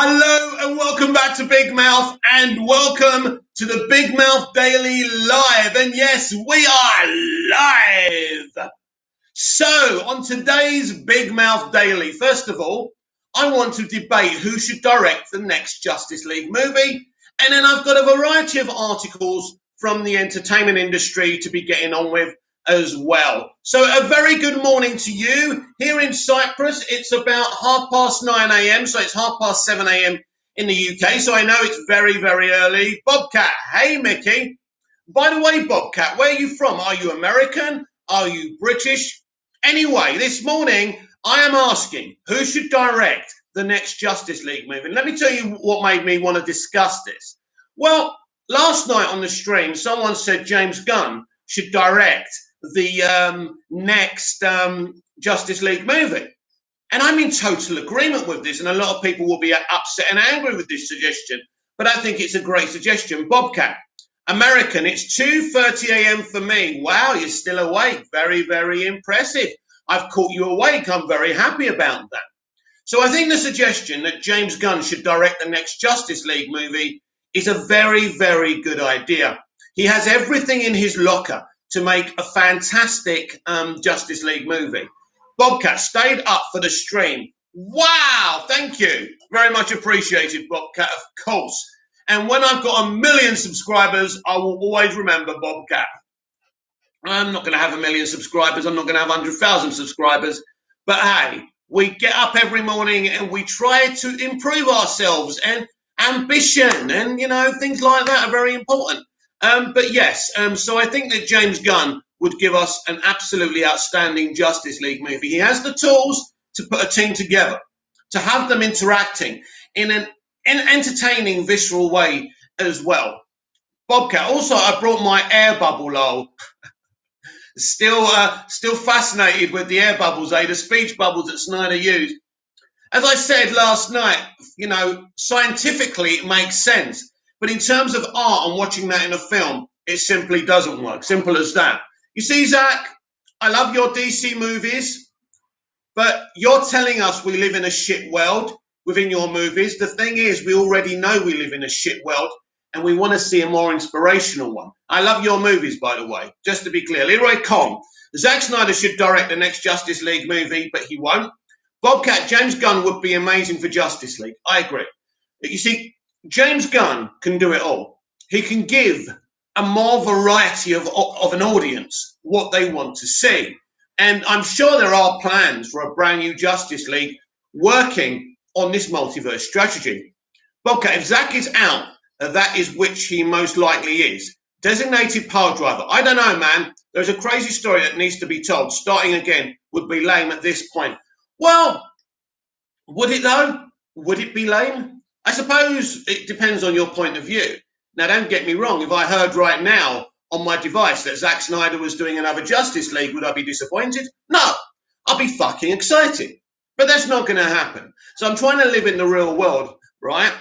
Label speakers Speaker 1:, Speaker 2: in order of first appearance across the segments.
Speaker 1: Hello and welcome back to Big Mouth and welcome to the Big Mouth Daily Live. And yes, we are live. So on today's Big Mouth Daily, first of all, I want to debate who should direct the next Justice League movie. And then I've got a variety of articles from the entertainment industry to be getting on with as well. So a very good morning to you. Here in Cyprus, it's about 9:30 a.m, so it's 7:30 a.m. in the UK, so I know it's very, very early. Bobcat, hey Mickey. By the way, Bobcat, where are you from? Are you American? Are you British? Anyway, this morning, I am asking who should direct the next Justice League movie. And let me tell you what made me want to discuss this. Well, last night on the stream, someone said James Gunn should direct the next Justice League movie. And I'm in total agreement with this, and a lot of people will be upset and angry with this suggestion, but I think it's a great suggestion. Bobcat, American, it's 2:30 a.m. for me. Wow, you're still awake. Very, very impressive. I've caught you awake. I'm very happy about that. So I think the suggestion that James Gunn should direct the next Justice League movie is a very, very good idea. He has everything in his locker to make a fantastic Justice League movie. Bobcat stayed up for the stream. Wow, thank you. Very much appreciated, Bobcat, of course. And when I've got 1 million subscribers, I will always remember Bobcat. I'm not going to have 1 million subscribers. I'm not going to have 100,000 subscribers. But hey, we get up every morning and we try to improve ourselves, and ambition and, things like that are very important. But yes, so I think that James Gunn would give us an absolutely outstanding Justice League movie. He has the tools to put a team together, to have them interacting in an entertaining, visceral way as well. Bobcat, also, I brought my air bubble, lol. Still fascinated with the air bubbles, the speech bubbles that Snyder used. As I said last night, scientifically it makes sense. But in terms of art and watching that in a film, it simply doesn't work. Simple as that. You see, Zach, I love your DC movies, but you're telling us we live in a shit world within your movies. The thing is, we already know we live in a shit world, and we want to see a more inspirational one. I love your movies, by the way, just to be clear. Leroy Kong, Zack Snyder should direct the next Justice League movie, but he won't. Bobcat, James Gunn would be amazing for Justice League. I agree. You see, James Gunn can do it all. He can give a more variety of an audience what they want to see. And I'm sure there are plans for a brand new Justice League working on this multiverse strategy. Bobcat, if Zack is out, that is which he most likely is. Designated pile driver. I don't know, man. There's a crazy story that needs to be told. Starting again would be lame at this point. Well, would it though? Would it be lame? I suppose it depends on your point of view. Now, don't get me wrong. If I heard right now on my device that Zack Snyder was doing another Justice League, would I be disappointed? No, I'll be fucking excited. But that's not going to happen. So I'm trying to live in the real world, right?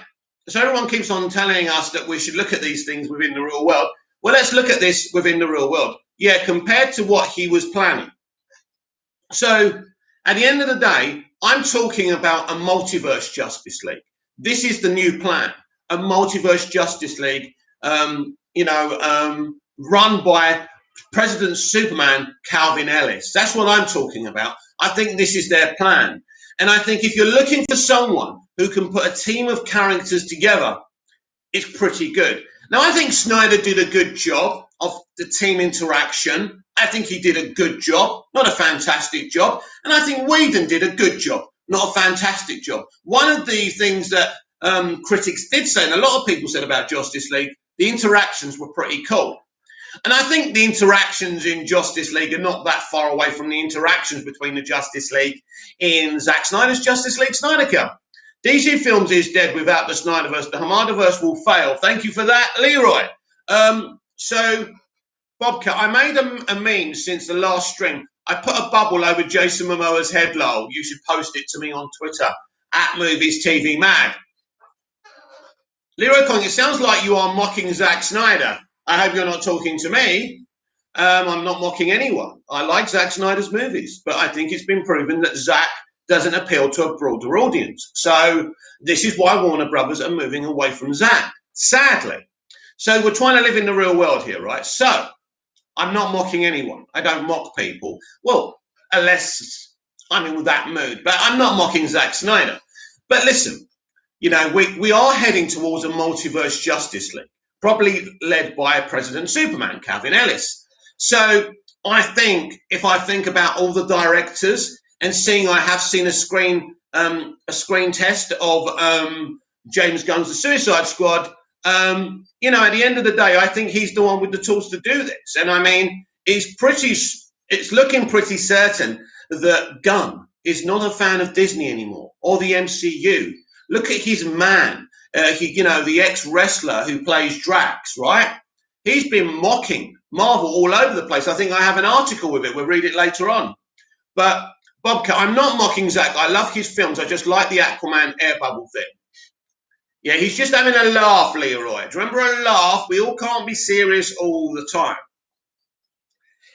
Speaker 1: So everyone keeps on telling us that we should look at these things within the real world. Well, let's look at this within the real world. Yeah, compared to what he was planning. So at the end of the day, I'm talking about a multiverse Justice League. This is the new plan, a multiverse Justice League, run by President Superman Calvin Ellis. That's what I'm talking about. I think this is their plan. And I think if you're looking for someone who can put a team of characters together, it's pretty good. Now, I think Snyder did a good job of the team interaction. I think he did a good job, not a fantastic job. And I think Whedon did a good job, not a fantastic job. One of the things that critics did say, and a lot of people said about Justice League, the interactions were pretty cool. And I think the interactions in Justice League are not that far away from the interactions between the Justice League in Zack Snyder's Justice League Snyder Cut. DC Films is dead without the Snyderverse. The Hamadaverse will fail. Thank you for that, Leroy. So, Bobcat, I made a meme since the last stream. I put a bubble over Jason Momoa's head, lol. You should post it to me on Twitter, @MoviesTVMag. Leroy Kong, it sounds like you are mocking Zack Snyder. I hope you're not talking to me. I'm not mocking anyone. I like Zack Snyder's movies, but I think it's been proven that Zack doesn't appeal to a broader audience. So this is why Warner Brothers are moving away from Zack, sadly. So we're trying to live in the real world here, right? So I'm not mocking anyone. I don't mock people. Well, unless I'm in that mood. But I'm not mocking Zack Snyder. But listen, you know, we are heading towards a multiverse Justice League, probably led by President Superman, Calvin Ellis. So I think if I think about all the directors and seeing I have seen a screen test of James Gunn's The Suicide Squad, you know, at the end of the day, I think he's the one with the tools to do this. And I mean, it's looking pretty certain that Gunn is not a fan of Disney anymore or the MCU. Look at his man, you know, the ex-wrestler who plays Drax, right? He's been mocking Marvel all over the place. I think I have an article with it. We'll read it later on. But Bobcat, I'm not mocking Zack. I love his films. I just like the Aquaman air bubble thing. Yeah, he's just having a laugh, Leroy. Do you remember a laugh? We all can't be serious all the time.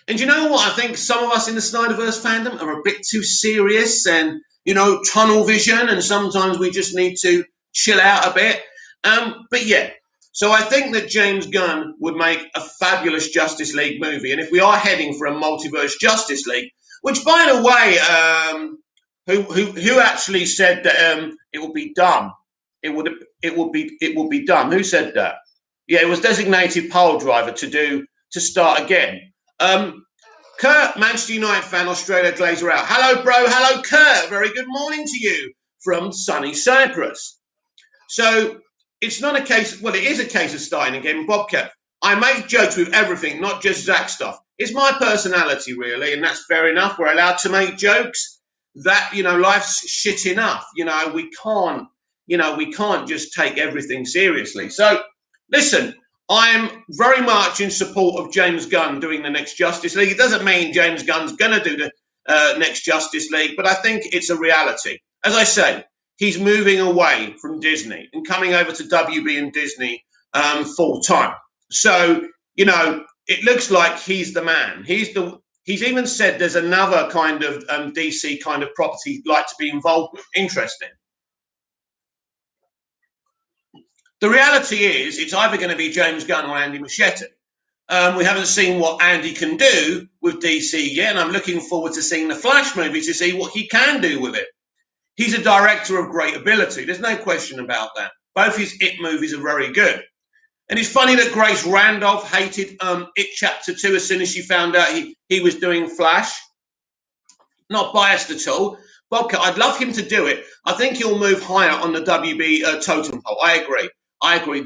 Speaker 1: And you know what? I think some of us in the Snyderverse fandom are a bit too serious and, you know, tunnel vision, and sometimes we just need to chill out a bit. But yeah, so I think that James Gunn would make a fabulous Justice League movie. And if we are heading for a multiverse Justice League, which, by the way, who actually said that it would be dumb? It would be dumb. Who said that? Yeah, it was designated pole driver to start again. Kurt, Manchester United fan, Australia Glazer out. Hello, bro. Hello, Kurt. Very good morning to you from sunny Cyprus. So it's not a case, well, it is a case of starting again. Bobcat, I make jokes with everything, not just Zack stuff. It's my personality, really, and that's fair enough. We're allowed to make jokes. That, you know, life's shit enough. You know, we can't just take everything seriously. So, listen, I'm very much in support of James Gunn doing the next Justice League. It doesn't mean James Gunn's going to do the next Justice League, but I think it's a reality. As I say, he's moving away from Disney and coming over to WB and Disney full time. So, you know, it looks like he's the man. He's even said there's another kind of DC kind of property he'd like to be involved with. Interesting. The reality is it's either going to be James Gunn or Andy Muschietti. We haven't seen what Andy can do with DC yet, and I'm looking forward to seeing the Flash movie to see what he can do with it. He's a director of great ability. There's no question about that. Both his It movies are very good. And it's funny that Grace Randolph hated It Chapter 2 as soon as she found out he was doing Flash. Not biased at all. Bobcat, I'd love him to do it. I think he'll move higher on the WB totem pole. I agree.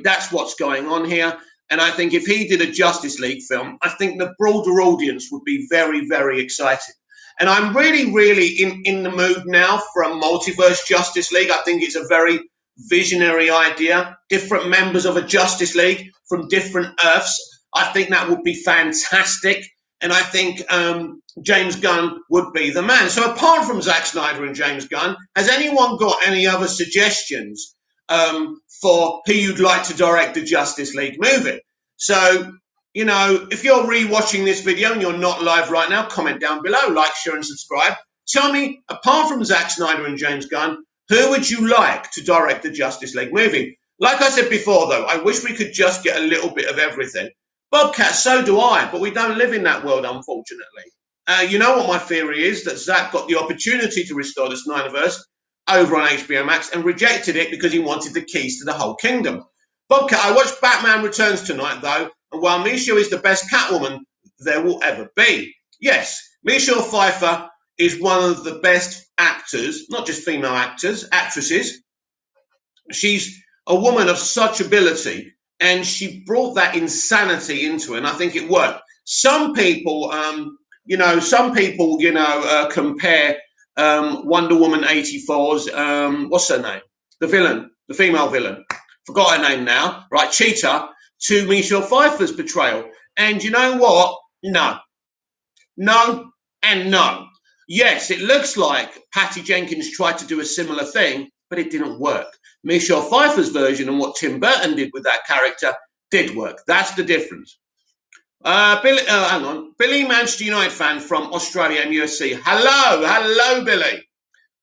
Speaker 1: That's what's going on here. And I think if he did a Justice League film, I think the broader audience would be very, very excited. And I'm really, really in the mood now for a multiverse Justice League. I think it's a very visionary idea. Different members of a Justice League from different Earths. I think that would be fantastic. And I think James Gunn would be the man. So apart from Zack Snyder and James Gunn, has anyone got any other suggestions for who you'd like to direct the Justice League movie? So, you know, if you're rewatching this video and you're not live right now, comment down below, like, share and subscribe. Tell me, apart from Zack Snyder and James Gunn, who would you like to direct the Justice League movie? Like I said before, though, I wish we could just get a little bit of everything. Bobcat, so do I, but we don't live in that world, unfortunately. You know what my theory is? That Zack got the opportunity to restore the Snyderverse over on HBO Max and rejected it because he wanted the keys to the whole kingdom. Bobcat, I watched Batman Returns tonight, though, and while Michelle is the best Catwoman there will ever be, yes, Michelle Pfeiffer is one of the best actors, not just female actresses. She's a woman of such ability, and she brought that insanity into it, and I think it worked. Some people, compare Wonder Woman 84's, what's her name? The female villain. Forgot her name now. Right, Cheetah, to Michelle Pfeiffer's portrayal. And you know what? No. No and no. Yes, it looks like Patty Jenkins tried to do a similar thing, but it didn't work. Michelle Pfeiffer's version and what Tim Burton did with that character did work. That's the difference. Billy, Manchester United fan from Australia and USC. Hello, Billy.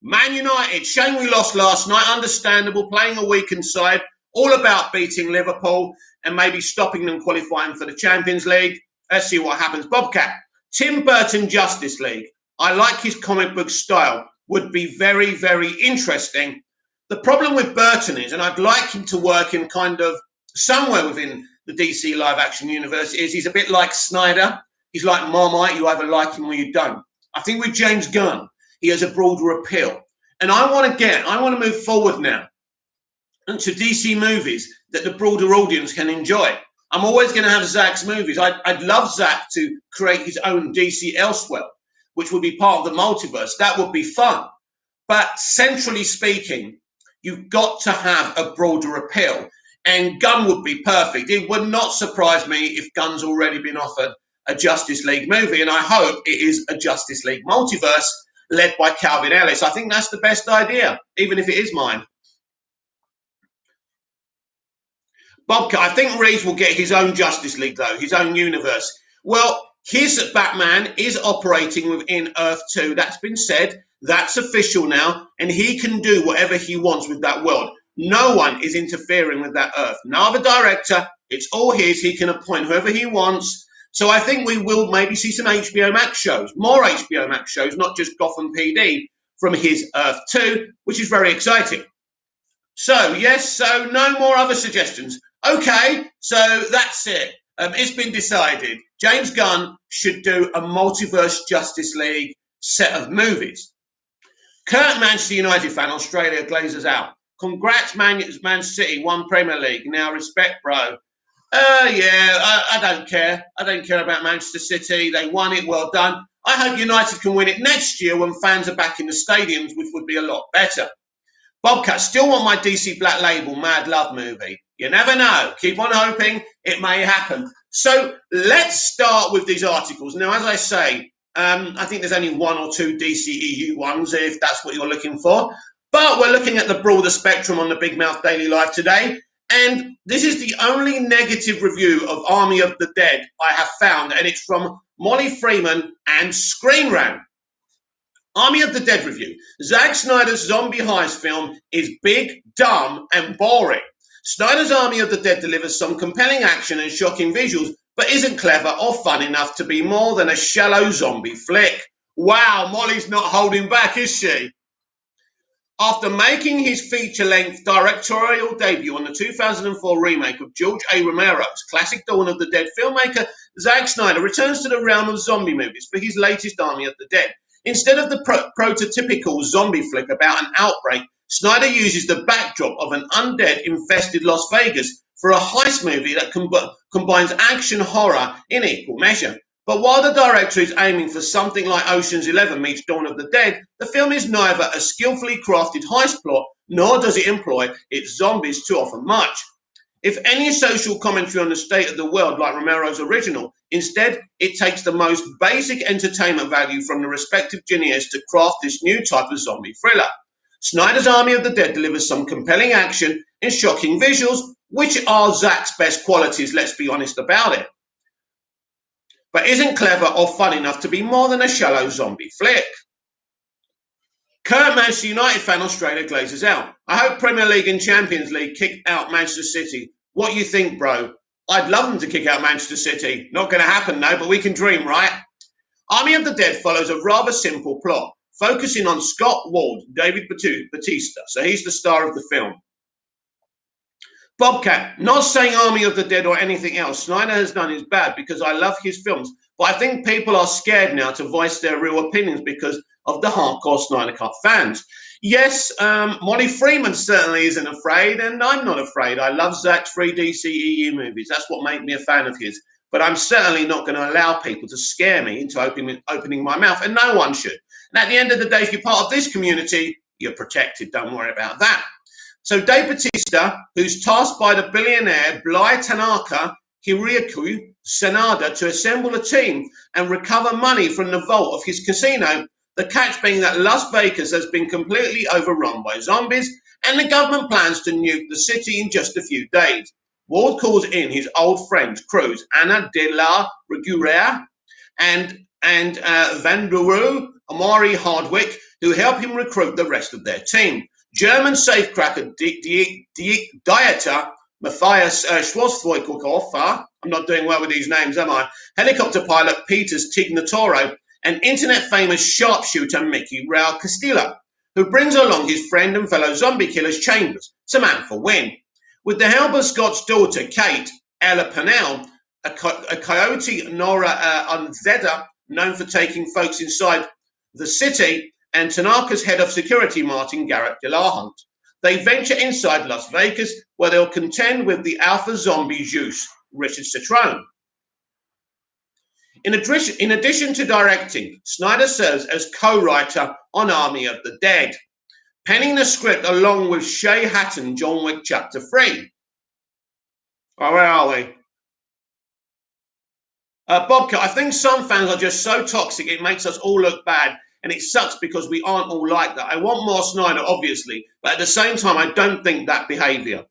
Speaker 1: Man United, shame we lost last night, understandable, playing a weakened side, all about beating Liverpool and maybe stopping them qualifying for the Champions League. Let's see what happens. Bobcat, Tim Burton Justice League. I like his comic book style, would be very, very interesting. The problem with Burton is, and I'd like him to work in kind of somewhere within the DC live action universe, is he's a bit like Snyder. He's like Marmite, you either like him or you don't. I think with James Gunn, he has a broader appeal. And I want to move forward now into DC movies that the broader audience can enjoy. I'm always going to have Zach's movies. I'd love Zach to create his own DC Elseworld, which would be part of the multiverse. That would be fun. But centrally speaking, you've got to have a broader appeal. And Gunn would be perfect. It would not surprise me if Gunn's already been offered a Justice League movie. And I hope it is a Justice League multiverse led by Calvin Ellis. I think that's the best idea, even if it is mine. Bobcat, I think Reeves will get his own Justice League, though, his own universe. Well, his Batman is operating within Earth 2. That's been said. That's official now. And he can do whatever he wants with that world. No one is interfering with that Earth. No other director. It's all his. He can appoint whoever he wants. So I think we will maybe see some HBO Max shows, more HBO Max shows, not just Gotham PD from his Earth 2, which is very exciting. So, yes, so no more other suggestions. Okay, so that's it. It's been decided. James Gunn should do a multiverse Justice League set of movies. Kurt, Manchester United fan, Australia glazes out. Congrats, Man City, won Premier League. Now respect, bro. I don't care. I don't care about Manchester City. They won it. Well done. I hope United can win it next year when fans are back in the stadiums, which would be a lot better. Bobcat, still want my DC Black Label Mad Love movie. You never know. Keep on hoping it may happen. So let's start with these articles. Now, as I say, I think there's only one or two DCEU ones, if that's what you're looking for. But we're looking at the broader spectrum on the Big Mouth Daily Live today. And this is the only negative review of Army of the Dead I have found. And it's from Molly Freeman and Screen Rant. Army of the Dead review. Zack Snyder's zombie heist film is big, dumb, and boring. Snyder's Army of the Dead delivers some compelling action and shocking visuals, but isn't clever or fun enough to be more than a shallow zombie flick. Wow, Molly's not holding back, is she? After making his feature-length directorial debut on the 2004 remake of George A. Romero's classic Dawn of the Dead, filmmaker Zack Snyder returns to the realm of zombie movies for his latest Army of the Dead. Instead of the prototypical zombie flick about an outbreak, Snyder uses the backdrop of an undead-infested Las Vegas for a heist movie that combines action horror in equal measure. But while the director is aiming for something like Ocean's 11 meets Dawn of the Dead, the film is neither a skillfully crafted heist plot, nor does it employ its zombies too often much. If any social commentary on the state of the world like Romero's original, instead it takes the most basic entertainment value from the respective engineers to craft this new type of zombie thriller. Snyder's Army of the Dead delivers some compelling action and shocking visuals, which are Zack's best qualities, let's be honest about it, but isn't clever or fun enough to be more than a shallow zombie flick. Kurt, Manchester United fan, Australia glazes out. I hope Premier League and Champions League kick out Manchester City. What you think, bro? I'd love them to kick out Manchester City. Not going to happen, though, but we can dream, right? Army of the Dead follows a rather simple plot, focusing on Scott Ward, David Bautista. So he's the star of the film. Bobcat, not saying Army of the Dead or anything else Snyder has done is bad because I love his films, but I think people are scared now to voice their real opinions because of the hardcore Snyder Cut fans. Yes, Molly Freeman certainly isn't afraid, and I'm not afraid. I love Zack's 3 DCEU movies. That's what made me a fan of his. But I'm certainly not going to allow people to scare me into opening my mouth, and no one should. And at the end of the day, if you're part of this community, you're protected. Don't worry about that. So Dave Bautista, who's tasked by the billionaire Bly Tanaka Hiroyuki Sanada to assemble a team and recover money from the vault of his casino, the catch being that Las Vegas has been completely overrun by zombies and the government plans to nuke the city in just a few days. Ward calls in his old friend, Cruz, Ana de la Reguera, and and Vanderu, Amari Hardwick, who help him recruit the rest of their team. German safecracker dieter Matthias Schwarzweickhofer, I'm not doing well with these names, am I? Helicopter pilot Peters Tignatoro, and internet-famous sharpshooter Mickey Raul Castillo, who brings along his friend and fellow zombie killers Chambers, Samantha Wynn. With the help of Scott's daughter, Kate, Ella Pennell, a coyote Nora Unzeda, known for taking folks inside the city, and Tanaka's head of security, Martin Garrett Delahunt. They venture inside Las Vegas, where they'll contend with the alpha zombie Zeus, Richard Citrone. In addition to directing, Snyder serves as co-writer on Army of the Dead, penning the script along with Shay Hatton, John Wick Chapter 3. Oh, where are we? Bobcat, I think some fans are just so toxic it makes us all look bad, and it sucks because we aren't all like that. I want more Snyder, obviously, but at the same time, I don't think that behaviour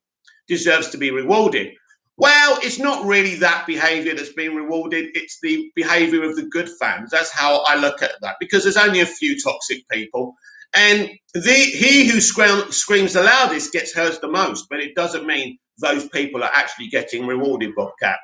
Speaker 1: deserves to be rewarded. Well, it's not really that behaviour that's being rewarded. It's the behaviour of the good fans. That's how I look at that, because there's only a few toxic people. And he who screams the loudest gets hurt the most, but it doesn't mean those people are actually getting rewarded, Bobcat.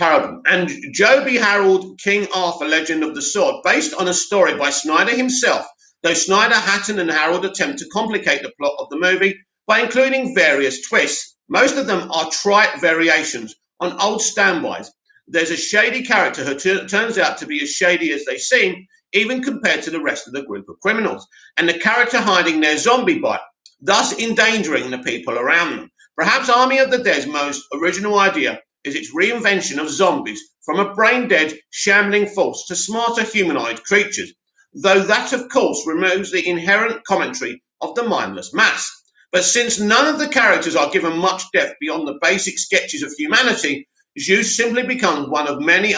Speaker 1: Paradon. And Joby Harold, King Arthur, Legend of the Sword, based on a story by Snyder himself, though Snyder, Hatton and Harold attempt to complicate the plot of the movie by including various twists. Most of them are trite variations on old standbys. There's a shady character who turns out to be as shady as they seem, even compared to the rest of the group of criminals, and the character hiding their zombie bite, thus endangering the people around them. Perhaps Army of the Dead's most original idea is its reinvention of zombies from a brain-dead, shambling force to smarter humanoid creatures, though that, of course, removes the inherent commentary of the mindless mass. But since none of the characters are given much depth beyond the basic sketches of humanity, Zeus simply becomes one of many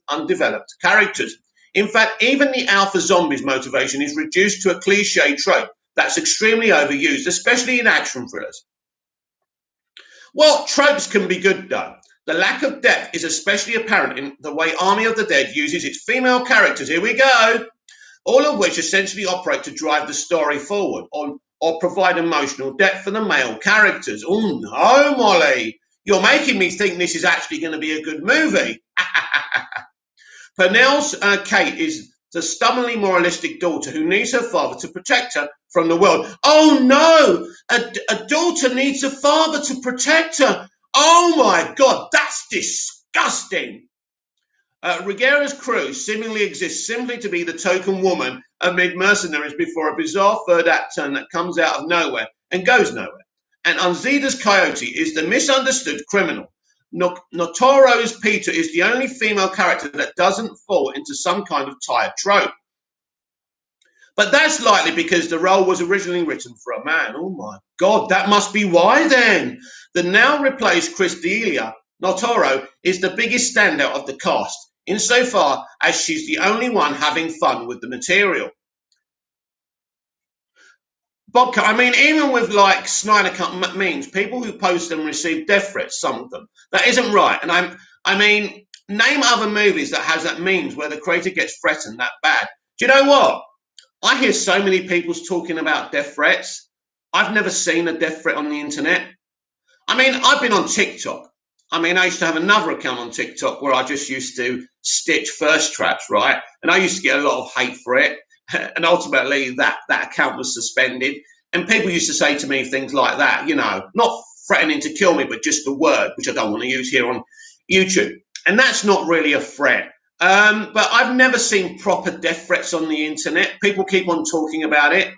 Speaker 1: undeveloped characters. In fact, even the alpha zombie's motivation is reduced to a cliche trope that's extremely overused, especially in action thrillers. Well, tropes can be good, though. The lack of depth is especially apparent in the way Army of the Dead uses its female characters, here we go, all of which essentially operate to drive the story forward or provide emotional depth for the male characters. Oh no, Molly, you're making me think this is actually going to be a good movie. Pennell's Kate is the stubbornly moralistic daughter who needs her father to protect her from the world. Oh no, a daughter needs a father to protect her. Oh my God, that's disgusting. Reguera's crew seemingly exists simply to be the token woman amid mercenaries before a bizarre third act turn that comes out of nowhere and goes nowhere. And Unzeda's Coyote is the misunderstood criminal. Notoro's Peter is the only female character that doesn't fall into some kind of tired trope. But that's likely because the role was originally written for a man. Oh my God, that must be why then. The now replaced Chris D'Elia, Notoro, is the biggest standout of the cast, insofar as she's the only one having fun with the material. Bobcat, I mean, even with like Snyder Cut memes, people who post them receive death threats, some of them. That isn't right. And I mean, name other movies that has that memes where the creator gets threatened that bad. Do you know what? I hear so many people talking about death threats. I've never seen a death threat on the internet. I mean, I've been on TikTok. I mean, I used to have another account on TikTok where I just used to stitch thirst traps, right? And I used to get a lot of hate for it. And ultimately, that account was suspended. And people used to say to me things like that, you know, not threatening to kill me, but just the word, which I don't want to use here on YouTube. And that's not really a threat. But I've never seen proper death threats on the internet. People keep on talking about it.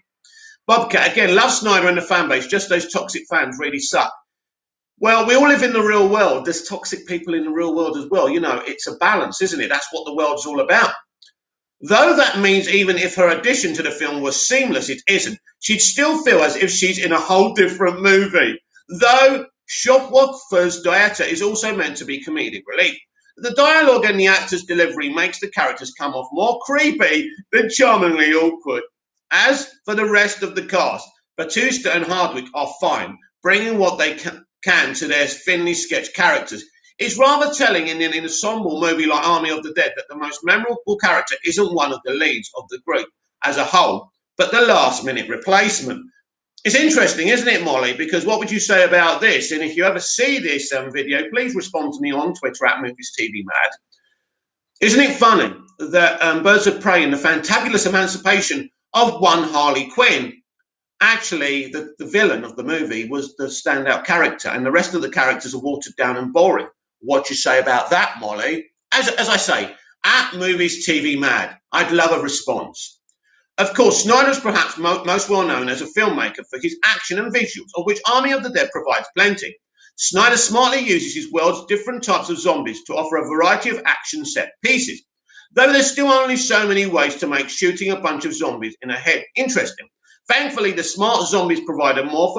Speaker 1: Bobcat, again, love Snyder and the fan base. Just those toxic fans really suck. Well, we all live in the real world. There's toxic people in the real world as well. You know, it's a balance, isn't it? That's what the world's all about. Though that means even if her addition to the film was seamless, it isn't. She'd still feel as if she's in a whole different movie. Though Schwarzweickhofer's Dieter is also meant to be comedic relief. The dialogue and the actor's delivery makes the characters come off more creepy than charmingly awkward. As for the rest of the cast, Batista and Hardwick are fine, bringing what they can to their thinly sketched characters. It's rather telling in an ensemble movie like Army of the Dead that the most memorable character isn't one of the leads of the group as a whole, but the last-minute replacement. It's interesting, isn't it, Molly? Because what would you say about this? And if you ever see this video, please respond to me on Twitter at MoviesTVMad. Isn't it funny that Birds of Prey and the fantabulous emancipation of one Harley Quinn, actually the villain of the movie was the standout character, and the rest of the characters are watered down and boring. What do you say about that, Molly? As I say, at Movies TV Mad, I'd love a response. Of course, Snyder's perhaps most well known as a filmmaker for his action and visuals, of which Army of the Dead provides plenty. Snyder smartly uses his world's different types of zombies to offer a variety of action set pieces, though there's still only so many ways to make shooting a bunch of zombies in a head interesting. Thankfully, the smart zombies provide a more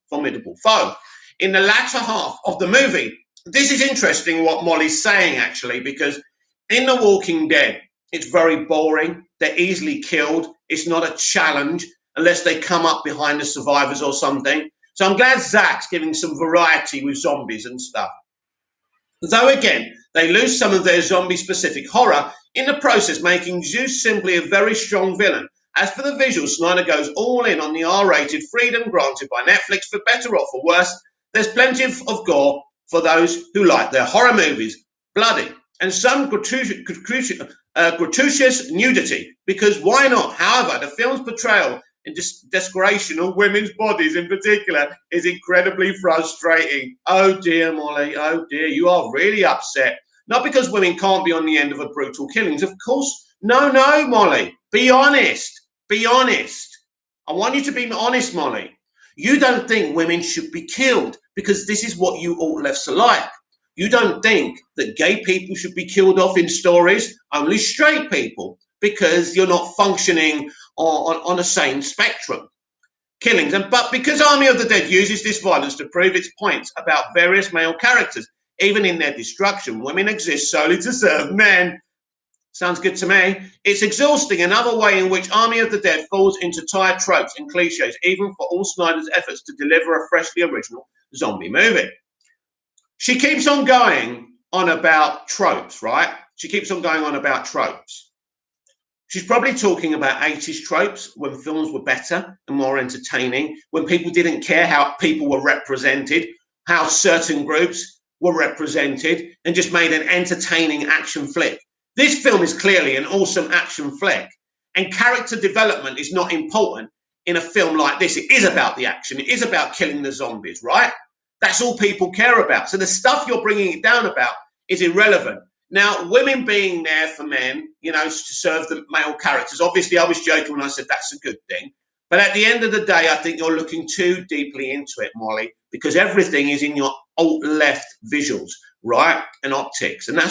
Speaker 1: formidable foe. In the latter half of the movie, this is interesting what Molly's saying, actually, because in The Walking Dead, it's very boring. They're easily killed. It's not a challenge unless they come up behind the survivors or something. So I'm glad Zach's giving some variety with zombies and stuff. Though again, they lose some of their zombie-specific horror in the process, making Zeus simply a very strong villain. As for the visuals, Snyder goes all in on the R-rated freedom granted by Netflix. For better or for worse, there's plenty of gore for those who like their horror movies, bloody, and some gratuitous nudity, because why not? However, the film's portrayal and desecration of women's bodies in particular is incredibly frustrating. Oh dear, Molly, oh dear, you are really upset. Not because women can't be on the end of a brutal killings, of course. No, Molly, be honest. Be honest. I want you to be honest, Molly. You don't think women should be killed because this is what you alt-lefts are like. You don't think that gay people should be killed off in stories, only straight people, because you're not functioning on a sane spectrum. Killings, but because Army of the Dead uses this violence to prove its points about various male characters, even in their destruction, women exist solely to serve men. Sounds good to me. It's exhausting, another way in which Army of the Dead falls into tired tropes and cliches, even for all Snyder's efforts to deliver a freshly original zombie movie. She keeps on going on about tropes, right? She keeps on going on about tropes. She's probably talking about 80s tropes when films were better and more entertaining, when people didn't care how people were represented, how certain groups were represented, and just made an entertaining action flick. This film is clearly an awesome action flick, and character development is not important in a film like this. It is about the action. It is about killing the zombies, right? That's all people care about. So the stuff you're bringing it down about is irrelevant. Now, women being there for men, to serve the male characters. Obviously, I was joking when I said that's a good thing. But at the end of the day, I think you're looking too deeply into it, Molly, because everything is in your alt-left visuals, right? And optics. And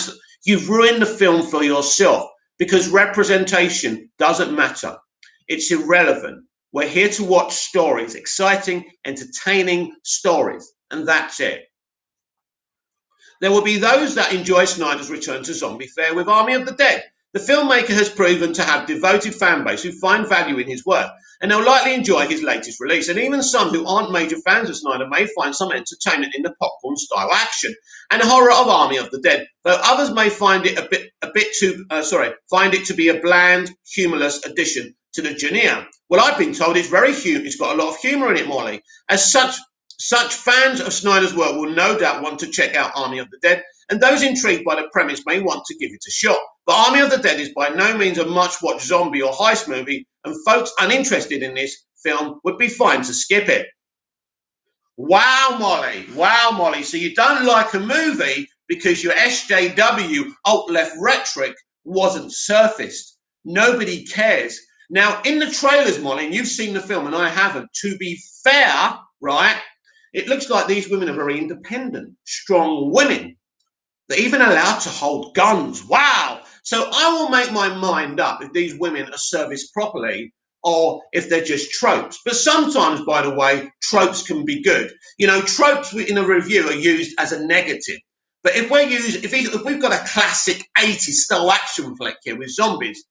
Speaker 1: you've ruined the film for yourself because representation doesn't matter. It's irrelevant. We're here to watch stories, exciting, entertaining stories, and that's it. There will be those that enjoy Snyder's return to zombie fare with Army of the Dead. The filmmaker has proven to have devoted fan base who find value in his work, and they'll likely enjoy his latest release. And even some who aren't major fans of Snyder may find some entertainment in the popcorn-style action and horror of Army of the Dead, though others may find it find it to be a bland, humorless addition to the genre. Well, I've been told it's got a lot of humor in it, Molly. As such fans of Snyder's work will no doubt want to check out Army of the Dead, and those intrigued by the premise may want to give it a shot. But Army of the Dead is by no means a much-watched zombie or heist movie, and folks uninterested in this film would be fine to skip it. Wow, Molly. So you don't like a movie because your SJW alt-left rhetoric wasn't surfaced. Nobody cares. Now, in the trailers, Molly, and you've seen the film and I haven't, to be fair, right, it looks like these women are very independent, strong women. They're even allowed to hold guns. Wow. So I will make my mind up if these women are serviced properly or if they're just tropes. But sometimes, by the way, tropes can be good. Tropes in a review are used as a negative. But if we've got a classic 80s style action flick here with zombies,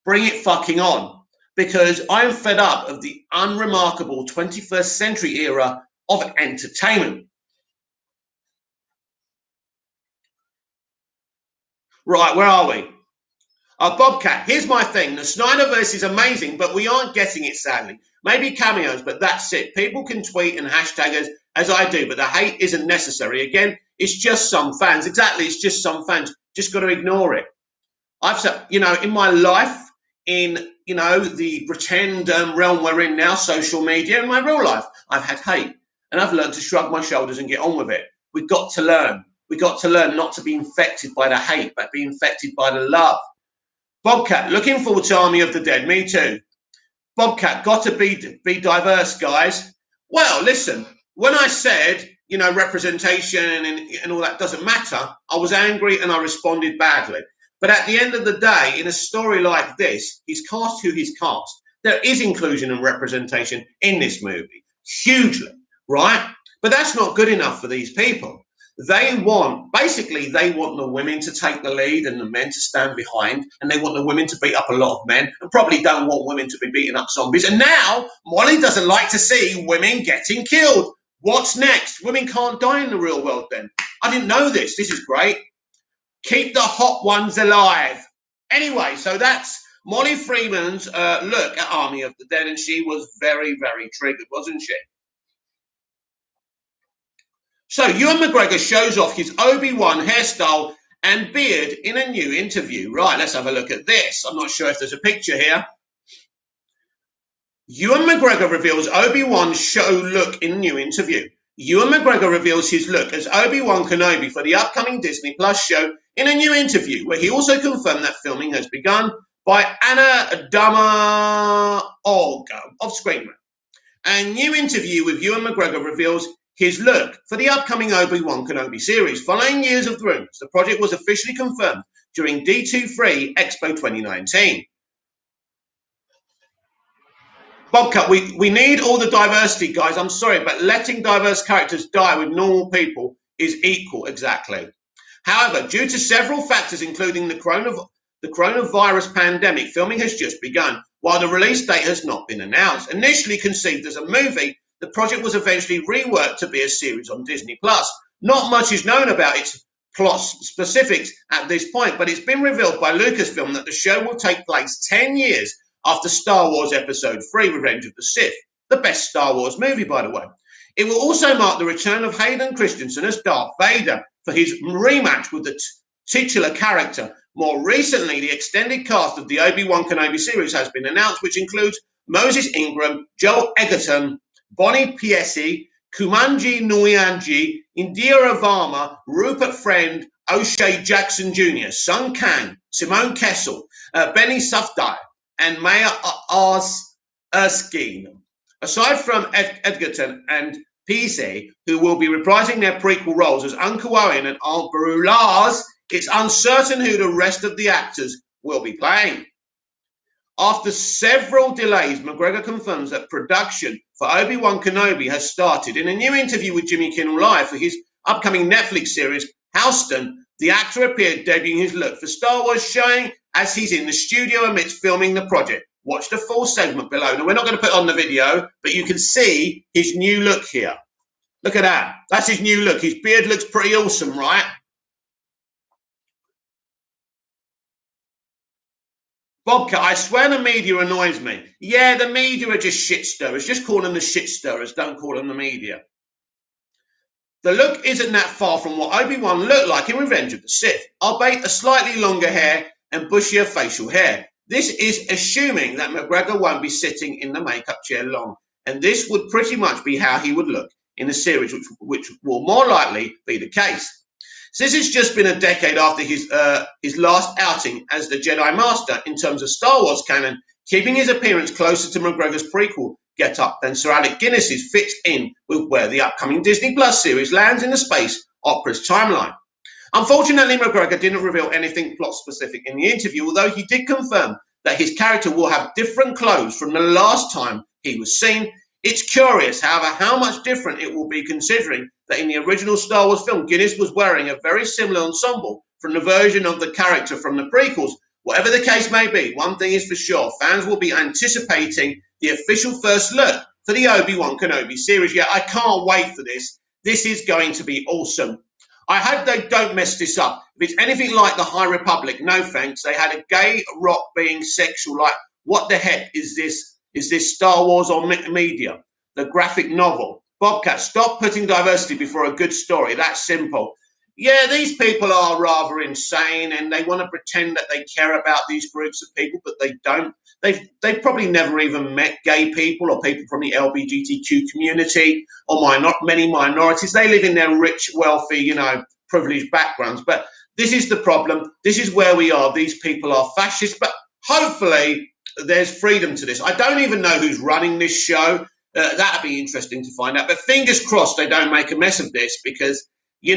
Speaker 1: bring it fucking on. Because I'm fed up of the unremarkable 21st century era of entertainment. Right, where are we? Bobcat, here's my thing. The Snyderverse is amazing, but we aren't getting it, sadly. Maybe cameos, but that's it. People can tweet and hashtag us, as I do, but the hate isn't necessary. Again, it's just some fans. Exactly, it's just some fans. Just got to ignore it. I've said, in my life, in, the pretend realm we're in now, social media, in my real life, I've had hate. And I've learned to shrug my shoulders and get on with it. We've got to learn. We've got to learn not to be infected by the hate, but be infected by the love. Bobcat, looking forward to Army of the Dead. Me too. Bobcat, got to be diverse, guys. Well, listen, when I said, representation and all that doesn't matter, I was angry and I responded badly. But at the end of the day, in a story like this, he's cast who he's cast. There is inclusion and representation in this movie, hugely, right? But that's not good enough for these people. They want the women to take the lead and the men to stand behind, and they want the women to beat up a lot of men, and probably don't want women to be beating up zombies. And now Molly doesn't like to see women getting killed. What's next? Women can't die in the real world then. I didn't know this. This is great. Keep the hot ones alive. Anyway, so that's Molly Freeman's look at Army of the Dead, and she was very, very triggered, wasn't she? So Ewan McGregor shows off his Obi-Wan hairstyle and beard in a new interview. Right, let's have a look at this. I'm not sure if there's a picture here. Ewan McGregor reveals Obi-Wan's show look in new interview. Ewan McGregor reveals his look as Obi-Wan Kenobi for the upcoming Disney Plus show in a new interview, where he also confirmed that filming has begun by Anna Olga of Screen Rant. A new interview with Ewan McGregor reveals his look for the upcoming Obi-Wan Kenobi series. Following years of rumors, the project was officially confirmed during D23 Expo 2019. Bobcat, we need all the diversity, guys. I'm sorry, but letting diverse characters die with normal people is equal, exactly. However, due to several factors, including the coronavirus pandemic, filming has just begun, while the release date has not been announced. Initially conceived as a movie, the project was eventually reworked to be a series on Disney+. Not much is known about its plot specifics at this point, but it's been revealed by Lucasfilm that the show will take place 10 years after Star Wars Episode 3, Revenge of the Sith, the best Star Wars movie, by the way. It will also mark the return of Hayden Christensen as Darth Vader for his rematch with the titular character. More recently, the extended cast of the Obi-Wan Kenobi series has been announced, which includes Moses Ingram, Joel Egerton, Bonnie Piesse, Kumanji Nwaji, Indira Varma, Rupert Friend, O'Shea Jackson Jr., Sung Kang, Simone Kessel, Benny Safdie, and Maya Erskine. Aside from Edgerton and Piesse, who will be reprising their prequel roles as Uncle Owen and Aunt Beru Lars, it's uncertain who the rest of the actors will be playing. After several delays, McGregor confirms that production for Obi-Wan Kenobi has started. In a new interview with Jimmy Kimmel Live for his upcoming Netflix series, Houston, the actor appeared debuting his look for Star Wars, showing as he's in the studio amidst filming the project. Watch the full segment below. Now, we're not going to put on the video, but you can see his new look here. Look at that. That's his new look. His beard looks pretty awesome, right? Bobcat, I swear the media annoys me. Yeah, the media are just shit stirrers. Just call them the shit stirrers. Don't call them the media. The look isn't that far from what Obi-Wan looked like in Revenge of the Sith, albeit a slightly longer hair and bushier facial hair. This is assuming that McGregor won't be sitting in the makeup chair long, and this would pretty much be how he would look in the series, which will more likely be the case. Since it's just been a decade after his last outing as the Jedi Master in terms of Star Wars canon, keeping his appearance closer to McGregor's prequel get-up than Sir Alec Guinness's fits in with where the upcoming Disney Plus series lands in the space opera's timeline. Unfortunately, McGregor didn't reveal anything plot-specific in the interview, although he did confirm that his character will have different clothes from the last time he was seen. It's curious, however, how much different it will be, considering that in the original Star Wars film, Guinness was wearing a very similar ensemble from the version of the character from the prequels. Whatever the case may be, one thing is for sure, fans will be anticipating the official first look for the Obi-Wan Kenobi series. Yeah, I can't wait for this. This is going to be awesome. I hope they don't mess this up. If it's anything like the High Republic, no thanks. They had a gay Rock being sexual. Like, what the heck is this? Is this Star Wars or media? The graphic novel. Bobcat, stop putting diversity before a good story. That's simple. Yeah, these people are rather insane and they want to pretend that they care about these groups of people, but they don't. They've probably never even met gay people or people from the LGBTQ community or many minorities. They live in their rich, wealthy, privileged backgrounds. But this is the problem. This is where we are. These people are fascist, but hopefully there's freedom to this. I don't even know who's running this show. That'd be interesting to find out. But fingers crossed they don't make a mess of this because, they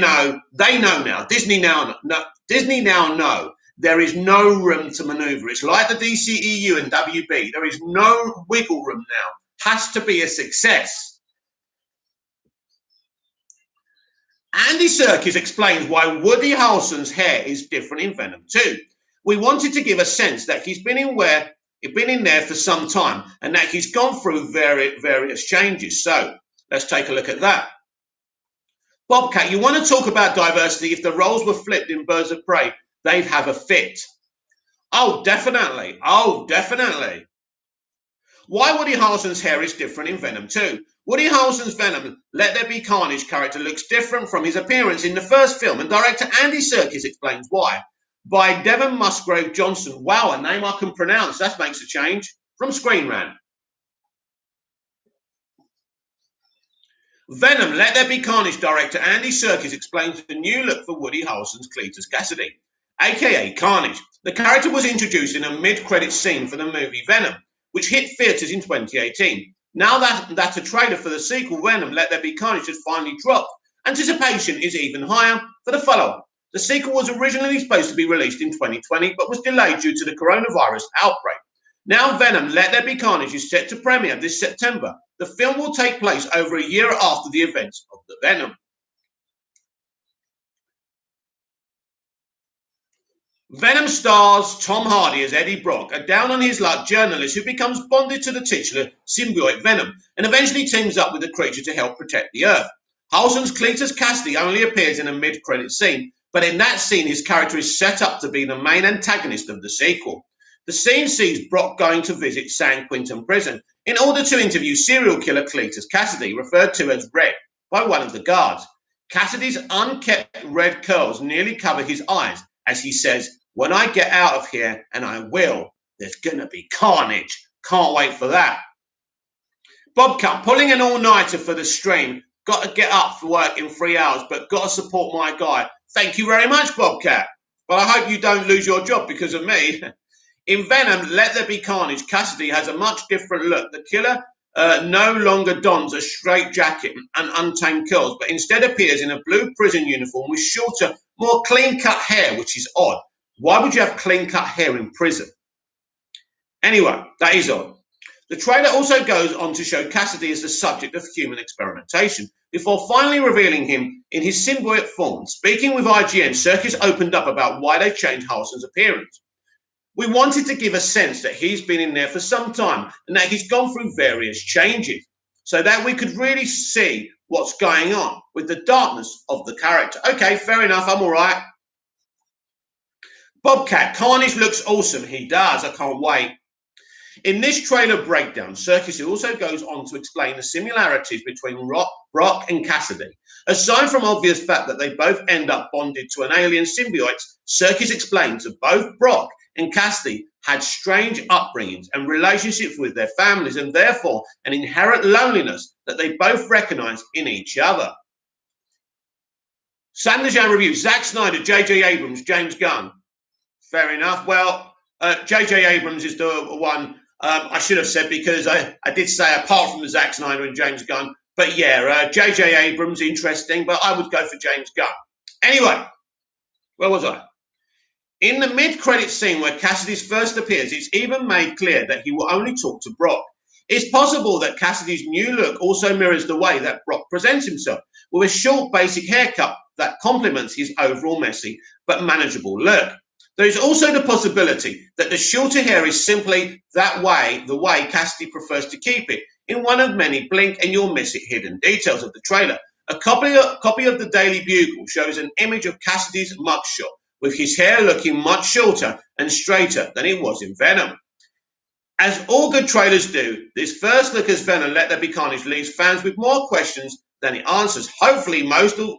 Speaker 1: know now. Disney now know there is no room to maneuver. It's like the DCEU and WB. There is no wiggle room now. Has to be a success. Andy Serkis explains why Woody Harrelson's hair is different in Venom 2. We wanted to give a sense that he's been in there for some time and that he's gone through various changes. So let's take a look at that. Bobcat, you want to talk about diversity? If the roles were flipped in Birds of Prey, they'd have a fit. Oh, definitely. Why Woody Harrelson's hair is different in Venom 2. Woody Harrelson's Venom, Let There Be Carnage character looks different from his appearance in the first film, and director Andy Serkis explains why. By Devon Musgrave Johnson. Wow, a name I can pronounce. That makes a change. From Screen Rant. Venom, Let There Be Carnage director Andy Serkis explains the new look for Woody Harrelson's Cletus Cassidy, aka Carnage. The character was introduced in a mid-credits scene for the movie Venom, which hit theaters in 2018. Now that a trailer for the sequel Venom, Let There Be Carnage has finally dropped, anticipation is even higher for the follow-up. The sequel was originally supposed to be released in 2020, but was delayed due to the coronavirus outbreak. Now Venom, Let There Be Carnage is set to premiere this September. The film will take place over a year after the events of the Venom. Venom stars Tom Hardy as Eddie Brock, a down-on-his-luck journalist who becomes bonded to the titular symbiote Venom and eventually teams up with the creature to help protect the Earth. Harrelson's Cletus Cassidy only appears in a mid-credit scene, but in that scene his character is set up to be the main antagonist of the sequel. The scene sees Brock going to visit San Quentin prison in order to interview serial killer Cletus Cassidy, referred to as Red, by one of the guards. Cassidy's unkept red curls nearly cover his eyes as he says, "When I get out of here, and I will, there's gonna be carnage. Can't wait for that." Bobcat, pulling an all-nighter for the stream. Got to get up for work in 3 hours, but got to support my guy. Thank you very much, Bobcat. But I hope you don't lose your job because of me. In Venom, Let There Be Carnage, Cassidy has a much different look. The killer no longer dons a straight jacket and untamed curls, but instead appears in a blue prison uniform with shorter, more clean-cut hair, which is odd. Why would you have clean-cut hair in prison? Anyway, that is odd. The trailer also goes on to show Cassidy as the subject of human experimentation, before finally revealing him in his symbiote form. Speaking with IGN, Serkis opened up about why they changed Harrelson's appearance. We wanted to give a sense that he's been in there for some time and that he's gone through various changes so that we could really see what's going on with the darkness of the character. Okay, fair enough, I'm all right. Bobcat, Carnage looks awesome. He does, I can't wait. In this trailer breakdown, Serkis also goes on to explain the similarities between Brock and Cassidy. Aside from obvious fact that they both end up bonded to an alien symbiote, Serkis explains that both Brock and Cassidy had strange upbringings and relationships with their families and therefore an inherent loneliness that they both recognize in each other. Sanderjan review, Zack Snyder, J.J. Abrams, James Gunn. Fair enough. Well, J.J. Abrams is the one I should have said because I did say apart from Zack Snyder and James Gunn. But yeah, J.J. Abrams, interesting, but I would go for James Gunn. Anyway, where was I? In the mid-credit scene where Cassidy's first appears, it's even made clear that he will only talk to Brock. It's possible that Cassidy's new look also mirrors the way that Brock presents himself, with a short, basic haircut that complements his overall messy but manageable look. There is also the possibility that the shorter hair is simply the way Cassidy prefers to keep it, in one of many blink and you'll miss it hidden details of the trailer. A copy of the Daily Bugle shows an image of Cassidy's mugshot, with his hair looking much shorter and straighter than it was in Venom. As all good trailers do, this first look as Venom Let There Be Carnage leaves fans with more questions than it answers. Hopefully,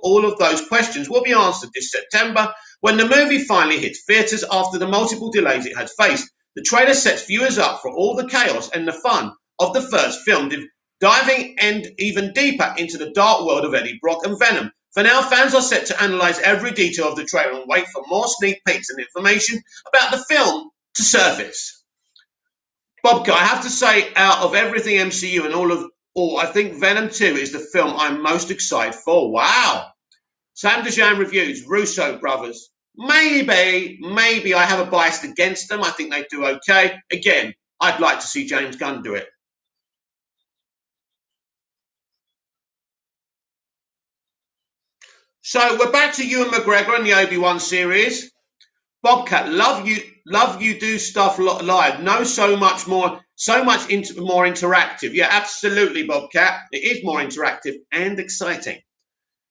Speaker 1: all of those questions will be answered this September when the movie finally hits theatres after the multiple delays it had faced. The trailer sets viewers up for all the chaos and the fun of the first film, diving even deeper into the dark world of Eddie Brock and Venom. For now, fans are set to analyse every detail of the trailer and wait for more sneak peeks and information about the film to surface. Bobka, I have to say, out of everything MCU and all, I think Venom 2 is the film I'm most excited for. Wow. Sam Dejan reviews, Russo brothers. Maybe I have a bias against them. I think they do okay. Again, I'd like to see James Gunn do it. So we're back to Ewan McGregor and the Obi-Wan series. Bobcat, love you do stuff live. No, so much more interactive. Yeah, absolutely, Bobcat. It is more interactive and exciting.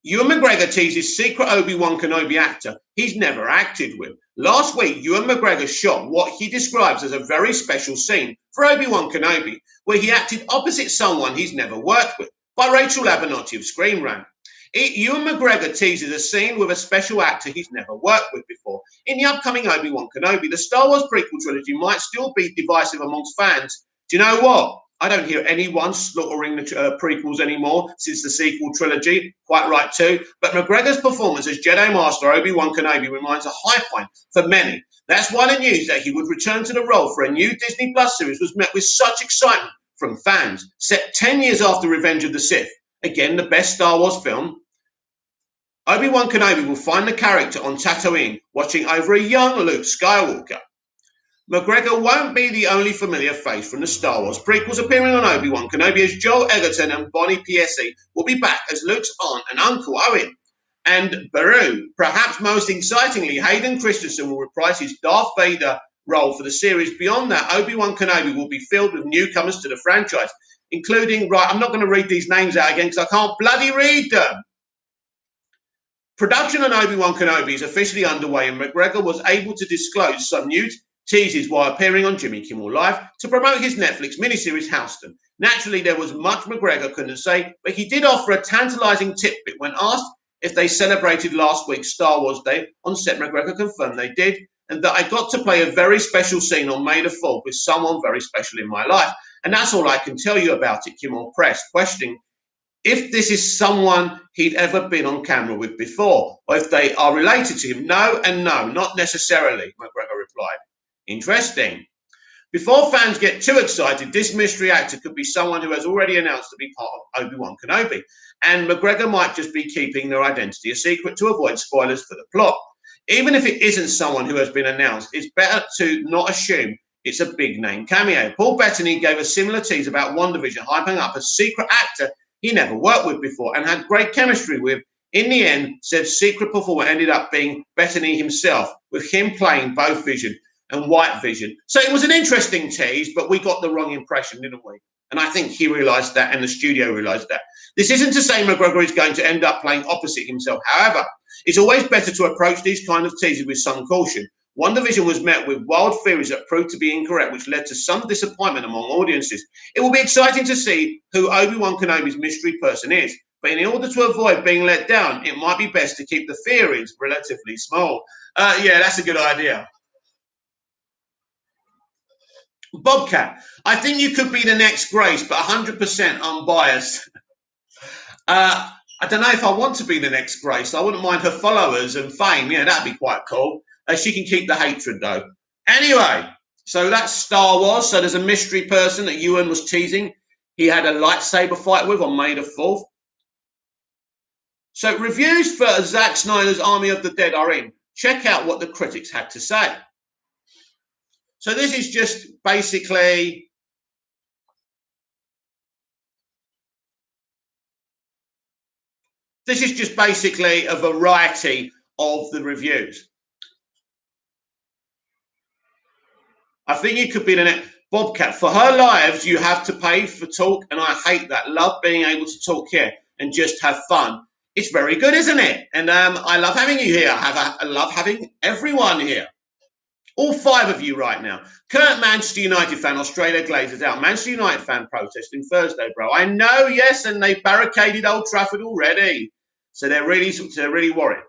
Speaker 1: Ewan McGregor teases secret Obi-Wan Kenobi actor he's never acted with. Last week, Ewan McGregor shot what he describes as a very special scene for Obi-Wan Kenobi, where he acted opposite someone he's never worked with, by Rachel Abernathy of Screen Rant. Ewan McGregor teases a scene with a special actor he's never worked with before. In the upcoming Obi-Wan Kenobi, the Star Wars prequel trilogy might still be divisive amongst fans. Do you know what? I don't hear anyone slaughtering the prequels anymore since the sequel trilogy. Quite right too. But McGregor's performance as Jedi Master Obi-Wan Kenobi remains a high point for many. That's why the news that he would return to the role for a new Disney Plus series was met with such excitement from fans. Set 10 years after Revenge of the Sith, again the best Star Wars film, Obi-Wan Kenobi will find the character on Tatooine, watching over a young Luke Skywalker. McGregor won't be the only familiar face from the Star Wars prequels appearing on Obi-Wan Kenobi, as Joel Edgerton and Bonnie Piesse will be back as Luke's aunt and uncle Owen and Beru. Perhaps most excitingly, Hayden Christensen will reprise his Darth Vader role for the series. Beyond that, Obi-Wan Kenobi will be filled with newcomers to the franchise, including, I'm not going to read these names out again because I can't bloody read them. Production on Obi-Wan Kenobi is officially underway, and McGregor was able to disclose some new teases while appearing on Jimmy Kimmel Live to promote his Netflix miniseries Houston. Naturally, there was much McGregor couldn't say, but he did offer a tantalizing tidbit when asked if they celebrated last week's Star Wars Day. On set, McGregor confirmed they did, and that I got to play a very special scene on May the 4th with someone very special in my life. And that's all I can tell you about it, Kimmel pressed, questioning if this is someone he'd ever been on camera with before, or if they are related to him. No and no, not necessarily, McGregor replied. Interesting. Before fans get too excited, this mystery actor could be someone who has already announced to be part of Obi-Wan Kenobi, and McGregor might just be keeping their identity a secret to avoid spoilers for the plot. Even if it isn't someone who has been announced, it's better to not assume it's a big name cameo. Paul Bettany gave a similar tease about WandaVision, hyping up a secret actor he never worked with before and had great chemistry with. In the end, said secret performer ended up being Bettany himself, with him playing both Vision and White Vision. So it was an interesting tease, but we got the wrong impression, didn't we? And I think he realised that, and the studio realised that. This isn't to say McGregor is going to end up playing opposite himself. However, it's always better to approach these kind of teases with some caution. WandaVision was met with wild theories that proved to be incorrect, which led to some disappointment among audiences. It will be exciting to see who Obi-Wan Kenobi's mystery person is, but in order to avoid being let down, it might be best to keep the theories relatively small. Yeah, that's a good idea. Bobcat, I think you could be the next Grace, but 100% unbiased. I don't know if I want to be the next Grace. I wouldn't mind her followers and fame. Yeah, that'd be quite cool. She can keep the hatred, though. Anyway, so that's Star Wars. So there's a mystery person that Ewan was teasing. He had a lightsaber fight with on May the 4th. So reviews for Zack Snyder's Army of the Dead are in. Check out what the critics had to say. So this is just basically a variety of the reviews. I think you could be the next Bobcat. For her lives, you have to pay for talk, and I hate that. Love being able to talk here and just have fun. It's very good, isn't it? And I love having you here. I love having everyone here. All 5 of you right now. Kurt, Manchester United fan, Australia Glazers out. Manchester United fan protesting Thursday, bro. I know, yes, and they barricaded Old Trafford already. So they're really worried.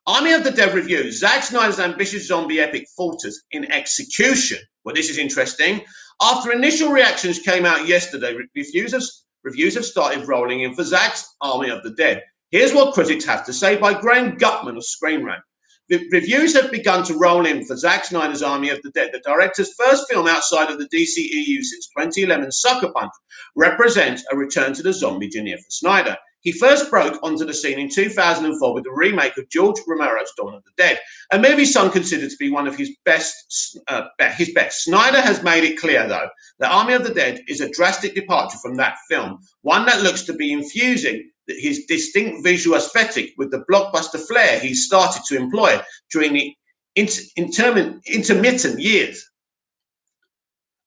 Speaker 1: Army of the Dead review. Zack Snyder's ambitious zombie epic falters in execution. Well, this is interesting. After initial reactions came out yesterday, reviews have started rolling in for Zack's Army of the Dead. Here's what critics have to say by Graham Gutman of Screen Rant. The reviews have begun to roll in for Zack Snyder's Army of the Dead, the director's first film outside of the DCEU since 2011. Sucker Punch represents a return to the zombie genre for Snyder. He first broke onto the scene in 2004 with the remake of George Romero's Dawn of the Dead, a movie some consider to be one of his best. Snyder has made it clear, though, that Army of the Dead is a drastic departure from that film, one that looks to be infusing his distinct visual aesthetic with the blockbuster flair he started to employ during the intermittent years.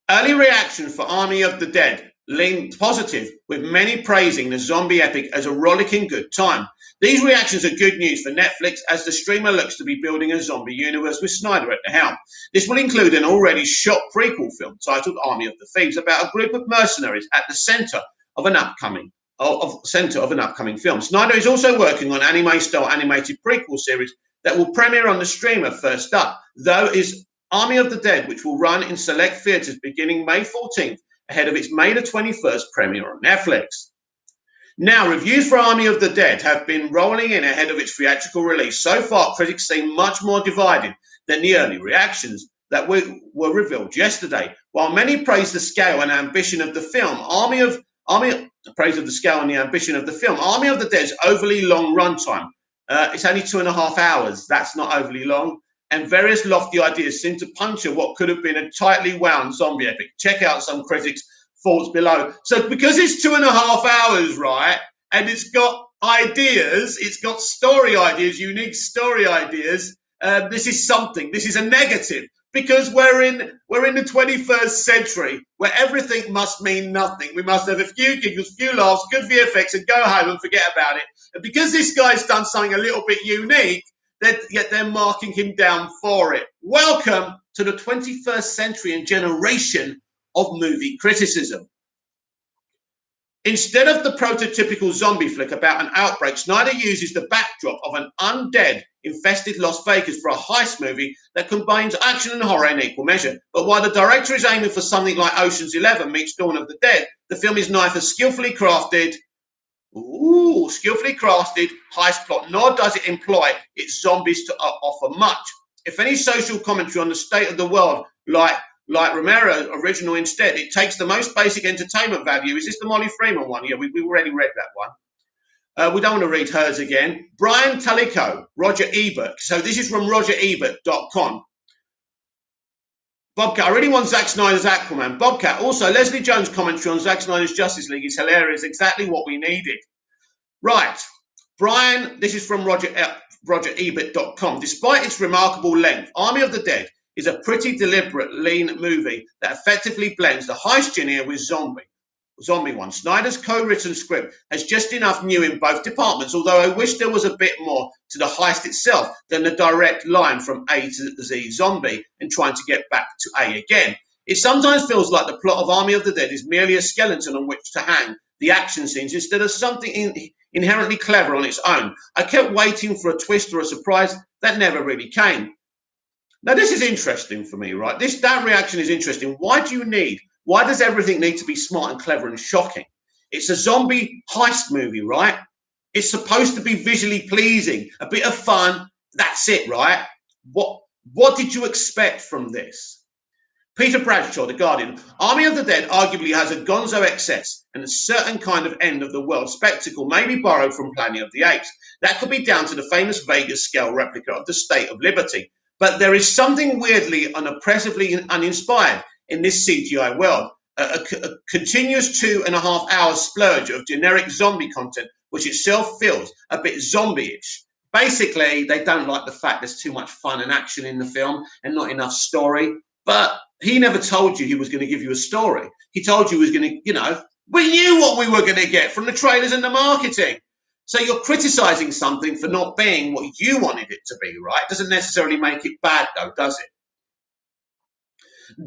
Speaker 1: Early reaction for Army of the Dead leaned positive, with many praising the zombie epic as a rollicking good time. These reactions are good news for Netflix, as the streamer looks to be building a zombie universe with Snyder at the helm. This will include an already shot prequel film titled Army of the Thieves, about a group of mercenaries at the center of an upcoming film. Snyder is also working on anime-style animated prequel series that will premiere on the streamer first up, though is Army of the Dead, which will run in select theaters beginning May 14th, ahead of its May the 21st premiere on Netflix. Now, reviews for Army of the Dead have been rolling in ahead of its theatrical release. So far, critics seem much more divided than the early reactions that were revealed yesterday. While many praise the scale and ambition of the film, Army of the Dead's overly long runtime. It's only 2.5 hours. That's not overly long. And various lofty ideas seem to puncture what could have been a tightly wound zombie epic. Check out some critics' thoughts below. So because it's 2.5 hours, right, and it's got ideas, it's got story ideas, unique story ideas, this is something. This is a negative, because we're in the 21st century where everything must mean nothing. We must have a few giggles, few laughs, good VFX, and go home and forget about it. And because this guy's done something a little bit unique, yet they're marking him down for it. Welcome to the 21st century and generation of movie criticism. Instead of the prototypical zombie flick about an outbreak, Snyder uses the backdrop of an undead-infested Las Vegas for a heist movie that combines action and horror in equal measure. But while the director is aiming for something like Ocean's 11 meets Dawn of the Dead, the film is neither skillfully crafted heist plot, nor does it employ its zombies to offer much. If any social commentary on the state of the world, like Romero's original, instead, it takes the most basic entertainment value. Is this the Molly Freeman one? Yeah, we already read that one. We don't want to read hers again. Brian Talico, Roger Ebert. So this is from RogerEbert.com. Bobcat, I really want Zack Snyder's Aquaman. Bobcat, also Leslie Jones' commentary on Zack Snyder's Justice League is hilarious. Exactly what we needed. Right. Brian, this is from RogerEbert.com. Despite its remarkable length, Army of the Dead is a pretty deliberate, lean movie that effectively blends the heist genre with zombie one. Snyder's co-written script has just enough new in both departments, although I wish there was a bit more to the heist itself than the direct line from A to Z zombie and trying to get back to A again. It sometimes feels like the plot of Army of the Dead is merely a skeleton on which to hang the action scenes instead of something inherently clever on its own. I kept waiting for a twist or a surprise that never really came. Now, this is interesting for me, right? That reaction is interesting. Why does everything need to be smart and clever and shocking? It's a zombie heist movie, right? It's supposed to be visually pleasing, a bit of fun. That's it, right? What did you expect from this? Peter Bradshaw, The Guardian. Army of the Dead arguably has a gonzo excess and a certain kind of end of the world spectacle, maybe borrowed from Planet of the Apes. That could be down to the famous Vegas scale replica of the State of Liberty. But there is something weirdly and oppressively uninspired in this CGI world, a continuous 2.5 hour splurge of generic zombie content, which itself feels a bit zombie-ish. Basically, they don't like the fact there's too much fun and action in the film and not enough story. But he never told you he was going to give you a story. He told you he was going to, we knew what we were going to get from the trailers and the marketing. So you're criticizing something for not being what you wanted it to be, right? Doesn't necessarily make it bad, though, does it?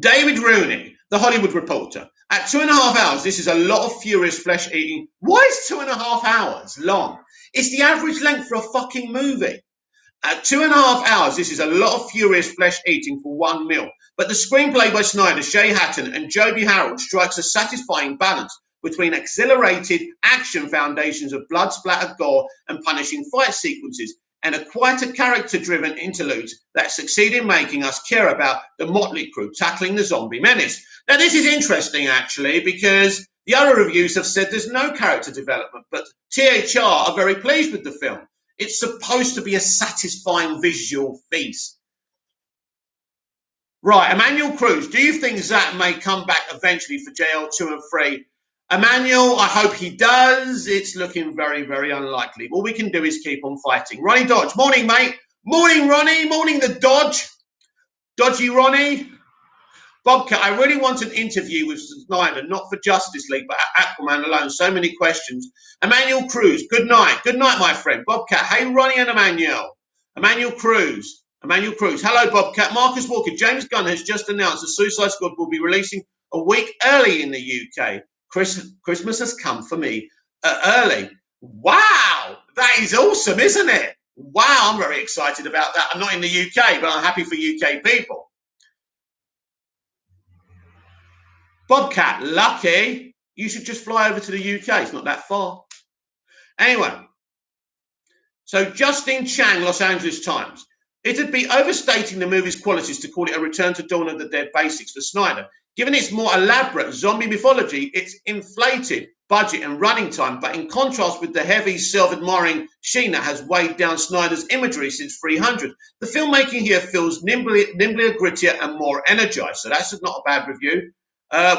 Speaker 1: David Rooney, The Hollywood Reporter. At 2.5 hours, this is a lot of furious flesh eating. Why is 2.5 hours long? It's the average length for a fucking movie. At 2.5 hours, this is a lot of furious flesh eating for one meal. But the screenplay by Snyder, Shay Hatton, and Joby Harold strikes a satisfying balance between exhilarated action foundations of blood splattered gore and punishing fight sequences, and a quieter character-driven interludes that succeed in making us care about the motley crew tackling the zombie menace. Now, this is interesting, actually, because the other reviews have said there's no character development, but THR are very pleased with the film. It's supposed to be a satisfying visual feast. Right, Emmanuel Cruz, do you think Zach may come back eventually for JL2 and 3? Emmanuel, I hope he does. It's looking very, very unlikely. All we can do is keep on fighting. Ronnie Dodge, morning, mate. Morning, Ronnie. Morning, the Dodge. Dodgy Ronnie. Bobcat, I really want an interview with Snyder, not for Justice League, but Aquaman alone. So many questions. Emmanuel Cruz, good night. Good night, my friend. Bobcat, hey, Ronnie and Emmanuel. Emmanuel Cruz. Emmanuel Cruz. Hello, Bobcat. Marcus Walker. James Gunn has just announced the Suicide Squad will be releasing a week early in the UK. Christmas has come for me early. Wow, that is awesome, isn't it? Wow, I'm very excited about that. I'm not in the UK, but I'm happy for UK people. Bobcat, lucky. You should just fly over to the UK. It's not that far. Anyway, so Justin Chang, Los Angeles Times. It'd be overstating the movie's qualities to call it a return to Dawn of the Dead basics for Snyder. Given its more elaborate zombie mythology, its inflated budget and running time, but in contrast with the heavy, self-admiring Sheena has weighed down Snyder's imagery since 300. The filmmaking here feels nimbler, grittier, and more energized. So that's not a bad review.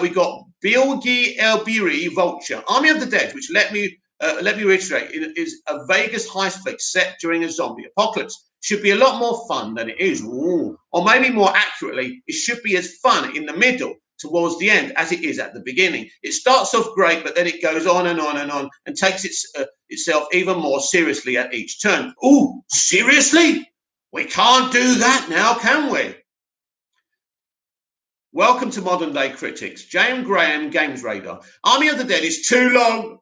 Speaker 1: We got Bilgi Elbiri Vulture, Army of the Dead, which let me reiterate, is a Vegas heist flick set during a zombie apocalypse. Should be a lot more fun than it is. Ooh. Or maybe more accurately, it should be as fun in the middle towards the end as it is at the beginning. It starts off great, but then it goes on and on and on and takes itself even more seriously at each turn. Ooh, seriously? We can't do that now, can we? Welcome to Modern Day Critics. James Graham, Games Radar. Army of the Dead is too long.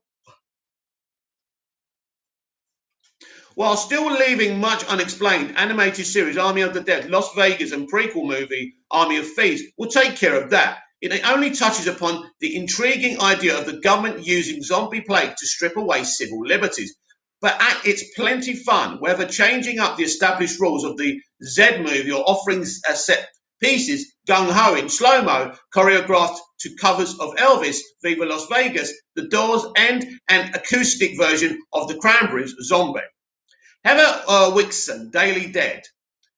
Speaker 1: While still leaving much unexplained, animated series Army of the Dead, Las Vegas, and prequel movie Army of Thieves will take care of that. It only touches upon the intriguing idea of the government using zombie plague to strip away civil liberties. But it's plenty fun, whether changing up the established rules of the Z movie or offering set pieces gung-ho in slow-mo, choreographed to covers of Elvis, Viva Las Vegas, The Doors, and an acoustic version of the Cranberries' Zombie. Heather Wixon, Daily Dead.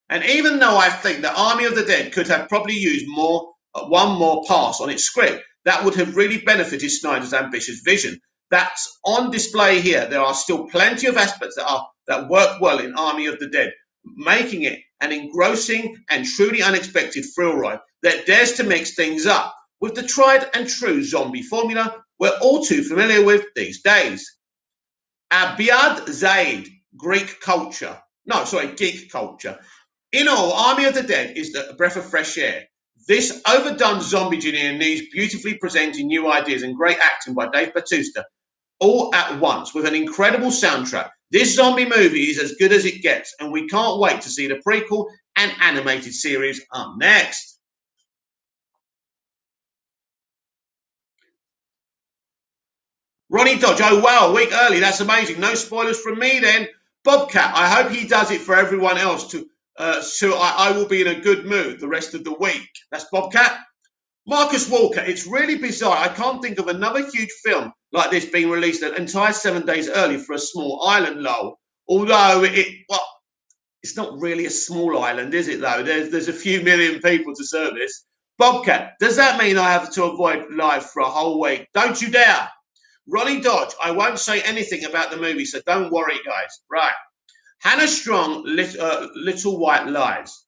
Speaker 1: And even though I think that Army of the Dead could have probably used one more pass on its script, that would have really benefited Snyder's ambitious vision. That's on display here. There are still plenty of aspects that work well in Army of the Dead, making it an engrossing and truly unexpected thrill ride that dares to mix things up with the tried and true zombie formula we're all too familiar with these days. Abiad Zaid, geek culture. In all, Army of the Dead is a breath of fresh air. This overdone zombie engineer needs beautifully presenting new ideas and great acting by Dave Bautista all at once with an incredible soundtrack. This zombie movie is as good as it gets, and we can't wait to see the prequel and animated series up next. Ronnie Dodge, oh wow, a week early, that's amazing. No spoilers from me then. Bobcat, I hope he does it for everyone else so I will be in a good mood the rest of the week. That's Bobcat. Marcus Walker, it's really bizarre. I can't think of another huge film like this being released an entire 7 days early for a small island, lol. Although it's not really a small island, is it though? There's a few million people to service. Bobcat, does that mean I have to avoid live for a whole week? Don't you dare. Ronnie Dodge, I won't say anything about the movie, so don't worry, guys. Right. Hannah Strong, Little White Lies.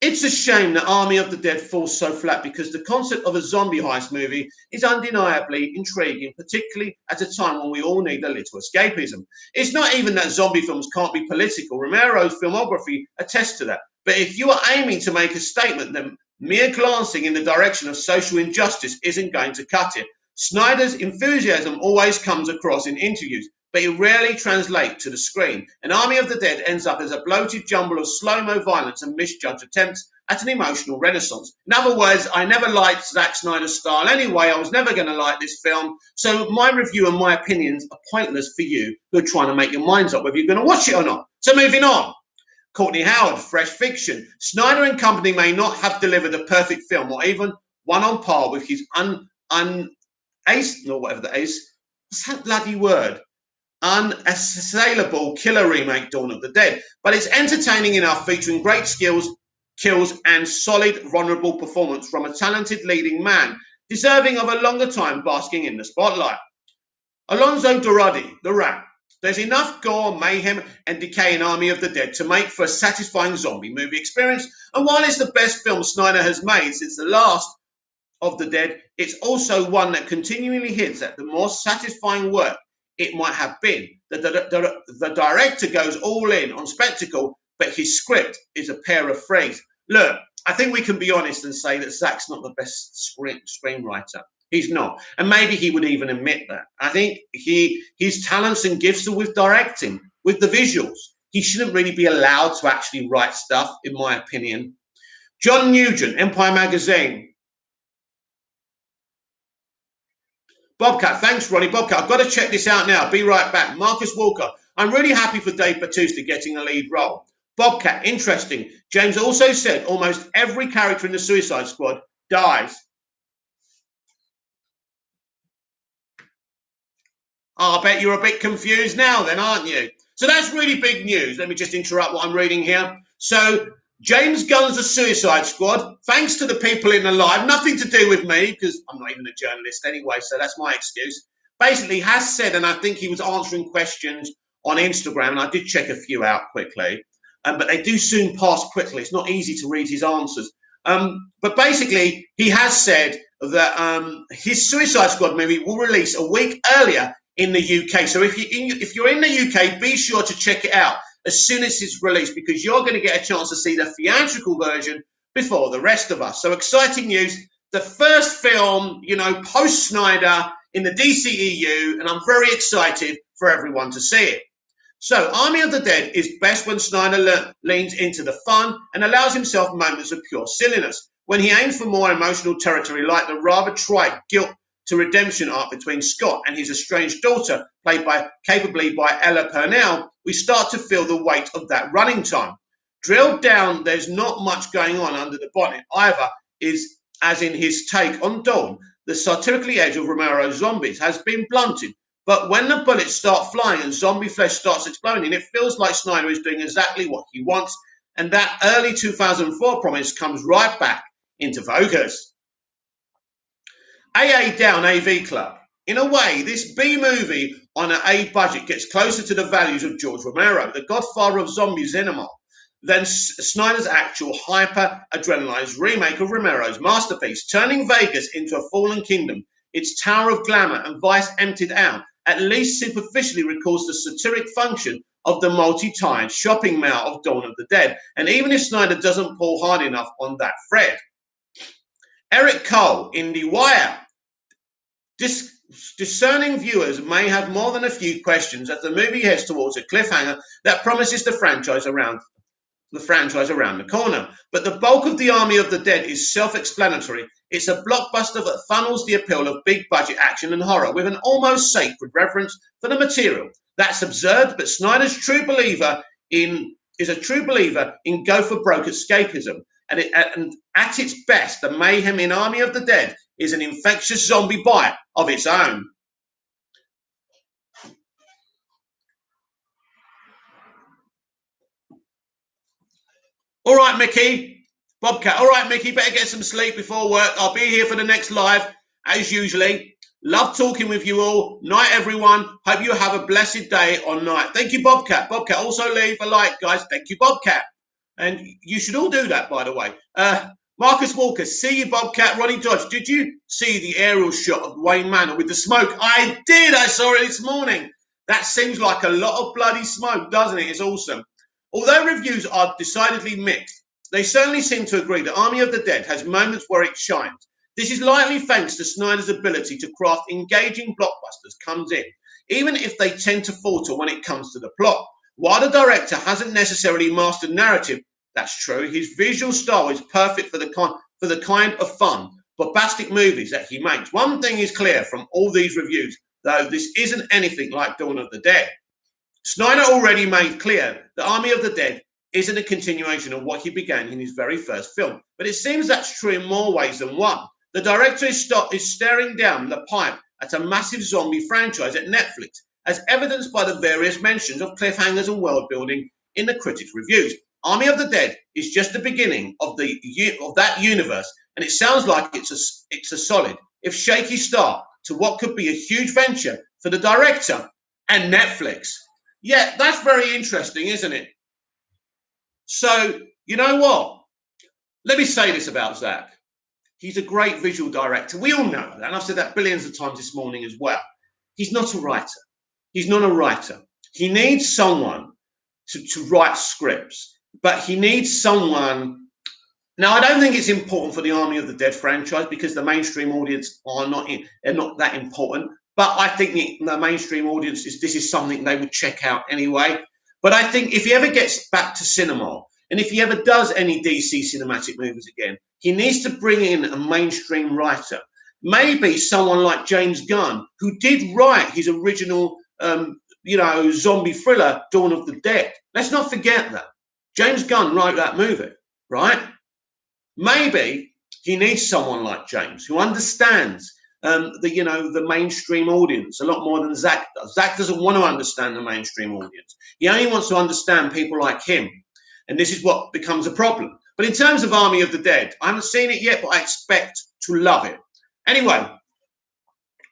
Speaker 1: It's a shame that Army of the Dead falls so flat because the concept of a zombie heist movie is undeniably intriguing, particularly at a time when we all need a little escapism. It's not even that zombie films can't be political. Romero's filmography attests to that. But if you are aiming to make a statement, then mere glancing in the direction of social injustice isn't going to cut it. Snyder's enthusiasm always comes across in interviews, but it rarely translates to the screen. An Army of the Dead ends up as a bloated jumble of slow-mo violence and misjudged attempts at an emotional renaissance. In other words, I never liked Zack Snyder's style anyway. I was never going to like this film. So my review and my opinions are pointless for you who are trying to make your minds up whether you're going to watch it or not. So moving on. Courtney Howard, Fresh Fiction. Snyder and company may not have delivered a perfect film or even one on par with his whatever that is. What's that bloody word? Unassailable killer remake Dawn of the Dead, but it's entertaining enough, featuring great skills, kills, and solid, vulnerable performance from a talented leading man, deserving of a longer time basking in the spotlight. Alonso Duradi, The Rat. There's enough gore, mayhem, and decay in Army of the Dead to make for a satisfying zombie movie experience, and while it's the best film Snyder has made since The Last of the Dead, it's also one that continually hints at the more satisfying work it might have been. The director goes all in on spectacle, but his script is a pair of phrase. Look, I think we can be honest and say that Zack's not the best screenwriter. He's not. And maybe he would even admit that. I think his talents and gifts are with directing, with the visuals. He shouldn't really be allowed to actually write stuff, in my opinion. John Nugent, Empire Magazine. Bobcat, thanks, Ronnie. Bobcat, I've got to check this out now. Be right back. Marcus Walker, I'm really happy for Dave Bautista getting a lead role. Bobcat, interesting. James also said almost every character in the Suicide Squad dies. I bet you're a bit confused now then, aren't you? So that's really big news. Let me just interrupt what I'm reading here. So James Gunn's The Suicide Squad, thanks to the people in the live, nothing to do with me, because I'm not even a journalist anyway, so that's my excuse, basically has said, and I think he was answering questions on Instagram, and I did check a few out quickly, but they do soon pass quickly. It's not easy to read his answers. But basically, he has said that his Suicide Squad movie will release a week earlier in the UK. So if you're in the UK, be sure to check it out as soon as it's released, because you're going to get a chance to see the theatrical version before the rest of us. So exciting news. The first film, post-Snyder in the DCEU, and I'm very excited for everyone to see it. So Army of the Dead is best when Snyder leans into the fun and allows himself moments of pure silliness. When he aims for more emotional territory, like the rather trite guilt to redemption arc between Scott and his estranged daughter, played capably by Ella Purnell, we start to feel the weight of that running time. Drilled down, there's not much going on under the bonnet either, as in his take on Dawn. The satirically edge of Romero's zombies has been blunted, but when the bullets start flying and zombie flesh starts exploding, it feels like Snyder is doing exactly what he wants, and that early 2004 promise comes right back into focus. AA Down AV Club. In a way, this B movie on an A budget gets closer to the values of George Romero, the godfather of zombie cinema, than Snyder's actual hyper-adrenalized remake of Romero's masterpiece, turning Vegas into a fallen kingdom. Its tower of glamour and vice emptied out, at least superficially recalls the satiric function of the multi-tied shopping mall of Dawn of the Dead, and even if Snyder doesn't pull hard enough on that thread. Eric Cole, IndieWire. Discerning viewers may have more than a few questions as the movie heads towards a cliffhanger that promises the franchise around the corner. But the bulk of the Army of the Dead is self-explanatory. It's a blockbuster that funnels the appeal of big-budget action and horror with an almost sacred reverence for the material. That's absurd, but Snyder's is a true believer in go-for-broke escapism. And at its best, the mayhem in Army of the Dead is an infectious zombie bite of its own. All right, Mickey. Bobcat. All right, Mickey, better get some sleep before work. I'll be here for the next live, as usually. Love talking with you all. Night, everyone. Hope you have a blessed day or night. Thank you, Bobcat. Bobcat, also leave a like, guys. Thank you, Bobcat. And you should all do that, by the way. Marcus Walker, see you, Bobcat. Ronnie Dodge, did you see the aerial shot of Wayne Manor with the smoke? I did. I saw it this morning. That seems like a lot of bloody smoke, doesn't it? It's awesome. Although reviews are decidedly mixed, they certainly seem to agree that Army of the Dead has moments where it shines. This is likely thanks to Snyder's ability to craft engaging blockbusters comes in, even if they tend to falter when it comes to the plot. While the director hasn't necessarily mastered narrative, that's true, his visual style is perfect for the kind of fun, bombastic movies that he makes. One thing is clear from all these reviews, though this isn't anything like Dawn of the Dead. Snyder already made clear that Army of the Dead isn't a continuation of what he began in his very first film, but it seems that's true in more ways than one. The director is staring down the pipe at a massive zombie franchise at Netflix, as evidenced by the various mentions of cliffhangers and world building in the critics' reviews. Army of the Dead is just the beginning of that universe, and it sounds like it's a solid, if shaky, start to what could be a huge venture for the director and Netflix. Yeah, that's very interesting, isn't it? So, you know what? Let me say this about Zach. He's a great visual director. We all know that, and I've said that billions of times this morning as well. He's not a writer. He's not a writer. He needs someone to write scripts, but he needs someone. Now, I don't think it's important for the Army of the Dead franchise because the mainstream audience are not that important. But I think the mainstream audience this is something they would check out anyway. But I think if he ever gets back to cinema, and if he ever does any DC cinematic movies again, he needs to bring in a mainstream writer. Maybe someone like James Gunn, who did write his original, zombie thriller, Dawn of the Dead. Let's not forget that. James Gunn wrote that movie, right? Maybe he needs someone like James who understands the mainstream audience a lot more than Zach does. Zach doesn't want to understand the mainstream audience. He only wants to understand people like him. And this is what becomes a problem. But in terms of Army of the Dead, I haven't seen it yet, but I expect to love it. Anyway,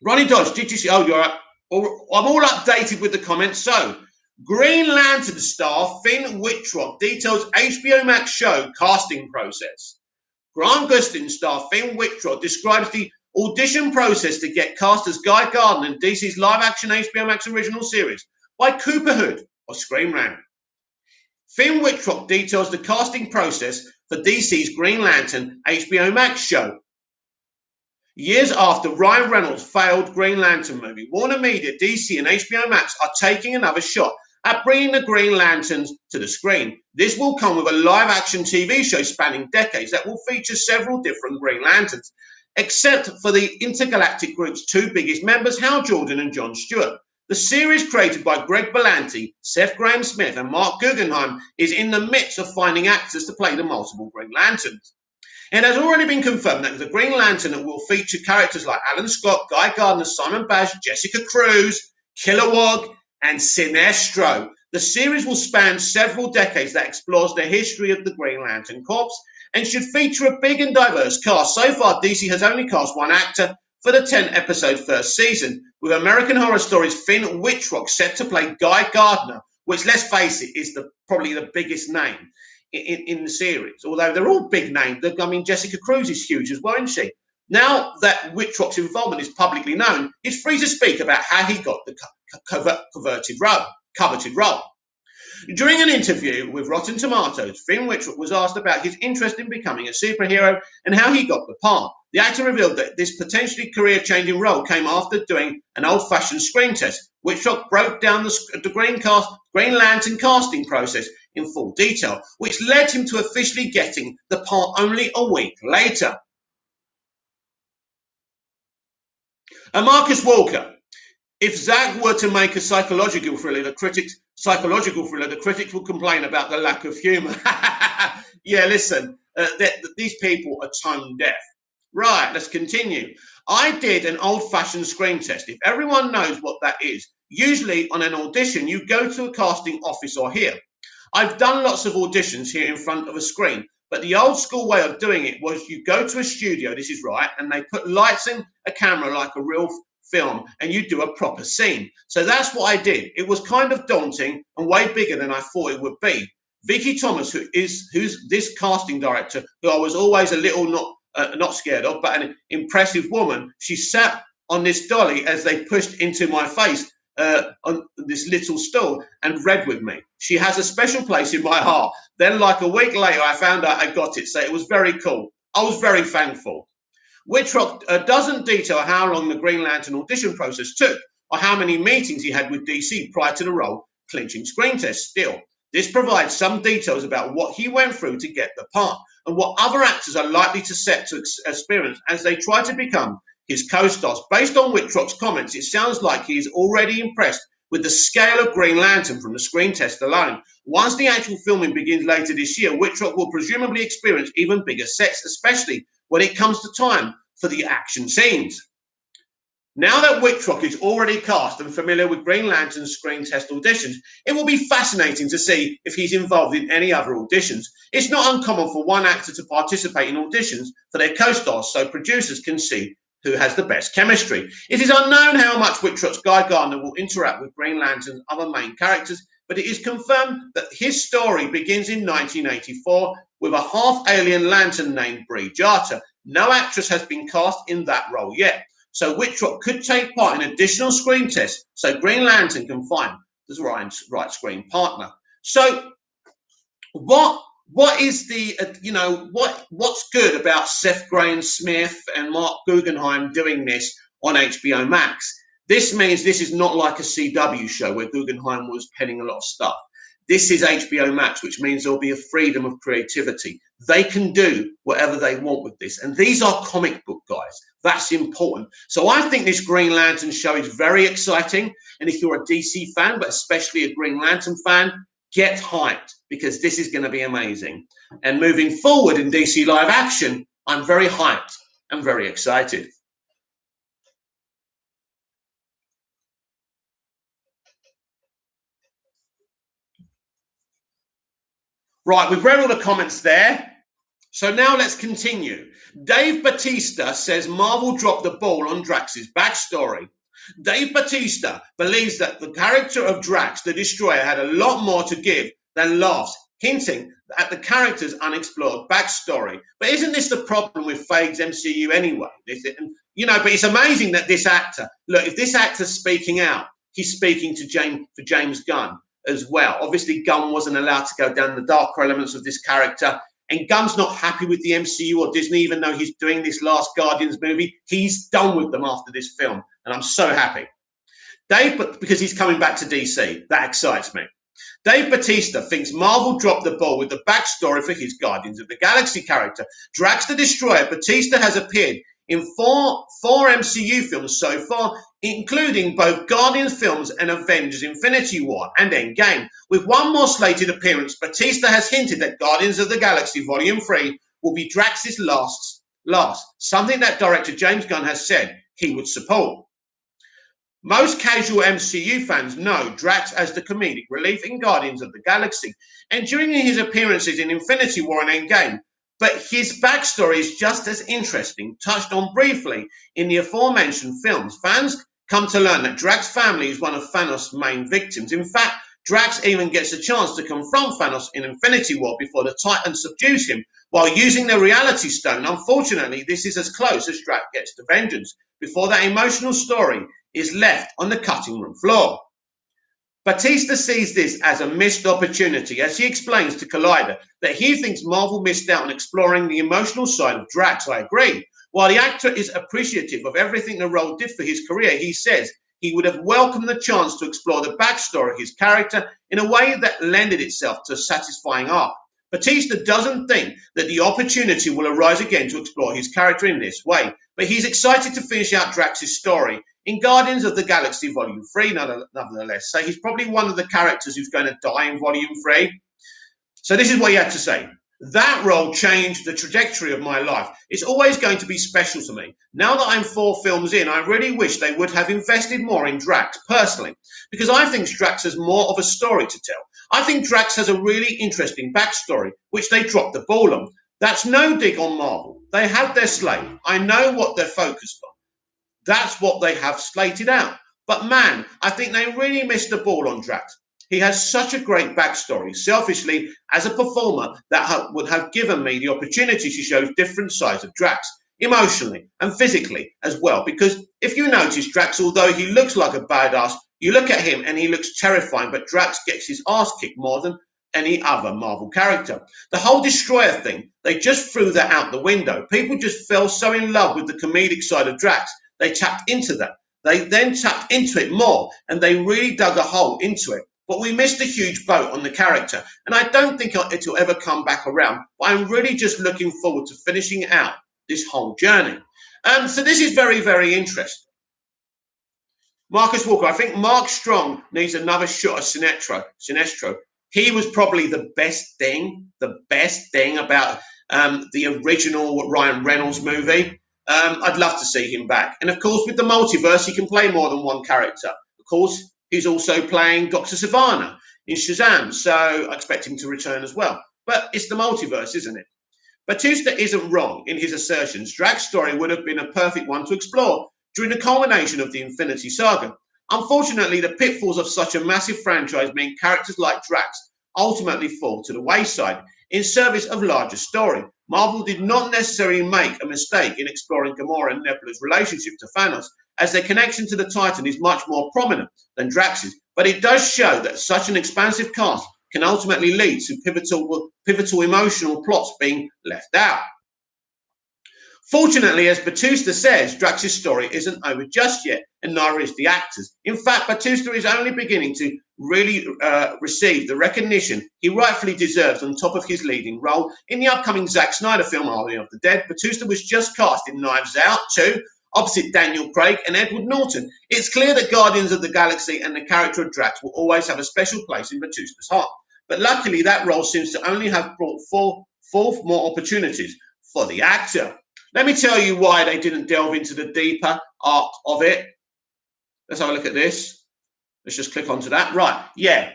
Speaker 1: Ronnie Dodge, did you see? Oh, you're right. I'm all updated with the comments. So, Green Lantern star Finn Wittrock details HBO Max show casting process. Grant Gustin star Finn Wittrock describes the audition process to get cast as Guy Gardner in DC's live-action HBO Max original series by Cooper Hood of Screen Rant. Finn Wittrock details the casting process for DC's Green Lantern HBO Max show. Years after Ryan Reynolds' failed Green Lantern movie, Warner Media, DC, and HBO Max are taking another shot at bringing the Green Lanterns to the screen. This will come with a live-action TV show spanning decades that will feature several different Green Lanterns, except for the intergalactic group's two biggest members, Hal Jordan and John Stewart. The series, created by Greg Berlanti, Seth Grahame-Smith, and Mark Guggenheim, is in the midst of finding actors to play the multiple Green Lanterns. It has already been confirmed that the Green Lantern will feature characters like Alan Scott, Guy Gardner, Simon Badge, Jessica Cruz, Kilowog, and Sinestro. The series will span several decades that explores the history of the Green Lantern Corps and should feature a big and diverse cast. So far, DC has only cast one actor for the 10-episode first season, with American Horror Story's Finn Wittrock set to play Guy Gardner, which, let's face it, is probably the biggest name in the series. Although they're all big names. I mean, Jessica Cruz is huge as well, isn't she? Now that Wittrock's involvement is publicly known, he's free to speak about how he got the coveted role. During an interview with Rotten Tomatoes, Finn Wittrock was asked about his interest in becoming a superhero and how he got the part. The actor revealed that this potentially career-changing role came after doing an old-fashioned screen test. Wittrock broke down the Green Lantern casting process in full detail, which led him to officially getting the part only a week later. And Marcus Walker, if Zach were to make a psychological thriller, the critics will complain about the lack of humour. Yeah, listen, these people are tone deaf. Right, let's continue. I did an old-fashioned screen test. If everyone knows what that is, usually on an audition, you go to a casting office or here. I've done lots of auditions here in front of a screen, but the old school way of doing it was you go to a studio, this is right, and they put lights in a camera like a real film, and you do a proper scene. So that's what I did. It was kind of daunting and way bigger than I thought it would be. Vicky Thomas, who's this casting director, who I was always a little not scared of, but an impressive woman. She sat on this dolly as they pushed into my face on this little stool and read with me. She has a special place in my heart. Then, like a week later, I found out I got it, so it was very cool. I was very thankful. Wittrock doesn't detail how long the Green Lantern audition process took or how many meetings he had with DC prior to the role clinching screen test. Still, this provides some details about what he went through to get the part and what other actors are likely to set to experience as they try to become his co-stars. Based on Wittrock's comments, it sounds like he is already impressed with the scale of Green Lantern from the screen test alone. Once the actual filming begins later this year, Wittrock will presumably experience even bigger sets, especially when it comes to time for the action scenes. Now that Wittrock is already cast and familiar with Green Lantern's screen test auditions, it will be fascinating to see if he's involved in any other auditions. It's not uncommon for one actor to participate in auditions for their co-stars so producers can see who has the best chemistry. It is unknown how much Wittrock's Guy Gardner will interact with Green Lantern's other main characters, but it is confirmed that his story begins in 1984 with a half-alien lantern named Bree Jarta. No actress has been cast in that role yet, so Wittrock could take part in additional screen tests so Green Lantern can find the right screen partner. So what is the what's good about Seth Grahame-Smith and Mark Guggenheim doing this on HBO Max? This means this is not like a CW show where Guggenheim was penning a lot of stuff. This is HBO Max, which means there'll be a freedom of creativity. They can do whatever they want with this. And these are comic book guys. That's important. So I think this Green Lantern show is very exciting. And if you're a DC fan, but especially a Green Lantern fan, get hyped because this is going to be amazing. And moving forward in DC live action, I'm very hyped and very excited. Right, we've read all the comments there. So now let's continue. Dave Bautista says Marvel dropped the ball on Drax's backstory. Dave Bautista believes that the character of Drax the Destroyer had a lot more to give than laughs, hinting at the character's unexplored backstory. But isn't this the problem with Feige's MCU anyway? But it's amazing that this actor, look, if this actor's speaking out, he's speaking to James Gunn as well. Obviously, Gunn wasn't allowed to go down the darker elements of this character. And Gunn's not happy with the MCU or Disney, even though he's doing this last Guardians movie. He's done with them after this film. And I'm so happy. Because he's coming back to DC. That excites me. Dave Bautista thinks Marvel dropped the ball with the backstory for his Guardians of the Galaxy character. Drax the Destroyer. Bautista has appeared in four MCU films so far, including both Guardians films and Avengers Infinity War and Endgame. With one more slated appearance, Bautista has hinted that Guardians of the Galaxy Volume 3 will be Drax's last, something that director James Gunn has said he would support. Most casual MCU fans know Drax as the comedic relief in Guardians of the Galaxy and during his appearances in Infinity War and Endgame. But his backstory is just as interesting, touched on briefly in the aforementioned films. Fans come to learn that Drax's family is one of Thanos' main victims. In fact, Drax even gets a chance to confront Thanos in Infinity War before the Titans subdues him while using the Reality Stone. Unfortunately, this is as close as Drax gets to vengeance before that emotional story is left on the cutting room floor. Bautista sees this as a missed opportunity as he explains to Collider that he thinks Marvel missed out on exploring the emotional side of Drax. I agree. While the actor is appreciative of everything the role did for his career, he says he would have welcomed the chance to explore the backstory of his character in a way that lended itself to a satisfying arc. Bautista doesn't think that the opportunity will arise again to explore his character in this way, but he's excited to finish out Drax's story in Guardians of the Galaxy Volume 3, nonetheless. So he's probably one of the characters who's going to die in Volume 3. So this is what he had to say. That role changed the trajectory of my life. It's always going to be special to me. Now that I'm 4 films in, I really wish they would have invested more in Drax, personally, because I think Drax has more of a story to tell. I think Drax has a really interesting backstory, which they dropped the ball on. That's no dig on Marvel. They have their slate. I know what they're focused on. That's what they have slated out. But man, I think they really missed the ball on Drax. He has such a great backstory. Selfishly, as a performer, that would have given me the opportunity to show different sides of Drax, emotionally and physically as well. Because if you notice, Drax, although he looks like a badass, you look at him and he looks terrifying, but Drax gets his ass kicked more than any other Marvel character. The whole Destroyer thing, they just threw that out the window. People just fell so in love with the comedic side of Drax, they tapped into that. They then tapped into it more, and they really dug a hole into it. But we missed a huge boat on the character, and I don't think it'll ever come back around. But I'm really just looking forward to finishing out this whole journey. So this is very, very interesting. Marcus Walker, I think Mark Strong needs another shot at Sinestro. He was probably the best thing about the original Ryan Reynolds movie. I'd love to see him back. And of course, with the multiverse, he can play more than one character. Of course, he's also playing Dr. Sivana in Shazam, so I expect him to return as well. But it's the multiverse, isn't it? Batista isn't wrong in his assertions. Drax's story would have been a perfect one to explore during the culmination of the Infinity Saga. Unfortunately, the pitfalls of such a massive franchise mean characters like Drax ultimately fall to the wayside in service of larger story. Marvel did not necessarily make a mistake in exploring Gamora and Nebula's relationship to Thanos, as their connection to the Titan is much more prominent than Drax's, but it does show that such an expansive cast can ultimately lead to pivotal emotional plots being left out. Fortunately, as Batista says, Drax's story isn't over just yet, and neither is the actors. In fact, Batista is only beginning to really receive the recognition he rightfully deserves on top of his leading role in the upcoming Zack Snyder film Army of the Dead. Batista was just cast in Knives Out 2, opposite Daniel Craig and Edward Norton. It's clear that Guardians of the Galaxy and the character of Drax will always have a special place in Batista's heart. But luckily, that role seems to only have brought forth more opportunities for the actor. Let me tell you why they didn't delve into the deeper art of it. Let's have a look at this. Let's just click onto that. Right, yeah.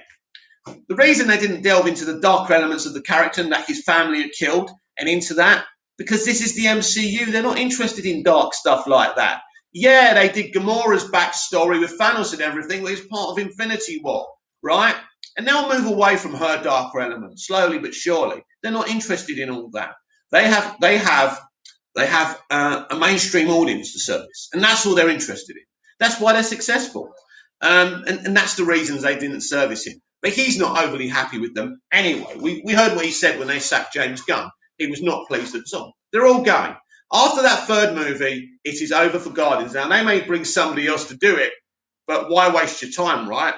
Speaker 1: The reason they didn't delve into the darker elements of the character and that his family had killed and into that, because this is the MCU. They're not interested in dark stuff like that. Yeah, they did Gamora's backstory with Thanos and everything, but it's part of Infinity War, right? And they'll move away from her darker elements, slowly but surely. They're not interested in all that. They have a mainstream audience to service, and that's all they're interested in. That's why they're successful, and that's the reasons they didn't service him. But he's not overly happy with them anyway. We heard what he said when they sacked James Gunn. He was not pleased at all. They're all going. After that third movie, it is over for Guardians. Now, they may bring somebody else to do it, but why waste your time, right?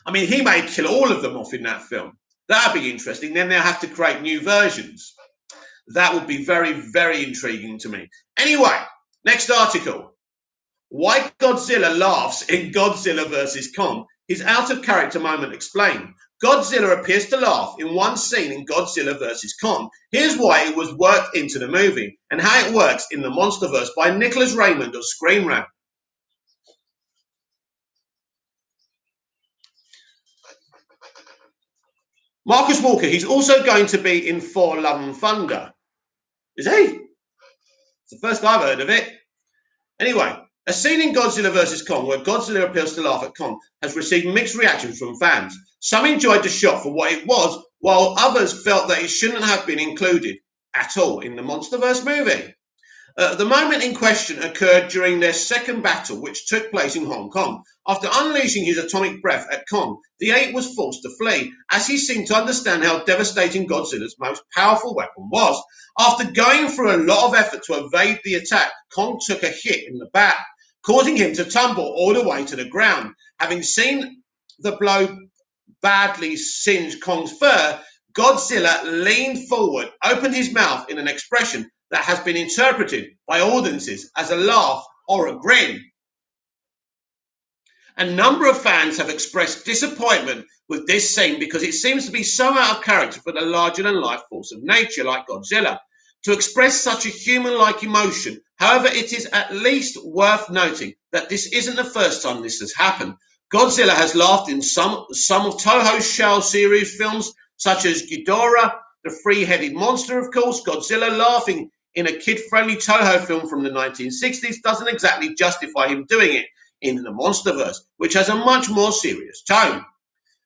Speaker 1: I mean, he may kill all of them off in that film. That'd be interesting. Then they'll have to create new versions. That would be very, very intriguing to me. Anyway, next article. Why Godzilla laughs in Godzilla vs. Kong. His out-of-character moment explained. Godzilla appears to laugh in one scene in Godzilla vs. Kong. Here's why it was worked into the movie and how it works in the Monsterverse by Nicholas Raymond of Screen Rant. Marcus Walker, he's also going to be in Thor Love and Thunder. Is he? It's the first I've heard of it. Anyway, a scene in Godzilla vs. Kong where Godzilla appears to laugh at Kong has received mixed reactions from fans. Some enjoyed the shot for what it was, while others felt that it shouldn't have been included at all in the Monsterverse movie. The moment in question occurred during their second battle, which took place in Hong Kong. After unleashing his atomic breath at Kong, the ape was forced to flee, as he seemed to understand how devastating Godzilla's most powerful weapon was. After going through a lot of effort to evade the attack, Kong took a hit in the back, causing him to tumble all the way to the ground. Having seen the blow badly singe Kong's fur, Godzilla leaned forward, opened his mouth in an expression that has been interpreted by audiences as a laugh or a grin. A number of fans have expressed disappointment with this scene because it seems to be so out of character for the larger-than-life force of nature like Godzilla to express such a human-like emotion. However, it is at least worth noting that this isn't the first time this has happened. Godzilla has laughed in some of Toho's Shell series films, such as Ghidorah, the three-headed monster, of course. Godzilla laughing in a kid-friendly Toho film from the 1960s doesn't exactly justify him doing it in the Monsterverse, which has a much more serious tone.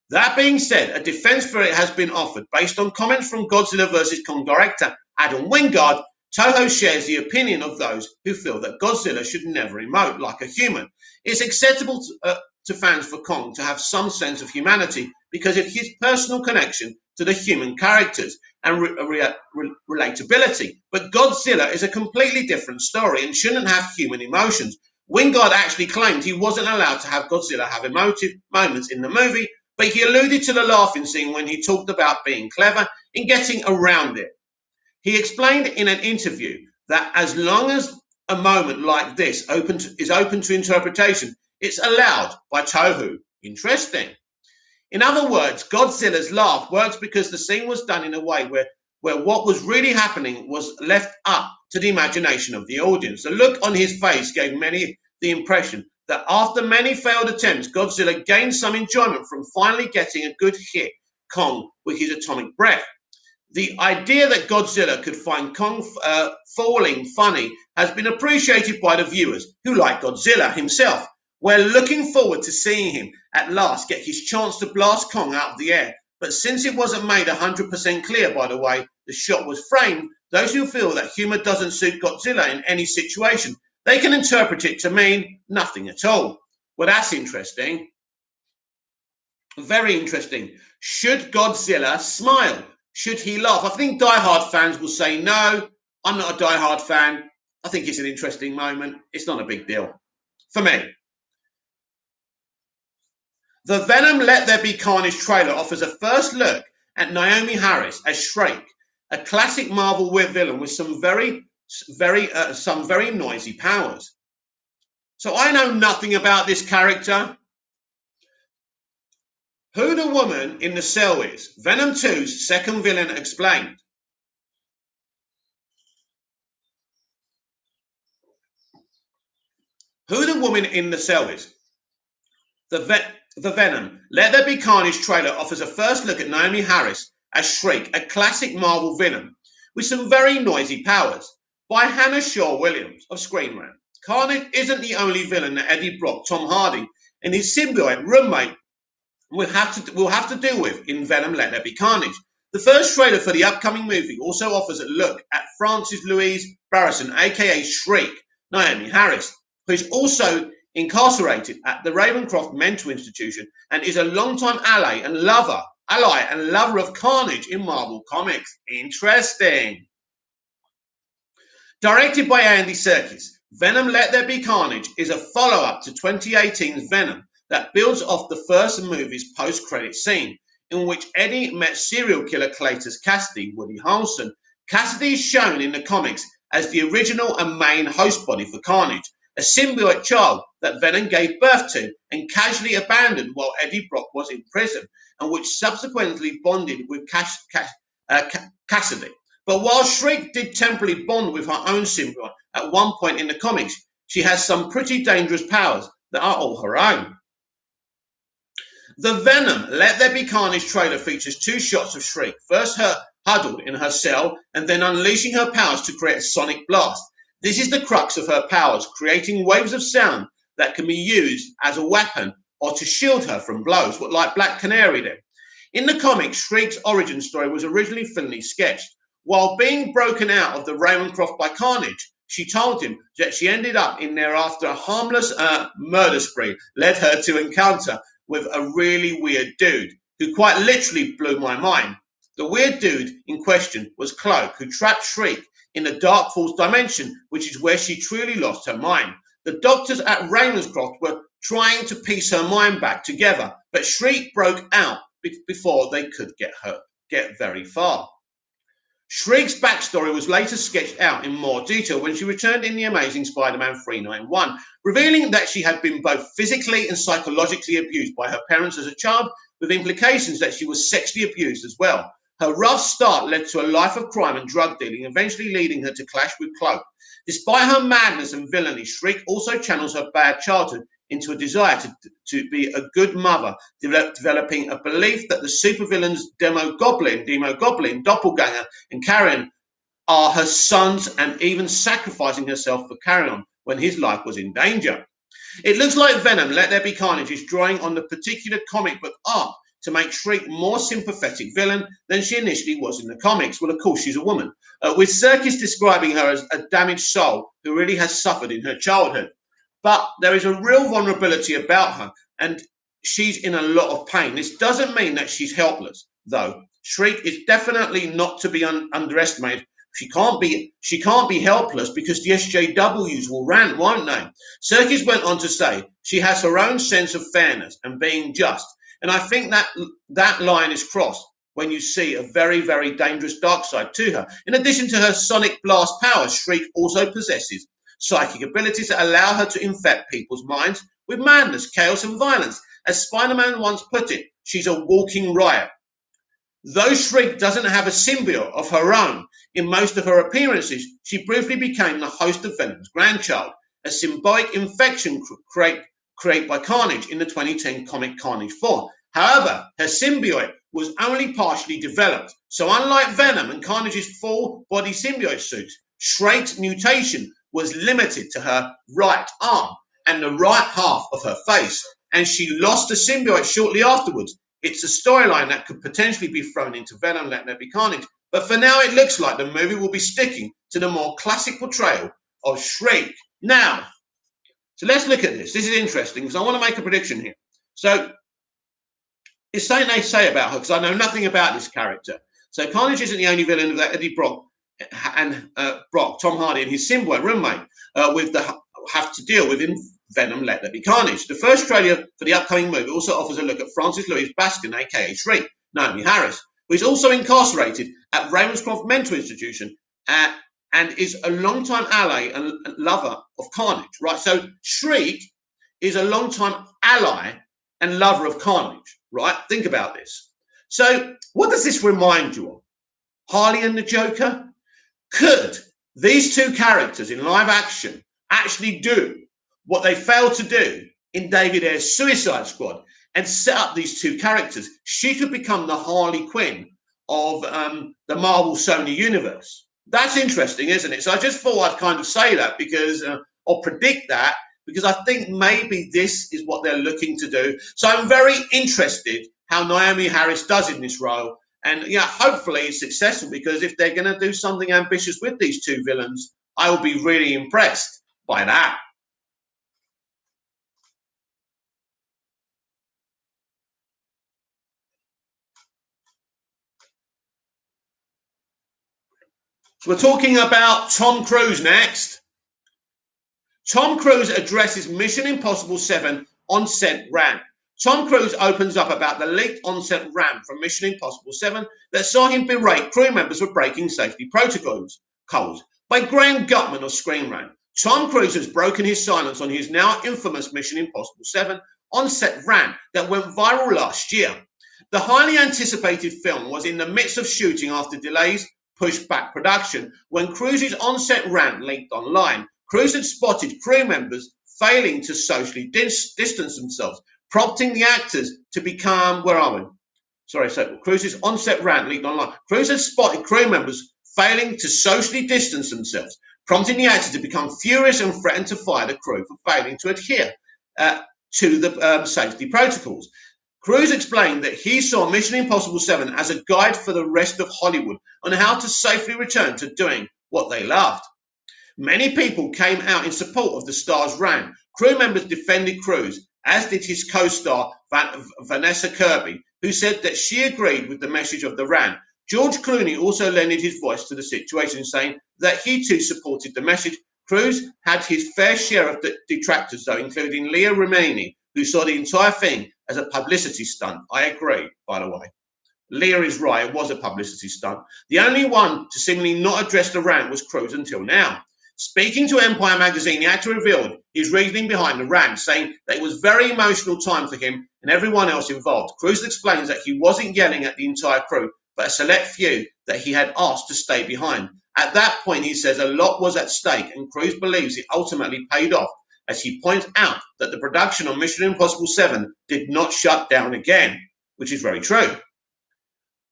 Speaker 1: That being said, a defense for it has been offered based on comments from Godzilla vs. Kong director Adam Wingard. Toho shares the opinion of those who feel that Godzilla should never emote like a human. It's acceptable to fans for Kong to have some sense of humanity because of his personal connection to the human characters and relatability. But Godzilla is a completely different story and shouldn't have human emotions. Wingard actually claimed he wasn't allowed to have Godzilla have emotive moments in the movie, but he alluded to the laughing scene when he talked about being clever in getting around it. He explained in an interview that as long as a moment like this is open to interpretation, it's allowed by Toho. Interesting. In other words, Godzilla's laugh works because the scene was done in a way where what was really happening was left up to the imagination of the audience. The look on his face gave many the impression that after many failed attempts, Godzilla gained some enjoyment from finally getting a good hit Kong with his atomic breath. The idea that Godzilla could find Kong falling funny has been appreciated by the viewers who like Godzilla himself. We're looking forward to seeing him at last get his chance to blast Kong out of the air. But since it wasn't made 100% clear by the way the shot was framed, those who feel that humor doesn't suit Godzilla in any situation, they can interpret it to mean nothing at all. Well, that's interesting. Very interesting. Should Godzilla smile? Should he laugh? I think diehard fans will say no. I'm not a diehard fan. I think it's an interesting moment. It's not a big deal for me. The Venom Let There Be Carnage trailer offers a first look at Naomie Harris as Shrek, a classic Marvel villain with some very noisy powers. So I know nothing about this character. Who the woman in the cell is, Venom 2's second villain explained. Who the woman in the cell is. The Venom Let There Be Carnage trailer offers a first look at Naomie Harris as Shriek, a classic Marvel villain with some very noisy powers, by Hannah Shaw Williams of Screen Rant. Carnage isn't the only villain that Eddie Brock, Tom Hardy, and his symbiote roommate will have to deal with in Venom Let There Be Carnage. The first trailer for the upcoming movie also offers a look at Frances Louise Barrison, aka Shriek, Naomie Harris, who is also incarcerated at the Ravencroft Mental Institution and is a longtime ally and lover of Carnage in Marvel Comics. Interesting. Directed by Andy Serkis, Venom Let There Be Carnage is a follow-up to 2018's Venom that builds off the first movie's post-credit scene, in which Eddie met serial killer Cletus Cassidy, Woody Harrelson. Cassidy is shown in the comics as the original and main host body for Carnage, a symbiote child that Venom gave birth to and casually abandoned while Eddie Brock was in prison, and which subsequently bonded with Cassidy. But while Shriek did temporarily bond with her own symbiote at one point in the comics, she has some pretty dangerous powers that are all her own. The Venom Let There Be Carnage trailer features two shots of Shriek, first her huddled in her cell and then unleashing her powers to create a sonic blast. This is the crux of her powers, creating waves of sound that can be used as a weapon or to shield her from blows, like Black Canary did. In the comics, Shriek's origin story was originally thinly sketched. While being broken out of the Ravencroft by Carnage, she told him that she ended up in there after a harmless murder spree led her to encounter with a really weird dude who quite literally blew my mind. The weird dude in question was Cloak, who trapped Shriek in the Dark Falls dimension, which is where she truly lost her mind. The doctors at Ravenscroft were trying to piece her mind back together, but Shriek broke out before they could get very far. Shriek's backstory was later sketched out in more detail when she returned in The Amazing Spider-Man 391, revealing that she had been both physically and psychologically abused by her parents as a child, with implications that she was sexually abused as well. Her rough start led to a life of crime and drug dealing, eventually leading her to clash with Cloak. Despite her madness and villainy, Shriek also channels her bad childhood into a desire to be a good mother, developing a belief that the supervillains Demo Goblin, Doppelganger, and Carrion are her sons, and even sacrificing herself for Carrion when his life was in danger. It looks like Venom Let There Be Carnage is drawing on the particular comic book art to make Shriek more sympathetic villain than she initially was in the comics. Well, of course, she's a woman, with Serkis describing her as a damaged soul who really has suffered in her childhood. But there is a real vulnerability about her, and she's in a lot of pain. This doesn't mean that she's helpless, though. Shriek is definitely not to be underestimated. She can't be helpless because the SJWs will rant, won't they? Serkis went on to say she has her own sense of fairness and being just. And I think that line is crossed when you see a very, very dangerous dark side to her. In addition to her sonic blast powers, Shriek also possesses psychic abilities that allow her to infect people's minds with madness, chaos, and violence. As Spider-Man once put it, she's a walking riot. Though Shriek doesn't have a symbiote of her own, in most of her appearances, she briefly became the host of Venom's grandchild, a symbiotic infection created by Carnage in the 2010 comic Carnage 4. However, her symbiote was only partially developed, so unlike Venom and Carnage's full-body symbiote suit, Shriek's mutation was limited to her right arm and the right half of her face, and she lost the symbiote shortly afterwards. It's a storyline that could potentially be thrown into Venom, Let There Be Carnage, but for now it looks like the movie will be sticking to the more classic portrayal of Shriek. Now, so let's look at this. This is interesting because I want to make a prediction here. So it's something they say about her because I know nothing about this character. So Carnage isn't the only villain that Eddie Brock and Tom Hardy and his symbiote roommate have to deal with in Venom, Let There Be Carnage. The first trailer for the upcoming movie also offers a look at Francis Louise Baskin, aka Shriek, Naomi Harris, who is also incarcerated at Ravenscroft Mental Institution and is a longtime ally and lover of Carnage. Right, so Shriek is a longtime ally and lover of Carnage. Right, think about this. So, what does this remind you of? Harley and the Joker? Could these two characters in live action actually do what they failed to do in David Ayer's Suicide Squad and set up these two characters? She could become the Harley Quinn of the Marvel Sony universe. That's interesting, isn't it? So I just thought I'd kind of say that because, or predict that, because I think maybe this is what they're looking to do. So I'm very interested how Naomi Harris does in this role. And yeah, hopefully it's successful, because if they're going to do something ambitious with these two villains, I will be really impressed by that. So we're talking about Tom Cruise next. Tom Cruise addresses Mission Impossible 7 on-set rant. Tom Cruise opens up about the leaked on-set rant from Mission Impossible 7 that saw him berate crew members for breaking safety protocols. By Graham Gutman of Screen Rant, Tom Cruise has broken his silence on his now infamous Mission Impossible 7 on-set rant that went viral last year. The highly anticipated film was in the midst of shooting after delays pushed back production when Cruise's on-set rant leaked online. Cruise had spotted crew members failing to socially distance themselves, prompting the actors to become, Cruise's on-set rant leaked online. Cruise had spotted crew members failing to socially distance themselves, prompting the actors to become furious and threaten to fire the crew for failing to adhere to the safety protocols. Cruise explained that he saw Mission Impossible 7 as a guide for the rest of Hollywood on how to safely return to doing what they loved. Many people came out in support of the star's rant. Crew members defended Cruise, as did his co-star Vanessa Kirby, who said that she agreed with the message of the rant. George Clooney also lended his voice to the situation, saying that he too supported the message. Cruise had his fair share of detractors, though, including Leah Remini, who saw the entire thing as a publicity stunt. I agree, by the way. Leah is right, it was a publicity stunt. The only one to seemingly not address the rant was Cruise until now. Speaking to Empire magazine, the actor revealed his reasoning behind the rant, saying that it was a very emotional time for him and everyone else involved. Cruise explains that he wasn't yelling at the entire crew, but a select few that he had asked to stay behind. At that point, he says a lot was at stake, and Cruise believes it ultimately paid off, as he points out that the production on Mission Impossible 7 did not shut down again, which is very true.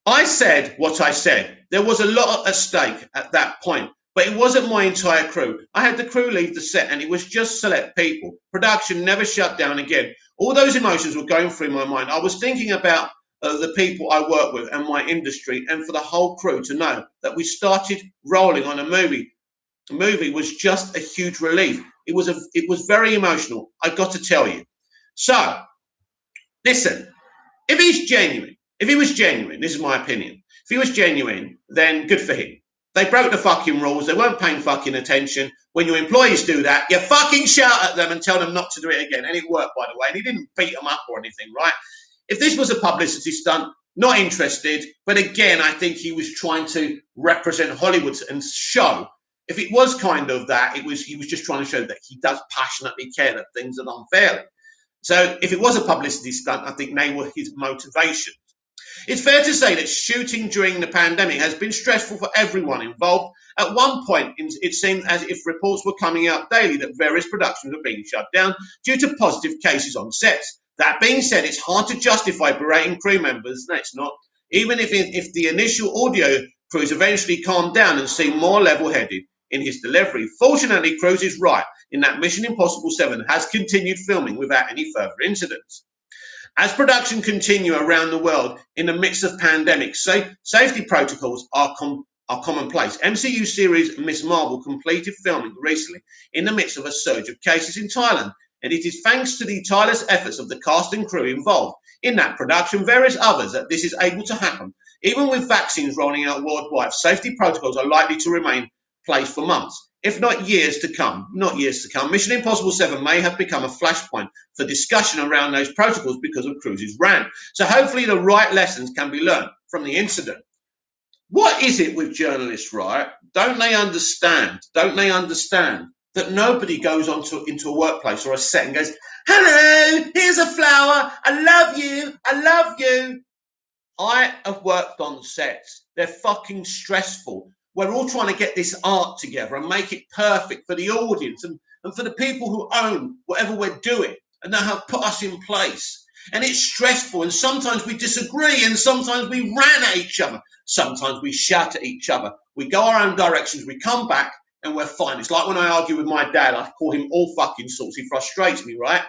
Speaker 1: I said what I said. There was a lot at stake at that point, but it wasn't my entire crew. I had the crew leave the set, and it was just select people. Production never shut down again. All those emotions were going through my mind. I was thinking about the people I work with and my industry, and for the whole crew to know that we started rolling on a movie. The movie was just a huge relief. It was very emotional, I got to tell you. So, listen, if he was genuine, this is my opinion. If he was genuine, then good for him. They broke the fucking rules. They weren't paying fucking attention. When your employees do that, you fucking shout at them and tell them not to do it again. And it worked, by the way. And he didn't beat them up or anything, right? If this was a publicity stunt, not interested. But again, I think he was trying to represent Hollywood and show. If it was kind of that, he was just trying to show that he does passionately care that things are done fairly. So if it was a publicity stunt, I think they were his motivation. It's fair to say that shooting during the pandemic has been stressful for everyone involved. At one point, it seemed as if reports were coming out daily that various productions were being shut down due to positive cases on sets. That being said, it's hard to justify berating crew members. No, it's not. Even if the initial audio crews eventually calmed down and seemed more level-headed in his delivery. Fortunately, Cruise is right in that Mission Impossible 7 has continued filming without any further incidents. As production continue around the world in the midst of pandemics, safety protocols are commonplace. MCU series Ms. Marvel completed filming recently in the midst of a surge of cases in Thailand, and it is thanks to the tireless efforts of the cast and crew involved in that production, various others, that this is able to happen. Even with vaccines rolling out worldwide, safety protocols are likely to remain in place for months, if not years to come. Mission Impossible 7 may have become a flashpoint for discussion around those protocols because of Cruise's rant. So hopefully the right lessons can be learned from the incident. What is it with journalists, right? Don't they understand that nobody goes into a workplace or a set and goes, hello, here's a flower, I love you. I have worked on sets. They're fucking stressful. We're all trying to get this art together and make it perfect for the audience and for the people who own whatever we're doing and know how to put us in place. And it's stressful, and sometimes we disagree, and sometimes we rant at each other. Sometimes we shout at each other. We go our own directions, we come back, and we're fine. It's like when I argue with my dad, I call him all fucking sorts. He frustrates me, right?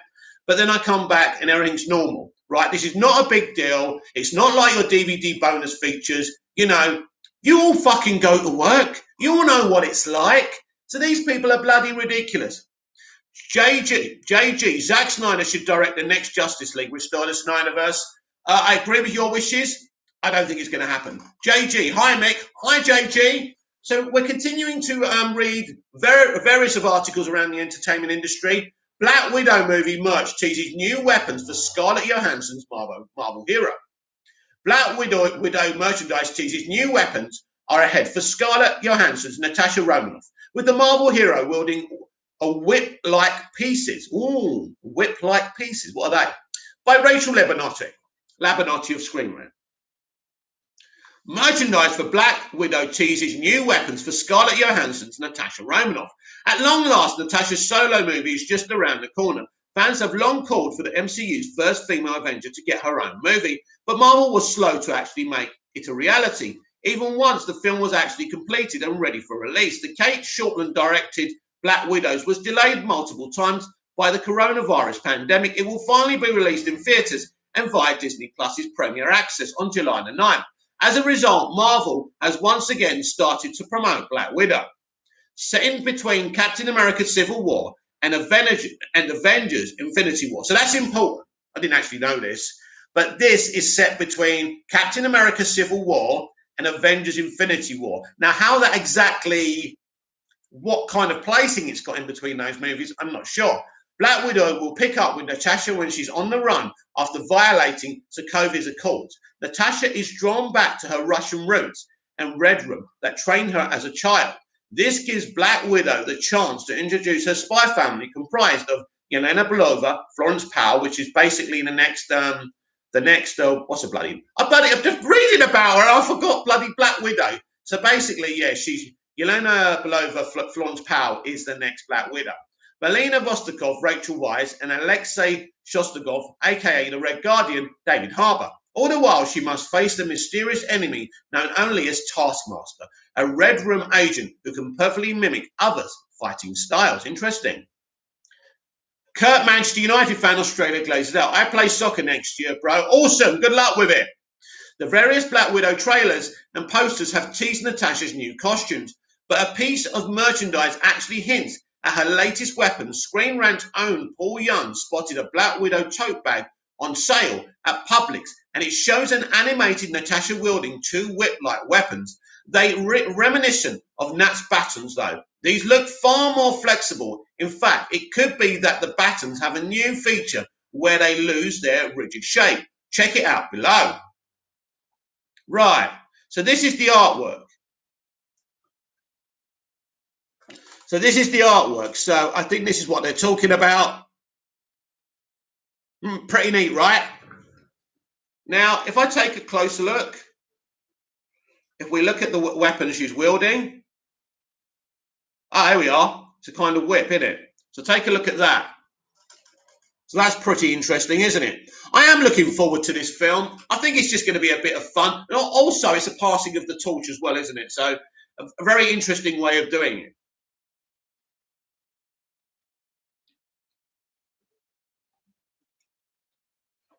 Speaker 1: But then I come back and everything's normal, right? This is not a big deal. It's not like your DVD bonus features. You know, you all fucking go to work. You all know what it's like. So these people are bloody ridiculous. JG, Zack Snyder should direct the next Justice League, restore the Snyderverse. I agree with your wishes. I don't think it's going to happen. JG, hi Mick. Hi JG. So we're continuing to read various of articles around the entertainment industry. Black Widow movie merch teases new weapons for Scarlett Johansson's Marvel hero. Black Widow merchandise teases new weapons are ahead for Scarlett Johansson's Natasha Romanoff, with the Marvel hero wielding a whip-like pieces. Ooh, whip-like pieces. What are they? By Rachel Labonte of Screen Rant. Merchandise for Black Widow teases new weapons for Scarlett Johansson's Natasha Romanoff. At long last, Natasha's solo movie is just around the corner. Fans have long called for the MCU's first female Avenger to get her own movie, but Marvel was slow to actually make it a reality. Even once the film was actually completed and ready for release, the Kate Shortland-directed Black Widows was delayed multiple times by the coronavirus pandemic. It will finally be released in theatres and via Disney Plus's Premier Access on July the 9th. As a result, Marvel has once again started to promote Black Widow. Set in between Captain America Civil War and Avengers Infinity War. So that's important. I didn't actually know this. But this is set between Captain America Civil War and Avengers Infinity War. Now, how that exactly, what kind of placing it's got in between those movies, I'm not sure. Black Widow will pick up with Natasha when she's on the run after violating Sokovia's Accords. Natasha is drawn back to her Russian roots and Red Room that trained her as a child. This gives Black Widow the chance to introduce her spy family comprised of Yelena Belova, Florence Pugh, which is basically the next what's a bloody... I'm just reading about her. I forgot bloody Black Widow. So basically, yeah, she's Yelena Belova, Florence Pugh is the next Black Widow. Melina Vostokov, Rachel Weisz, and Alexei Shostagov, aka the Red Guardian, David Harbour. All the while, she must face the mysterious enemy known only as Taskmaster, a Red Room agent who can perfectly mimic others' fighting styles. Interesting. Kurt, Manchester United fan, Australia glazes out. I play soccer next year, bro. Awesome. Good luck with it. The various Black Widow trailers and posters have teased Natasha's new costumes, but a piece of merchandise actually hints at her latest weapon. Screen Rant's own Paul Young spotted a Black Widow tote bag on sale at Publix, and it shows an animated Natasha wielding two whip-like weapons. They reminiscent of Nat's batons, though. These look far more flexible. In fact, it could be that the batons have a new feature where they lose their rigid shape. Check it out below. Right, so this is the artwork. So I think this is what they're talking about. Pretty neat, right? Now, if I take a closer look, if we look at the weapon she's wielding, here we are. It's a kind of whip, isn't it? So take a look at that. So that's pretty interesting, isn't it? I am looking forward to this film. I think it's just going to be a bit of fun. And also, it's a passing of the torch as well, isn't it? So a very interesting way of doing it.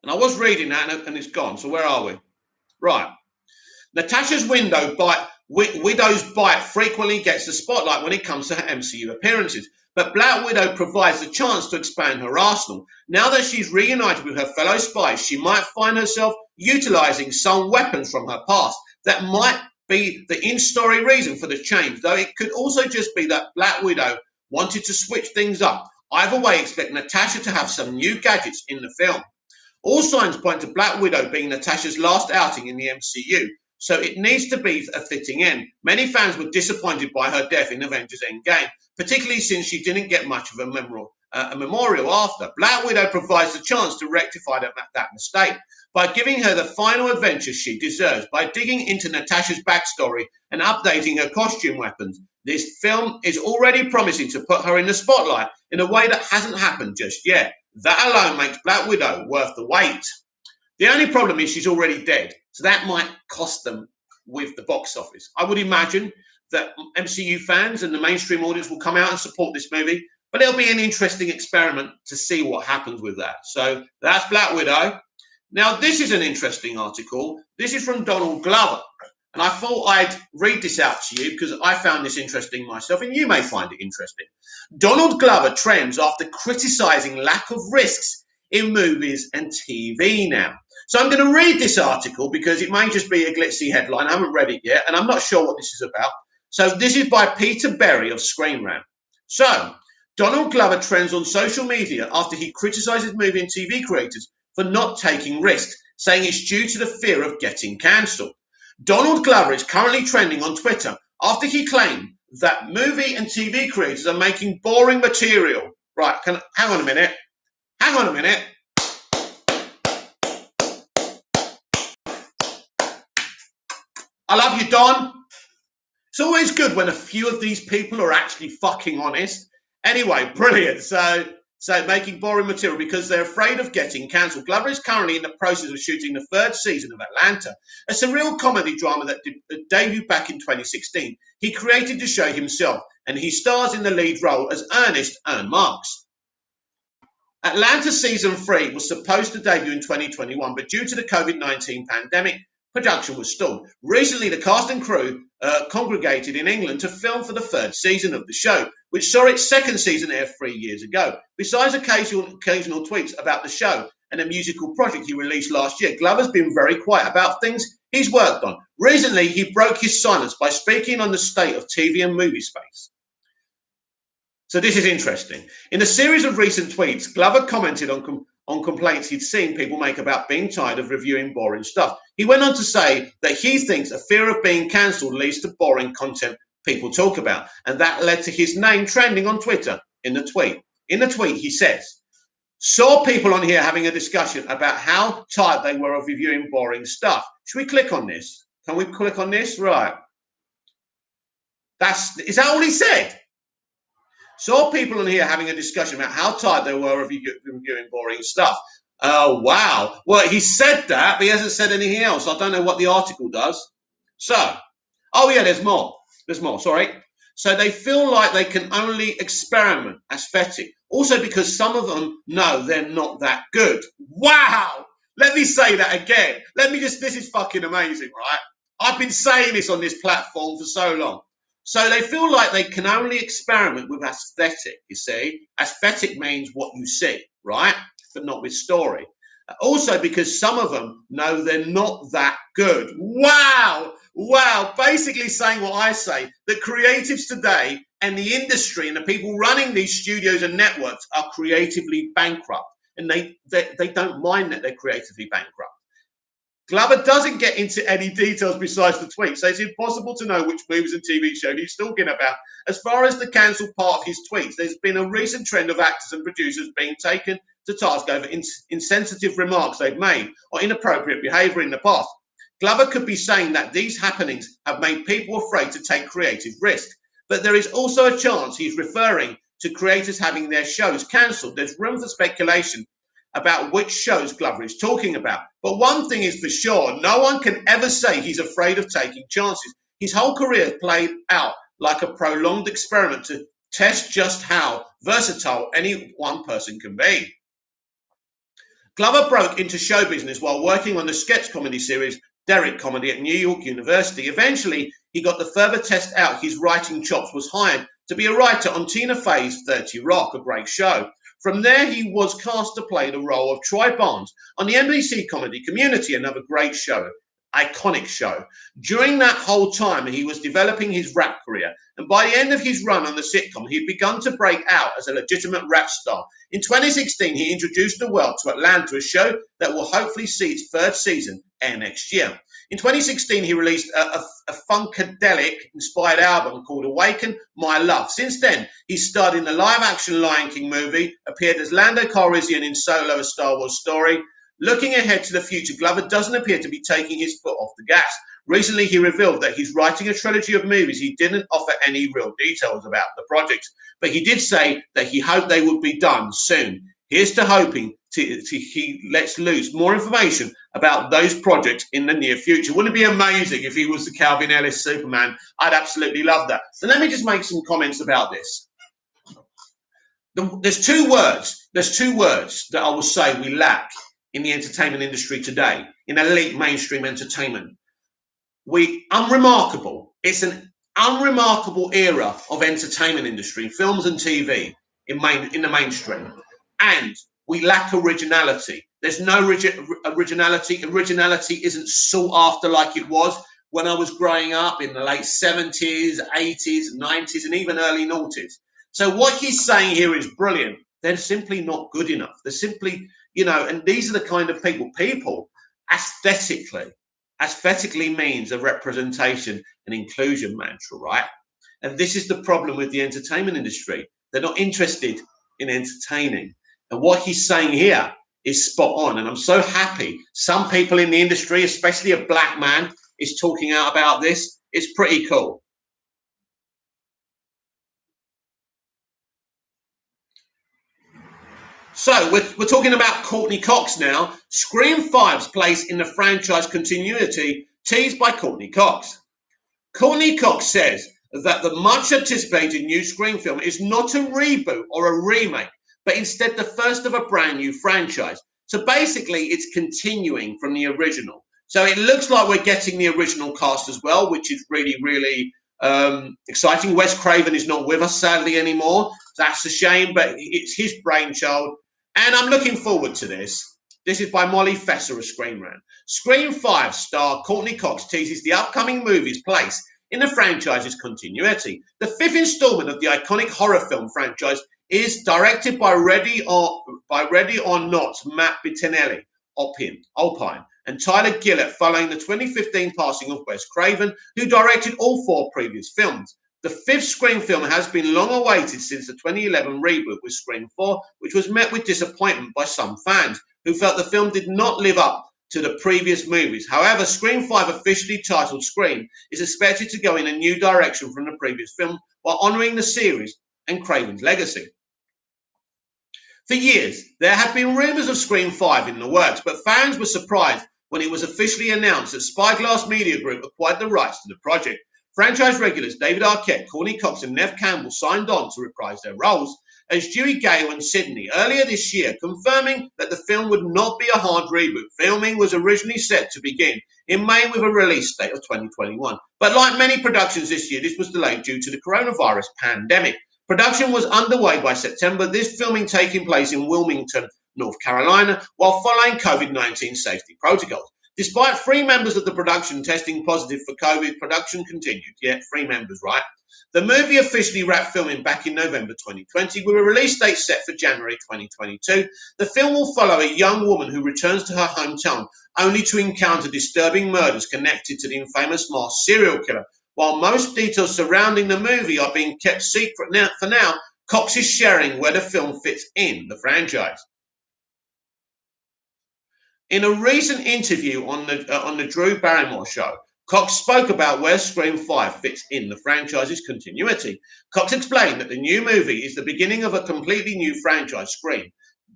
Speaker 1: And I was reading that and it's gone. So where are we? Right. Natasha's widow's bite frequently gets the spotlight when it comes to her MCU appearances. But Black Widow provides a chance to expand her arsenal. Now that she's reunited with her fellow spies, she might find herself utilizing some weapons from her past. That might be the in-story reason for the change, though it could also just be that Black Widow wanted to switch things up. Either way, expect Natasha to have some new gadgets in the film. All signs point to Black Widow being Natasha's last outing in the MCU, so it needs to be a fitting end. Many fans were disappointed by her death in Avengers Endgame, particularly since she didn't get much of a memorial after. Black Widow provides the chance to rectify that mistake by giving her the final adventure she deserves, by digging into Natasha's backstory and updating her costume weapons. This film is already promising to put her in the spotlight in a way that hasn't happened just yet. That alone makes Black Widow worth the wait. The only problem is she's already dead, so that might cost them with the box office. I would imagine that MCU fans and the mainstream audience will come out and support this movie, but it'll be an interesting experiment to see what happens with that. So that's Black Widow. Now, this is an interesting article. This is from Donald Glover, and I thought I'd read this out to you because I found this interesting myself, and you may find it interesting. Donald Glover trends after criticizing lack of risks in movies and TV now. So I'm going to read this article because it may just be a glitzy headline. I haven't read it yet, and I'm not sure what this is about. So this is by Peter Berry of Screen Rant. So Donald Glover trends on social media after he criticizes movie and TV creators for not taking risks, saying it's due to the fear of getting cancelled. Donald Glover is currently trending on Twitter after he claimed that movie and TV creators are making boring material. Right, hang on a minute. I love you, Don. It's always good when a few of these people are actually fucking honest. Anyway, brilliant. So making boring material because they're afraid of getting cancelled. Glover is currently in the process of shooting the third season of Atlanta, a surreal comedy drama that debuted back in 2016. He created the show himself, and he stars in the lead role as Ernest Marks. Atlanta Season 3 was supposed to debut in 2021, but due to the COVID-19 pandemic, production was stalled. Recently, the cast and crew congregated in England to film for the third season of the show, which saw its second season air 3 years ago. Besides occasional tweets about the show and a musical project he released last year, Glover's been very quiet about things he's worked on. Recently, he broke his silence by speaking on the state of TV and movie space. So this is interesting. In a series of recent tweets, Glover commented on complaints he'd seen people make about being tired of reviewing boring stuff. He went on to say that he thinks a fear of being cancelled leads to boring content people talk about, and that led to his name trending on Twitter in the tweet. In the tweet, he says, saw people on here having a discussion about how tired they were of reviewing boring stuff. Should we click on this? Can we click on this? Right. Is that all he said? Saw people on here having a discussion about how tired they were of reviewing boring stuff. Oh, wow. Well, he said that, but he hasn't said anything else. I don't know what the article does. So, oh yeah, there's more. Sorry. So they feel like they can only experiment aesthetic. Also because some of them know they're not that good. Wow. Let me say that again. This is fucking amazing, right? I've been saying this on this platform for so long. So they feel like they can only experiment with aesthetic, you see. Aesthetic means what you see, right? But not with story. Also, because some of them know they're not that good. Wow. Wow. Basically saying what I say, that creatives today and the industry and the people running these studios and networks are creatively bankrupt. And they don't mind that they're creatively bankrupt. Glover doesn't get into any details besides the tweet, so it's impossible to know which movies and TV show he's talking about. As far as the cancelled part of his tweets, there's been a recent trend of actors and producers being taken to task over insensitive remarks they've made or inappropriate behaviour in the past. Glover could be saying that these happenings have made people afraid to take creative risks, but there is also a chance he's referring to creators having their shows cancelled. There's room for speculation about which shows Glover is talking about. But one thing is for sure, no one can ever say he's afraid of taking chances. His whole career played out like a prolonged experiment to test just how versatile any one person can be. Glover broke into show business while working on the sketch comedy series Derrick Comedy at New York University. Eventually, he got to further test out his writing chops, was hired to be a writer on Tina Fey's 30 Rock, a great show. From there, he was cast to play the role of Troy Barnes on the NBC comedy Community, another great show, iconic show. During that whole time, he was developing his rap career, and by the end of his run on the sitcom, he'd begun to break out as a legitimate rap star. In 2016, he introduced the world to Atlanta, a show that will hopefully see its third season air next year. In 2016, he released a funkadelic-inspired album called Awaken My Love. Since then, he starred in the live-action Lion King movie, appeared as Lando Calrissian in Solo, a Star Wars story. Looking ahead to the future, Glover doesn't appear to be taking his foot off the gas. Recently, he revealed that he's writing a trilogy of movies. He didn't offer any real details about the projects, but he did say that he hoped they would be done soon. Here's to hoping he lets loose more information about those projects in the near future. Wouldn't it be amazing if he was the Calvin Ellis Superman? I'd absolutely love that. So let me just make some comments about this. There's two words that I will say we lack in the entertainment industry today, in elite mainstream entertainment. Unremarkable. It's an unremarkable era of entertainment industry, films and TV in the mainstream. And we lack originality. There's no originality. Originality isn't sought after like it was when I was growing up in the late 70s, 80s, 90s, and even early noughties. So what he's saying here is brilliant. They're simply not good enough. They're simply, and these are the kind of people aesthetically means a representation and inclusion mantra, right? And this is the problem with the entertainment industry. They're not interested in entertaining. And what he's saying here is spot on. And I'm so happy some people in the industry, especially a black man, is talking out about this. It's pretty cool. So we're talking about Courtney Cox now. Scream 5's place in the franchise continuity teased by Courtney Cox. Courtney Cox says that the much anticipated new Scream film is not a reboot or a remake, but instead the first of a brand new franchise. So basically, it's continuing from the original. So it looks like we're getting the original cast as well, which is really, really exciting. Wes Craven is not with us, sadly, anymore. That's a shame, but it's his brainchild. And I'm looking forward to this. This is by Molly Fesser of Scream Rant. Scream 5 star Courtney Cox teases the upcoming movie's place in the franchise's continuity. The fifth installment of the iconic horror film franchise is directed by Ready or Not Matt Bettinelli, Alpine, and Tyler Gillett, following the 2015 passing of Wes Craven, who directed all four previous films. The fifth Scream film has been long awaited since the 2011 reboot with Scream 4, which was met with disappointment by some fans who felt the film did not live up to the previous movies. However, Scream 5, officially titled Scream, is expected to go in a new direction from the previous film while honouring the series and Craven's legacy. For years, there had been rumours of Scream 5 in the works, but fans were surprised when it was officially announced that Spyglass Media Group acquired the rights to the project. Franchise regulars David Arquette, Courtney Cox, and Neve Campbell signed on to reprise their roles. as Dewey Gale and Sydney earlier this year, confirming that the film would not be a hard reboot. Filming was originally set to begin in May with a release date of 2021. But like many productions this year, this was delayed due to the coronavirus pandemic. Production was underway by September, this filming taking place in Wilmington, North Carolina, while following COVID-19 safety protocols. Despite 3 members of the production testing positive for COVID, production continued. Yeah, 3 members, right? The movie officially wrapped filming back in November 2020 with a release date set for January 2022. The film will follow a young woman who returns to her hometown only to encounter disturbing murders connected to the infamous masked serial killer. While most details surrounding the movie are being kept secret for now, Cox is sharing where the film fits in the franchise. In a recent interview on the Drew Barrymore show, Cox spoke about where Scream 5 fits in the franchise's continuity. Cox explained that the new movie is the beginning of a completely new franchise, Scream.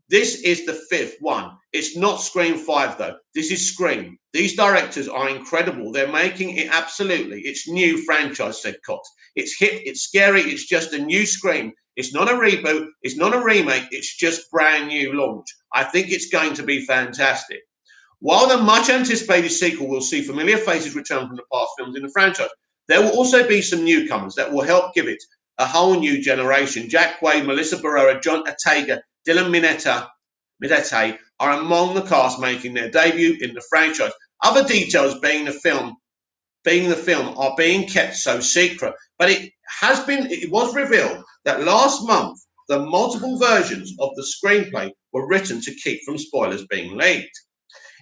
Speaker 1: This is the 5th one. It's not Scream 5 though. This is Scream. These directors are incredible. They're making it absolutely. It's new franchise, said Cox. It's hip, it's scary, it's just a new Scream. It's not a reboot, it's not a remake, it's just brand new launch. I think it's going to be fantastic. While the much anticipated sequel will see familiar faces return from the past films in the franchise, there will also be some newcomers that will help give it a whole new generation. Jack Quaid, Melissa Barrera, John Ortega, Dylan Minnette are among the cast making their debut in the franchise. Other details being the film are being kept so secret, but it was revealed that last month the multiple versions of the screenplay were written to keep from spoilers being leaked.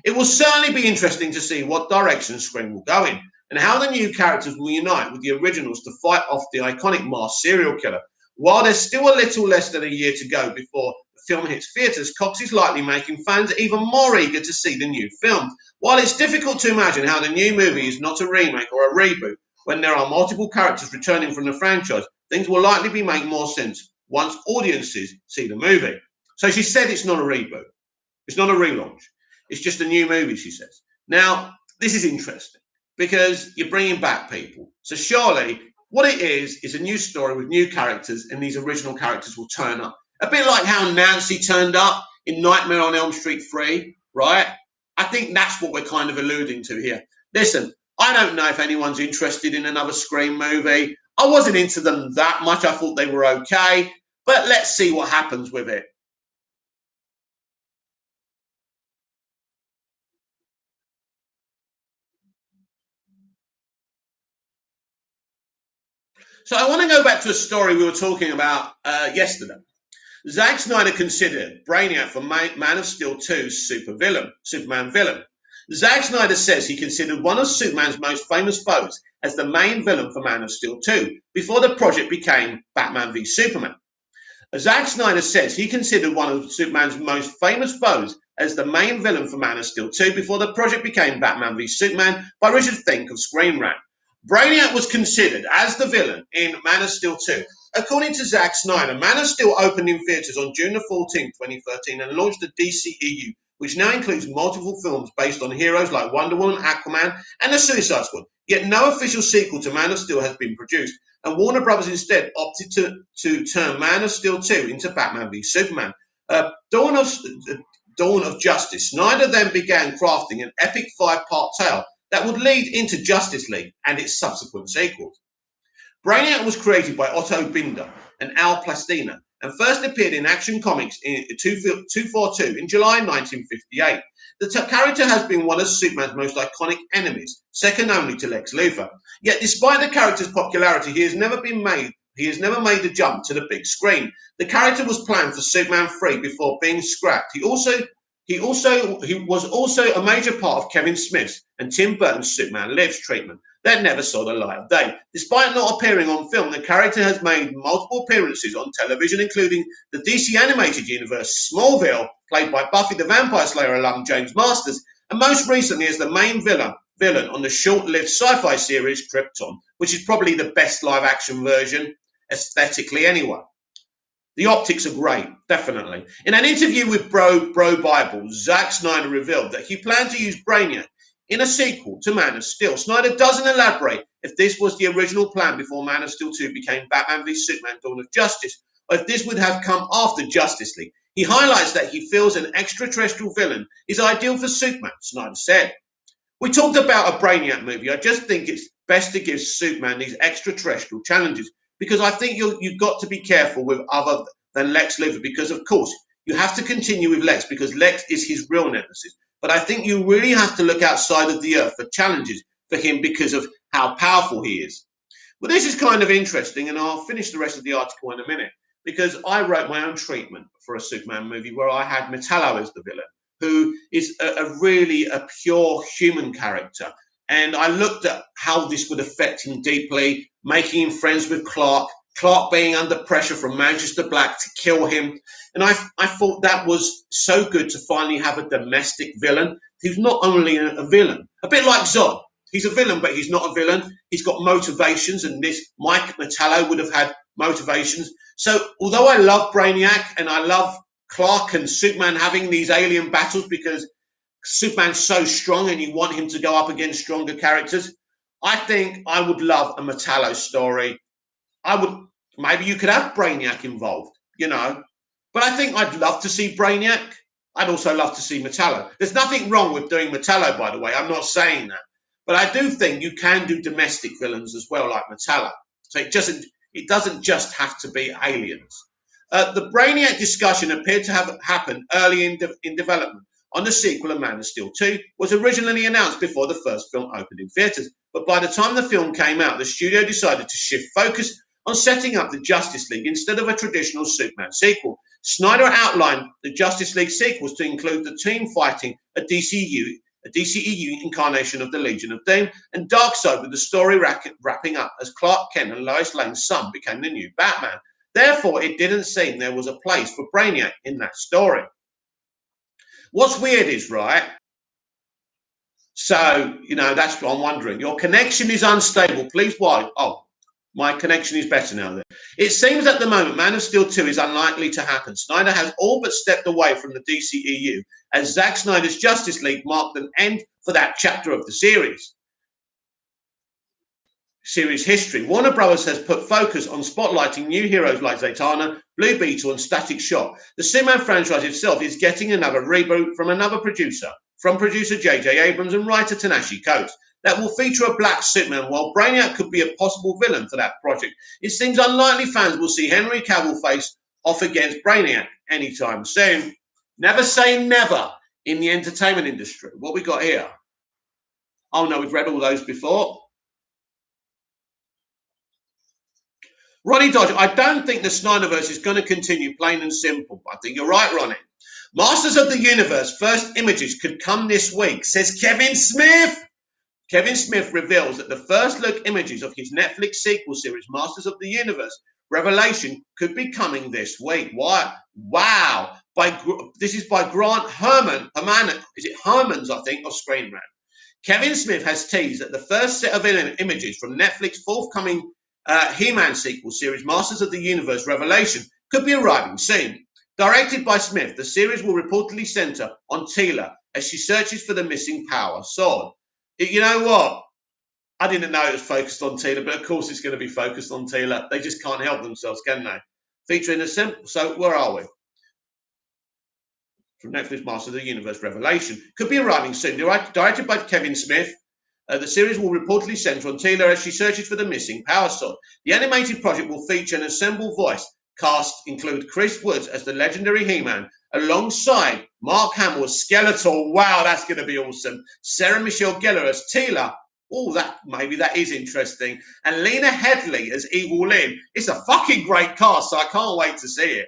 Speaker 1: It will certainly be interesting to see what direction Scream will go in and how the new characters will unite with the originals to fight off the iconic masked serial killer. While there's still a little less than a year to go before the film hits theatres, Cox is likely making fans even more eager to see the new film. While it's difficult to imagine how the new movie is not a remake or a reboot when there are multiple characters returning from the franchise, things will likely be making more sense once audiences see the movie. So she said it's not a reboot. It's not a relaunch. It's just a new movie, she says. Now, this is interesting because you're bringing back people. So surely what it is a new story with new characters, and these original characters will turn up. A bit like how Nancy turned up in Nightmare on Elm Street 3, right? I think that's what we're kind of alluding to here. Listen, I don't know if anyone's interested in another Scream movie. I wasn't into them that much. I thought they were okay, but let's see what happens with it. So I want to go back to a story we were talking about yesterday. Zack Snyder considered Brainiac for Man of Steel 2's Superman villain. Zack Snyder says he considered one of Superman's most famous foes as the main villain for Man of Steel 2 before the project became Batman v Superman. Zack Snyder says he considered one of Superman's most famous foes as the main villain for Man of Steel 2 before the project became Batman v Superman by Richard Fink of Screen Rant. Brainiac was considered as the villain in Man of Steel 2. According to Zack Snyder, Man of Steel opened in theatres on June 14, 2013 and launched the DCEU, which now includes multiple films based on heroes like Wonder Woman, Aquaman, and the Suicide Squad. Yet no official sequel to Man of Steel has been produced, and Warner Brothers instead opted to turn Man of Steel 2 into Batman v Superman. Dawn of Justice. Snyder then began crafting an epic 5-part tale that would lead into Justice League and its subsequent sequels. Brainiac was created by Otto Binder and Al Plastina and first appeared in Action Comics in 242 in July 1958. The character has been one of Superman's most iconic enemies, second only to Lex Luthor. Yet despite the character's popularity, he has never made the jump to the big screen. The character was planned for Superman 3 before being scrapped. He was also a major part of Kevin Smith's and Tim Burton's Superman Lives treatment that never saw the light of day. Despite not appearing on film, the character has made multiple appearances on television, including the DC animated universe Smallville, played by Buffy the Vampire Slayer alum James Masters, and most recently as the main villain on the short-lived sci-fi series Krypton, which is probably the best live-action version aesthetically anyway. The optics are great, definitely. In an interview with Bro Bible, Zack Snyder revealed that he planned to use Brainiac in a sequel to Man of Steel. Snyder doesn't elaborate if this was the original plan before Man of Steel 2 became Batman v Superman Dawn of Justice, or if this would have come after Justice League. He highlights that he feels an extraterrestrial villain is ideal for Superman, Snyder said. We talked about a Brainiac movie. I just think it's best to give Superman these extraterrestrial challenges because I think you've got to be careful with other than Lex Luthor because, of course, you have to continue with Lex because Lex is his real nemesis. But I think you really have to look outside of the Earth for challenges for him because of how powerful he is. Well, this is kind of interesting, and I'll finish the rest of the article in a minute because I wrote my own treatment for a Superman movie where I had Metallo as the villain, who is a pure human character. And I looked at how this would affect him deeply, making him friends with Clark being under pressure from Manchester Black to kill him. And I thought that was so good to finally have a domestic villain who's not only a villain, a bit like Zod. He's a villain, but he's not a villain. He's got motivations, and this Mike Metallo would have had motivations. So although I love Brainiac and I love Clark and Superman having these alien battles because Superman's so strong and you want him to go up against stronger characters, I think I would love a Metallo story. Maybe you could have Brainiac involved, but I think I'd love to see Brainiac. I'd also love to see Metallo. There's nothing wrong with doing Metallo, by the way. I'm not saying that. But I do think you can do domestic villains as well, like Metallo. So it doesn't just have to be aliens. The Brainiac discussion appeared to have happened early in development on the sequel of Man of Steel 2, was originally announced before the first film opened in theatres. But by the time the film came out, the studio decided to shift focus on setting up the Justice League instead of a traditional Superman sequel. Snyder outlined the Justice League sequels to include the team fighting a DCEU incarnation of the Legion of Doom, and Darkseid, with the story wrapping up as Clark Kent and Lois Lane's son became the new Batman. Therefore, it didn't seem there was a place for Brainiac in that story. What's weird is, right? So, that's what I'm wondering. Your connection is unstable. Please, why? Oh, my connection is better now then. It seems at the moment Man of Steel 2 is unlikely to happen. Snyder has all but stepped away from the DCEU as Zack Snyder's Justice League marked an end for that chapter of the series history. Warner Brothers has put focus on spotlighting new heroes like Zatanna, Blue Beetle, and Static Shock. The Superman franchise itself is getting another reboot from producer J.J. Abrams and writer Tanashi Coates, that will feature a black Superman. While Brainiac could be a possible villain for that project, it seems unlikely fans will see Henry Cavill face off against Brainiac anytime soon. Never say never in the entertainment industry. What we got here? Oh no, we've read all those before. Ronnie Dodge, I don't think the Snyderverse is going to continue, plain and simple. I think you're right, Ronnie. Masters of the Universe first images could come this week, says Kevin Smith. Kevin Smith reveals that the first look images of his Netflix sequel series, Masters of the Universe Revelation, could be coming this week. Why? Wow. This is by Grant Herman. Is it Herman's, I think, of Screen Rant. Kevin Smith has teased that the first set of images from Netflix's forthcoming He-Man sequel series, Masters of the Universe Revelation, could be arriving soon. Directed by Smith, the series will reportedly center on Teela as she searches for the missing power sword. You know what? I didn't know it was focused on Teela, but of course it's going to be focused on Teela. They just can't help themselves, can they? Featuring a simple... So where are we? From Netflix, Masters of the Universe Revelation could be arriving soon. Directed by Kevin Smith, the series will reportedly center on Teela as she searches for the missing power sword. The animated project will feature an ensemble voice cast include Chris Woods as the legendary He-Man, alongside Mark Hamill as Skeletor. Wow, that's going to be awesome. Sarah Michelle Gellar as Teela. Oh, that is interesting. And Lena Headey as Evil Lynn. It's a fucking great cast, so I can't wait to see it.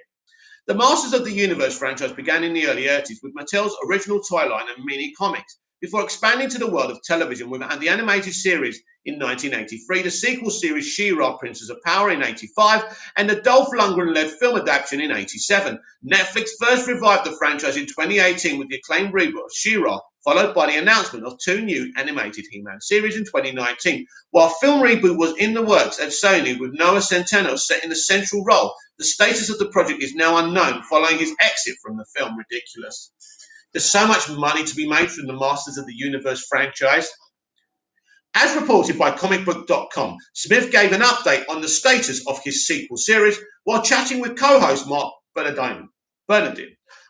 Speaker 1: The Masters of the Universe franchise began in the early 80s with Mattel's original toy line and mini comics, before expanding to the world of television with the animated series in 1983, the sequel series She-Ra, Princess of Power in 85, and the Dolph Lundgren-led film adaptation in 87. Netflix first revived the franchise in 2018 with the acclaimed reboot of She-Ra, followed by the announcement of 2 new animated He-Man series in 2019. While film reboot was in the works at Sony with Noah Centineo set in the central role, the status of the project is now unknown following his exit from the film. Ridiculous. There's so much money to be made from the Masters of the Universe franchise. As reported by comicbook.com, Smith gave an update on the status of his sequel series. while chatting with co-host Mark Bernardine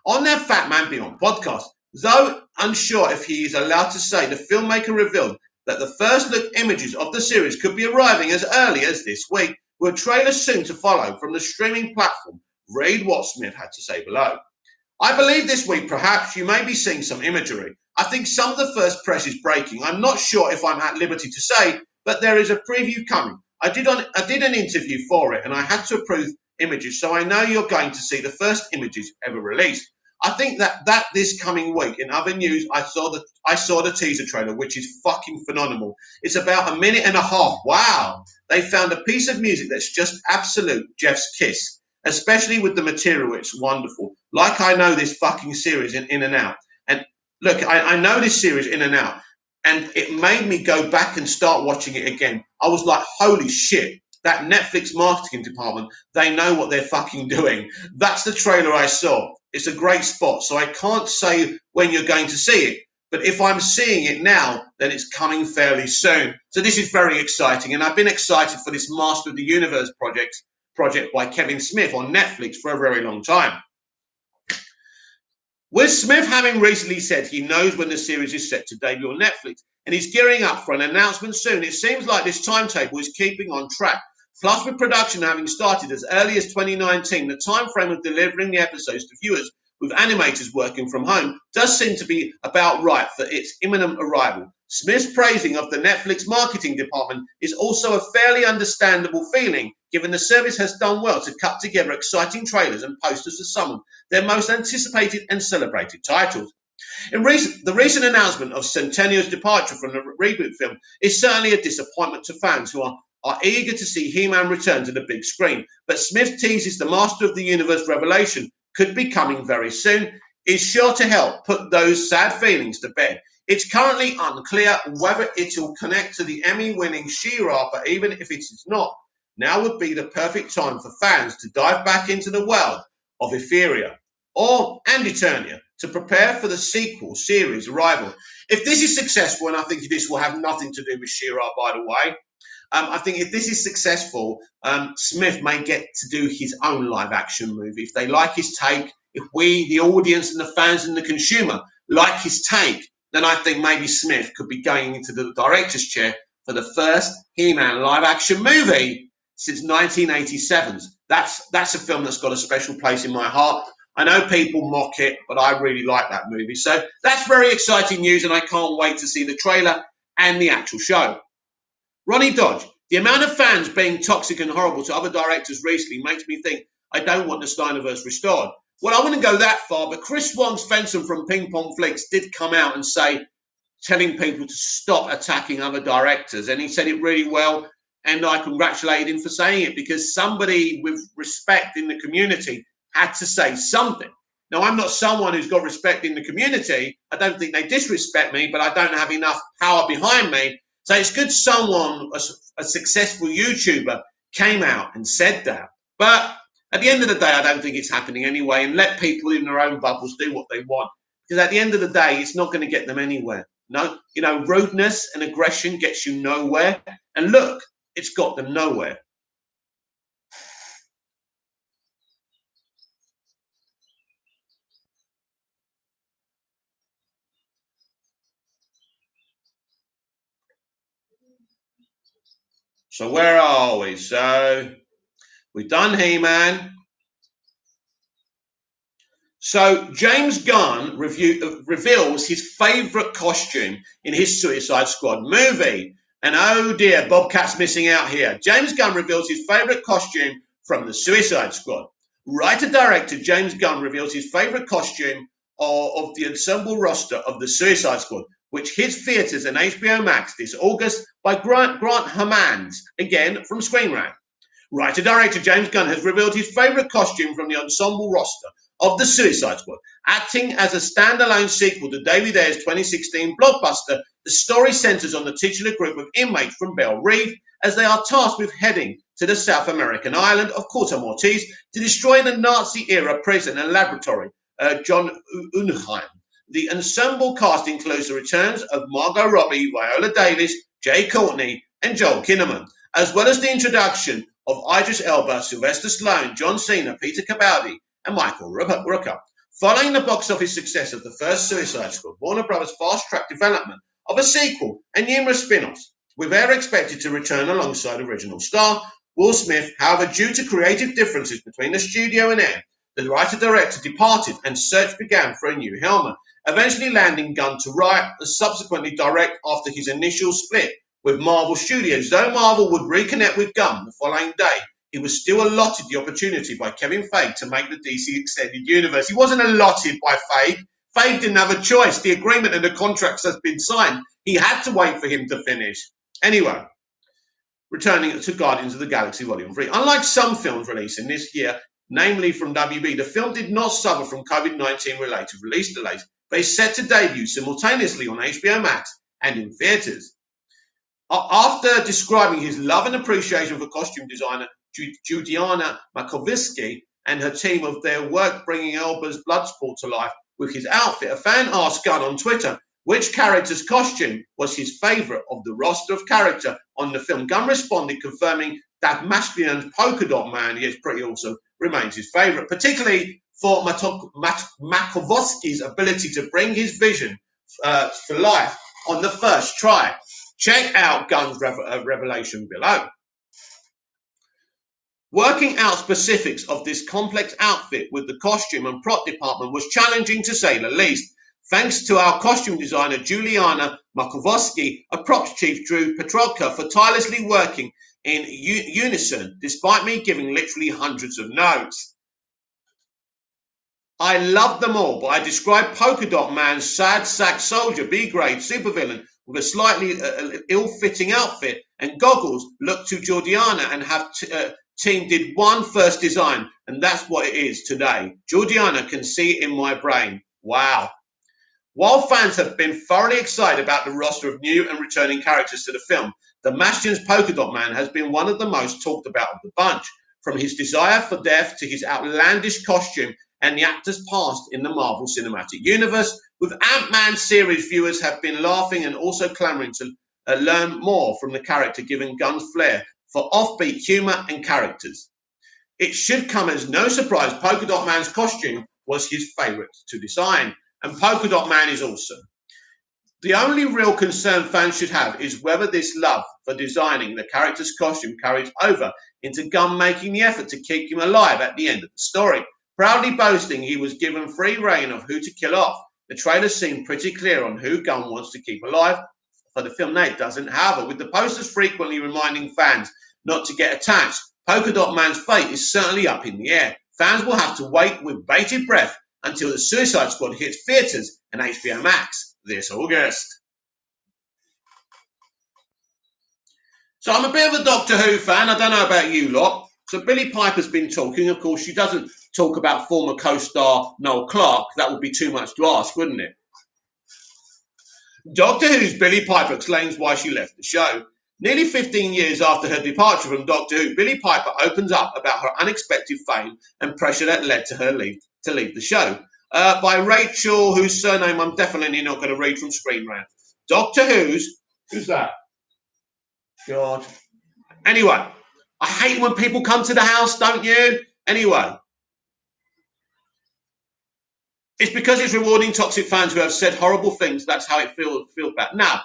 Speaker 1: on their Fat Man Beyond podcast. Though unsure if he is allowed to say, the filmmaker revealed that the first look images of the series could be arriving as early as this week, with trailers soon to follow from the streaming platform. Read what Smith had to say below. I believe this week perhaps you may be seeing some imagery. I think some of the first press is breaking. I'm not sure if I'm at liberty to say, but there is a preview coming. I did an interview for it and I had to approve images, so I know you're going to see the first images ever released. I think that this coming week, in other news, I saw the teaser trailer, which is fucking phenomenal. It's about a minute and a half. Wow. They found a piece of music that's just absolute Jeff's kiss, especially with the material. It's wonderful. Like I know this fucking series in and out. And look, I know this series in and out, and it made me go back and start watching it again. I was like, holy shit. That Netflix marketing department, they know what they're fucking doing. That's the trailer I saw. It's a great spot, so I can't say when you're going to see it. But if I'm seeing it now, then it's coming fairly soon. So this is very exciting, and I've been excited for this Master of the Universe project by Kevin Smith on Netflix for a very long time. With Smith having recently said he knows when the series is set to debut on Netflix, and he's gearing up for an announcement soon, it seems like this timetable is keeping on track. Plus, with production having started as early as 2019, the time frame of delivering the episodes to viewers with animators working from home does seem to be about right for its imminent arrival. Smith's praising of the Netflix marketing department is also a fairly understandable feeling, given the service has done well to cut together exciting trailers and posters for some of their most anticipated and celebrated titles. The recent announcement of Centennial's departure from the reboot film is certainly a disappointment to fans who are eager to see He-Man return to the big screen. But Smith teases the Master of the Universe revelation could be coming very soon, is sure to help put those sad feelings to bed. It's currently unclear whether it will connect to the Emmy-winning She-Ra, but even if it is not, now would be the perfect time for fans to dive back into the world of Etheria and Eternia to prepare for the sequel series arrival. If this is successful, and I think this will have nothing to do with She-Ra, by the way, I think if this is successful, Smith may get to do his own live-action movie. If they like his take, if we, the audience and the fans and the consumer, like his take, then I think maybe Smith could be going into the director's chair for the first He-Man live-action movie since 1987's. That's a film that's got a special place in my heart. I know people mock it, but I really like that movie. So that's very exciting news, and I can't wait to see the trailer and the actual show. Ronnie Dodge, the amount of fans being toxic and horrible to other directors recently makes me think I don't want the Snyderverse restored. Well, I wouldn't go that far, but Chris Wong-Svensson from Ping Pong Flicks did come out and say, telling people to stop attacking other directors. And he said it really well, and I congratulated him for saying it, because somebody with respect in the community had to say something. Now, I'm not someone who's got respect in the community. I don't think they disrespect me, but I don't have enough power behind me. So it's good someone, a successful YouTuber, came out and said that. But at the end of the day, I don't think it's happening anyway, and let people in their own bubbles do what they want. Because at the end of the day, it's not going to get them anywhere. No, rudeness and aggression gets you nowhere. And look, it's got them nowhere. So where are we? So we've done He-Man. So James Gunn reveals his favourite costume in his Suicide Squad movie. And oh dear, Bobcat's missing out here. James Gunn reveals his favourite costume from the Suicide Squad. Writer-director James Gunn reveals his favourite costume of the ensemble roster of the Suicide Squad, which hits theatres and HBO Max this August by Grant Hammonds, again from Screen Rant. Writer-director James Gunn has revealed his favourite costume from the ensemble roster of the Suicide Squad. Acting as a standalone sequel to David Ayer's 2016 blockbuster, the story centres on the titular group of inmates from Belle Reve as they are tasked with heading to the South American island of Corto Maltese to destroy the Nazi-era prison and laboratory, John Unheim. The ensemble cast includes the returns of Margot Robbie, Viola Davis, Jay Courtney, and Joel Kinnaman, as well as the introduction of Idris Elba, Sylvester Stallone, John Cena, Peter Capaldi, and Michael Rooker. Following the box office success of the first Suicide Squad, Warner Bros. Fast-tracked development of a sequel and numerous spin-offs, with Air expected to return alongside original star Will Smith. However, due to creative differences between the studio and Air, the writer-director departed and search began for a new helmet, eventually landing Gunn to write and subsequently direct after his initial split with Marvel Studios. Though Marvel would reconnect with Gunn the following day, he was still allotted the opportunity by Kevin Feige to make the DC Extended Universe. He wasn't allotted by Feige. Feige didn't have a choice. The agreement and the contracts has been signed. He had to wait for him to finish. Anyway, returning to Guardians of the Galaxy Volume 3. Unlike some films releasing this year, namely from WB, the film did not suffer from COVID-19 related release delays, but is set to debut simultaneously on HBO Max and in theaters. After describing his love and appreciation for costume designer Judiana Makovsky and her team of their work bringing Elba's Bloodsport to life with his outfit, a fan asked Gunn on Twitter which character's costume was his favourite of the roster of character on the film. Gunn responded, confirming that masculine polka dot man, he is pretty awesome, remains his favourite, particularly for Makovsky's ability to bring his vision to life on the first try. Check out Gunn's revelation below. Working out specifics of this complex outfit with the costume and prop department was challenging to say the least. Thanks to our costume designer Juliana Makovsky, a props chief Drew Petrolka for tirelessly working in unison, despite me giving literally hundreds of notes. I love them all, but I describe Polka Dot Man's sad sack soldier, B-grade supervillain with a slightly ill-fitting outfit and goggles. Look to Georgiana and have team did one first design, and that's what it is today. Georgiana can see it in my brain. Wow. While fans have been thoroughly excited about the roster of new and returning characters to the film, the Mastian's Polka Dot Man has been one of the most talked about of the bunch, from his desire for death to his outlandish costume and the actor's past in the Marvel Cinematic Universe. With Ant-Man series, viewers have been laughing and also clamoring to learn more from the character, giving Gunn's flair for offbeat humor and characters. It should come as no surprise Polka Dot Man's costume was his favorite to design, and Polka Dot Man is awesome. The only real concern fans should have is whether this love for designing the character's costume carries over into Gunn making the effort to keep him alive at the end of the story. Proudly boasting he was given free reign of who to kill off, the trailer seemed pretty clear on who Gunn wants to keep alive for the film. No, it doesn't. However, with the posters frequently reminding fans not to get attached, Polka Dot Man's fate is certainly up in the air. Fans will have to wait with bated breath until the Suicide Squad hits theaters and HBO Max this August. So I'm a bit of a Doctor Who fan. I don't know about you lot. So Billie Piper's been talking. Of course, she doesn't talk about former co-star Noel Clarke. That would be too much to ask, wouldn't it? Doctor Who's Billie Piper explains why she left the show. Nearly 15 years after her departure from Doctor Who, Billie Piper opens up about her unexpected fame and pressure that led to her leave the show. By Rachel, whose surname I'm definitely not going to read from Screen Rant. Doctor Who's that? God. Anyway, I hate when people come to the house, don't you? Anyway, it's because it's rewarding toxic fans who have said horrible things. That's how it feels bad. Now,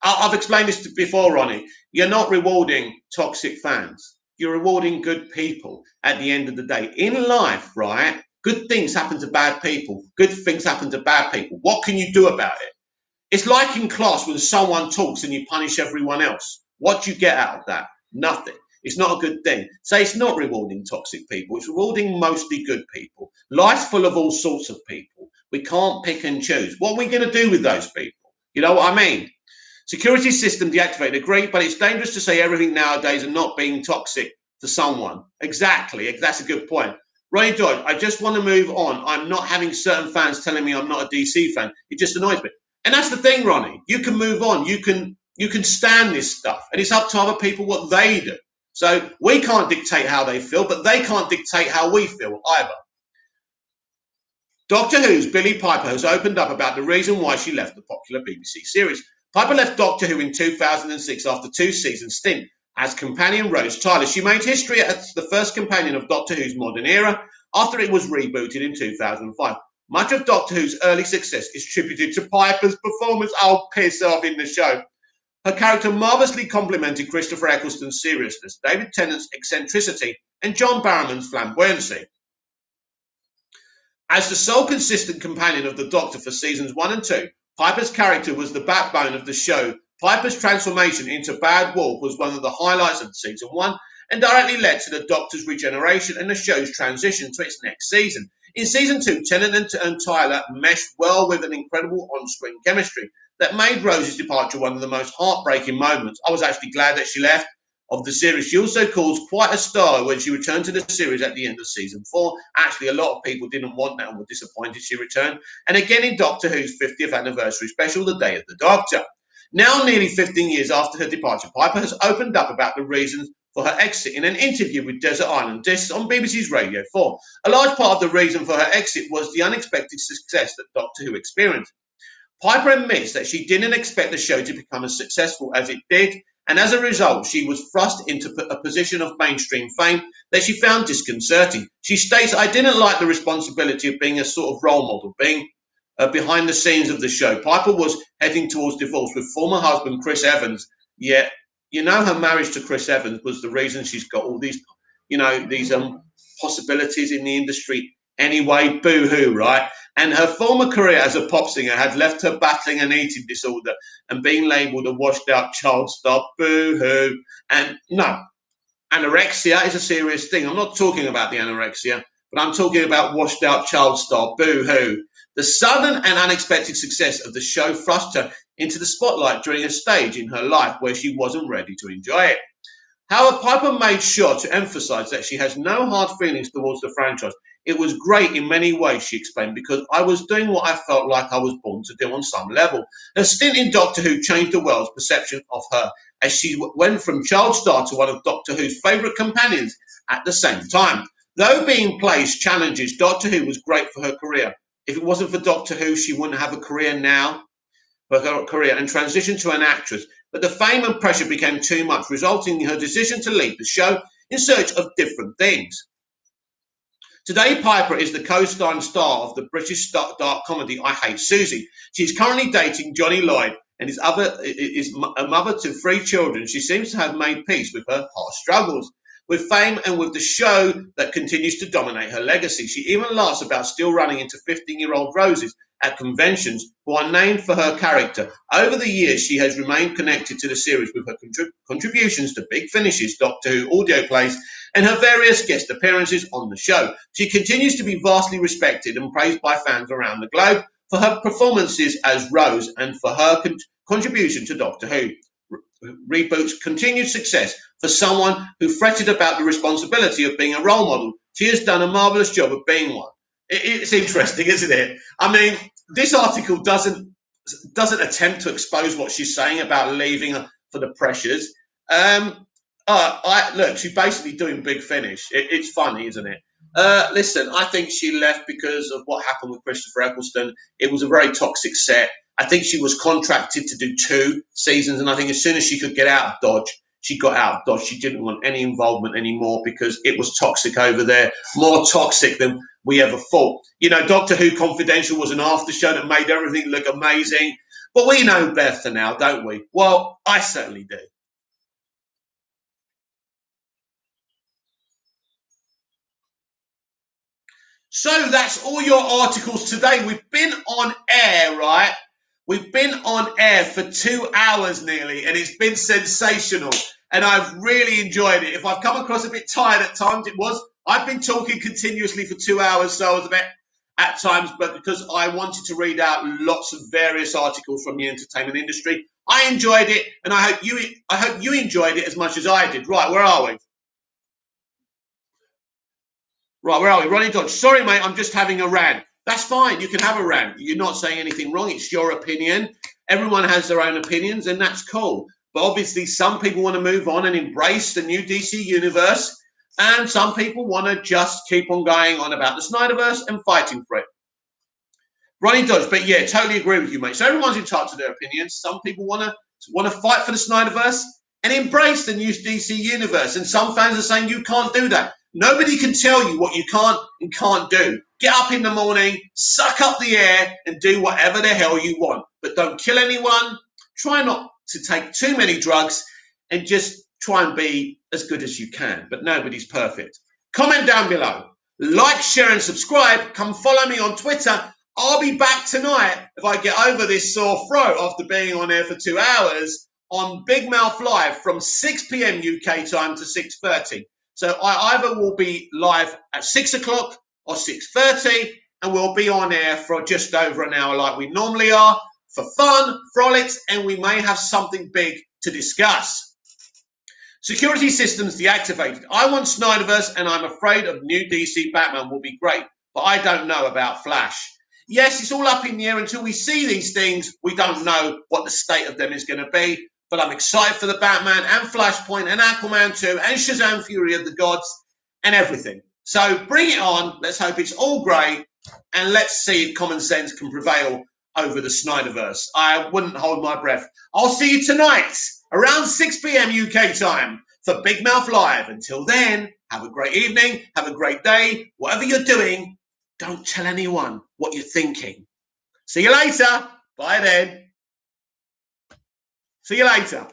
Speaker 1: I've explained this before, Ronnie. You're not rewarding toxic fans. You're rewarding good people at the end of the day. In life, right, good things happen to bad people. Good things happen to bad people. What can you do about it? It's like in class when someone talks and you punish everyone else. What do you get out of that? Nothing. It's not a good thing. So it's not rewarding toxic people. It's rewarding mostly good people. Life's full of all sorts of people. We can't pick and choose. What are we going to do with those people? You know what I mean? Security system deactivated. Agree, but it's dangerous to say everything nowadays and not being toxic to someone. Exactly. That's a good point. Ronnie George, I just want to move on. I'm not having certain fans telling me I'm not a DC fan. It just annoys me. And that's the thing, Ronnie. You can move on. You can stand this stuff. And it's up to other people what they do. So we can't dictate how they feel, but they can't dictate how we feel either. Doctor Who's Billie Piper has opened up about the reason why she left the popular BBC series. Piper left Doctor Who in 2006 after 2 seasons stint, As companion Rose Tyler, she made history as the first companion of Doctor Who's modern era after it was rebooted in 2005. Much of Doctor Who's early success is attributed to Piper's performance. I'll piss off in the show. Her character marvellously complemented Christopher Eccleston's seriousness, David Tennant's eccentricity, and John Barrowman's flamboyancy. As the sole consistent companion of the Doctor for seasons 1 and 2, Piper's character was the backbone of the show. Piper's transformation into Bad Wolf was one of the highlights of season 1 and directly led to the Doctor's regeneration and the show's transition to its next season. In season 2, Tennant and Tyler meshed well with an incredible on-screen chemistry that made Rose's departure one of the most heartbreaking moments. I was actually glad that she left of the series. She also caused quite a stir when she returned to the series at the end of season 4. Actually, a lot of people didn't want that and were disappointed she returned. And again in Doctor Who's 50th anniversary special, The Day of the Doctor. Now, nearly 15 years after her departure, Piper has opened up about the reasons for her exit in an interview with Desert Island Discs on BBC's Radio 4. A large part of the reason for her exit was the unexpected success that Doctor Who experienced. Piper admits that she didn't expect the show to become as successful as it did, and as a result, she was thrust into a position of mainstream fame that she found disconcerting. She states, "I didn't like the responsibility of being a sort of role model, being behind the scenes of the show." Piper was heading towards divorce with former husband Chris Evans, yet, you know, her marriage to Chris Evans was the reason she's got all these, these possibilities in the industry. Anyway, boo-hoo, right? And her former career as a pop singer had left her battling an eating disorder and being labelled a washed-out child star. Boo-hoo. And no, anorexia is a serious thing. I'm not talking about the anorexia, but I'm talking about washed-out child star. Boo-hoo. The sudden and unexpected success of the show thrust her into the spotlight during a stage in her life where she wasn't ready to enjoy it. However, Piper made sure to emphasise that she has no hard feelings towards the franchise. It was great in many ways, she explained, because I was doing what I felt like I was born to do on some level. Her stint in Doctor Who changed the world's perception of her as she went from child star to one of Doctor Who's favourite companions at the same time. Though being placed challenges, Doctor Who was great for her career. If it wasn't for Doctor Who, she wouldn't have a career now, and transition to an actress. But the fame and pressure became too much, resulting in her decision to leave the show in search of different things. Today, Piper is the co-starring star of the British dark comedy I Hate Susie. She's currently dating Johnny Lloyd and is a mother to 3 children. She seems to have made peace with her past struggles, with fame and with the show that continues to dominate her legacy. She even laughs about still running into 15-year-old roses at conventions who are named for her character. Over the years, she has remained connected to the series with her contributions to Big Finish's Doctor Who audio plays and her various guest appearances on the show. She continues to be vastly respected and praised by fans around the globe for her performances as Rose and for her contribution to Doctor Who reboot's continued success. For someone who fretted about the responsibility of being a role model, she has done a marvellous job of being one. It's interesting, isn't it? I mean, this article doesn't attempt to expose what she's saying about leaving for the pressures. Look, she's basically doing Big Finish. It's funny, isn't it? Listen, I think she left because of what happened with Christopher Eccleston. It was a very toxic set. I think she was contracted to do 2 seasons, and I think as soon as she could get out of Dodge, she got out of Dodge. She didn't want any involvement anymore because it was toxic over there, more toxic than we ever thought. You know, Doctor Who Confidential was an after show that made everything look amazing, but we know better now, don't we? Well, I certainly do. So that's all your articles today. We've been on air, right? We've been on air for 2 hours nearly, and it's been sensational. And I've really enjoyed it. If I've come across a bit tired at times, I've been talking continuously for 2 hours, so I was a bit at times, but because I wanted to read out lots of various articles from the entertainment industry, I enjoyed it, and I hope you enjoyed it as much as I did. Right, where are we? Right, where are we? Ronnie Dodge. Sorry, mate, I'm just having a rant. That's fine. You can have a rant. You're not saying anything wrong. It's your opinion. Everyone has their own opinions, and that's cool. But obviously, some people want to move on and embrace the new DC universe, and some people want to just keep on going on about the Snyderverse and fighting for it. Ronnie Dodge, but yeah, totally agree with you, mate. So everyone's entitled to their opinions. Some people want to fight for the Snyderverse, and embrace the new DC universe. And some fans are saying you can't do that. Nobody can tell you what you can't and can't do. Get up in the morning, suck up the air, and do whatever the hell you want. But don't kill anyone. Try not to take too many drugs, and just try and be as good as you can. But nobody's perfect. Comment down below. Like, share, and subscribe. Come follow me on Twitter. I'll be back tonight if I get over this sore throat after being on air for 2 hours on Big Mouth Live from 6 p.m. UK time to 6:30. So I either will be live at 6 o'clock or 6:30, and we'll be on air for just over an hour like we normally are for fun, frolics, and we may have something big to discuss. Security systems deactivated. I want Snyderverse, and I'm afraid of new DC Batman will be great, but I don't know about Flash. Yes, it's all up in the air until we see these things. We don't know what the state of them is going to be. But I'm excited for the Batman and Flashpoint and Aquaman 2 and Shazam Fury of the Gods and everything. So bring it on. Let's hope it's all great. And let's see if common sense can prevail over the Snyderverse. I wouldn't hold my breath. I'll see you tonight around 6 p.m. UK time for Big Mouth Live. Until then, have a great evening. Have a great day. Whatever you're doing, don't tell anyone what you're thinking. See you later. Bye then. See you later.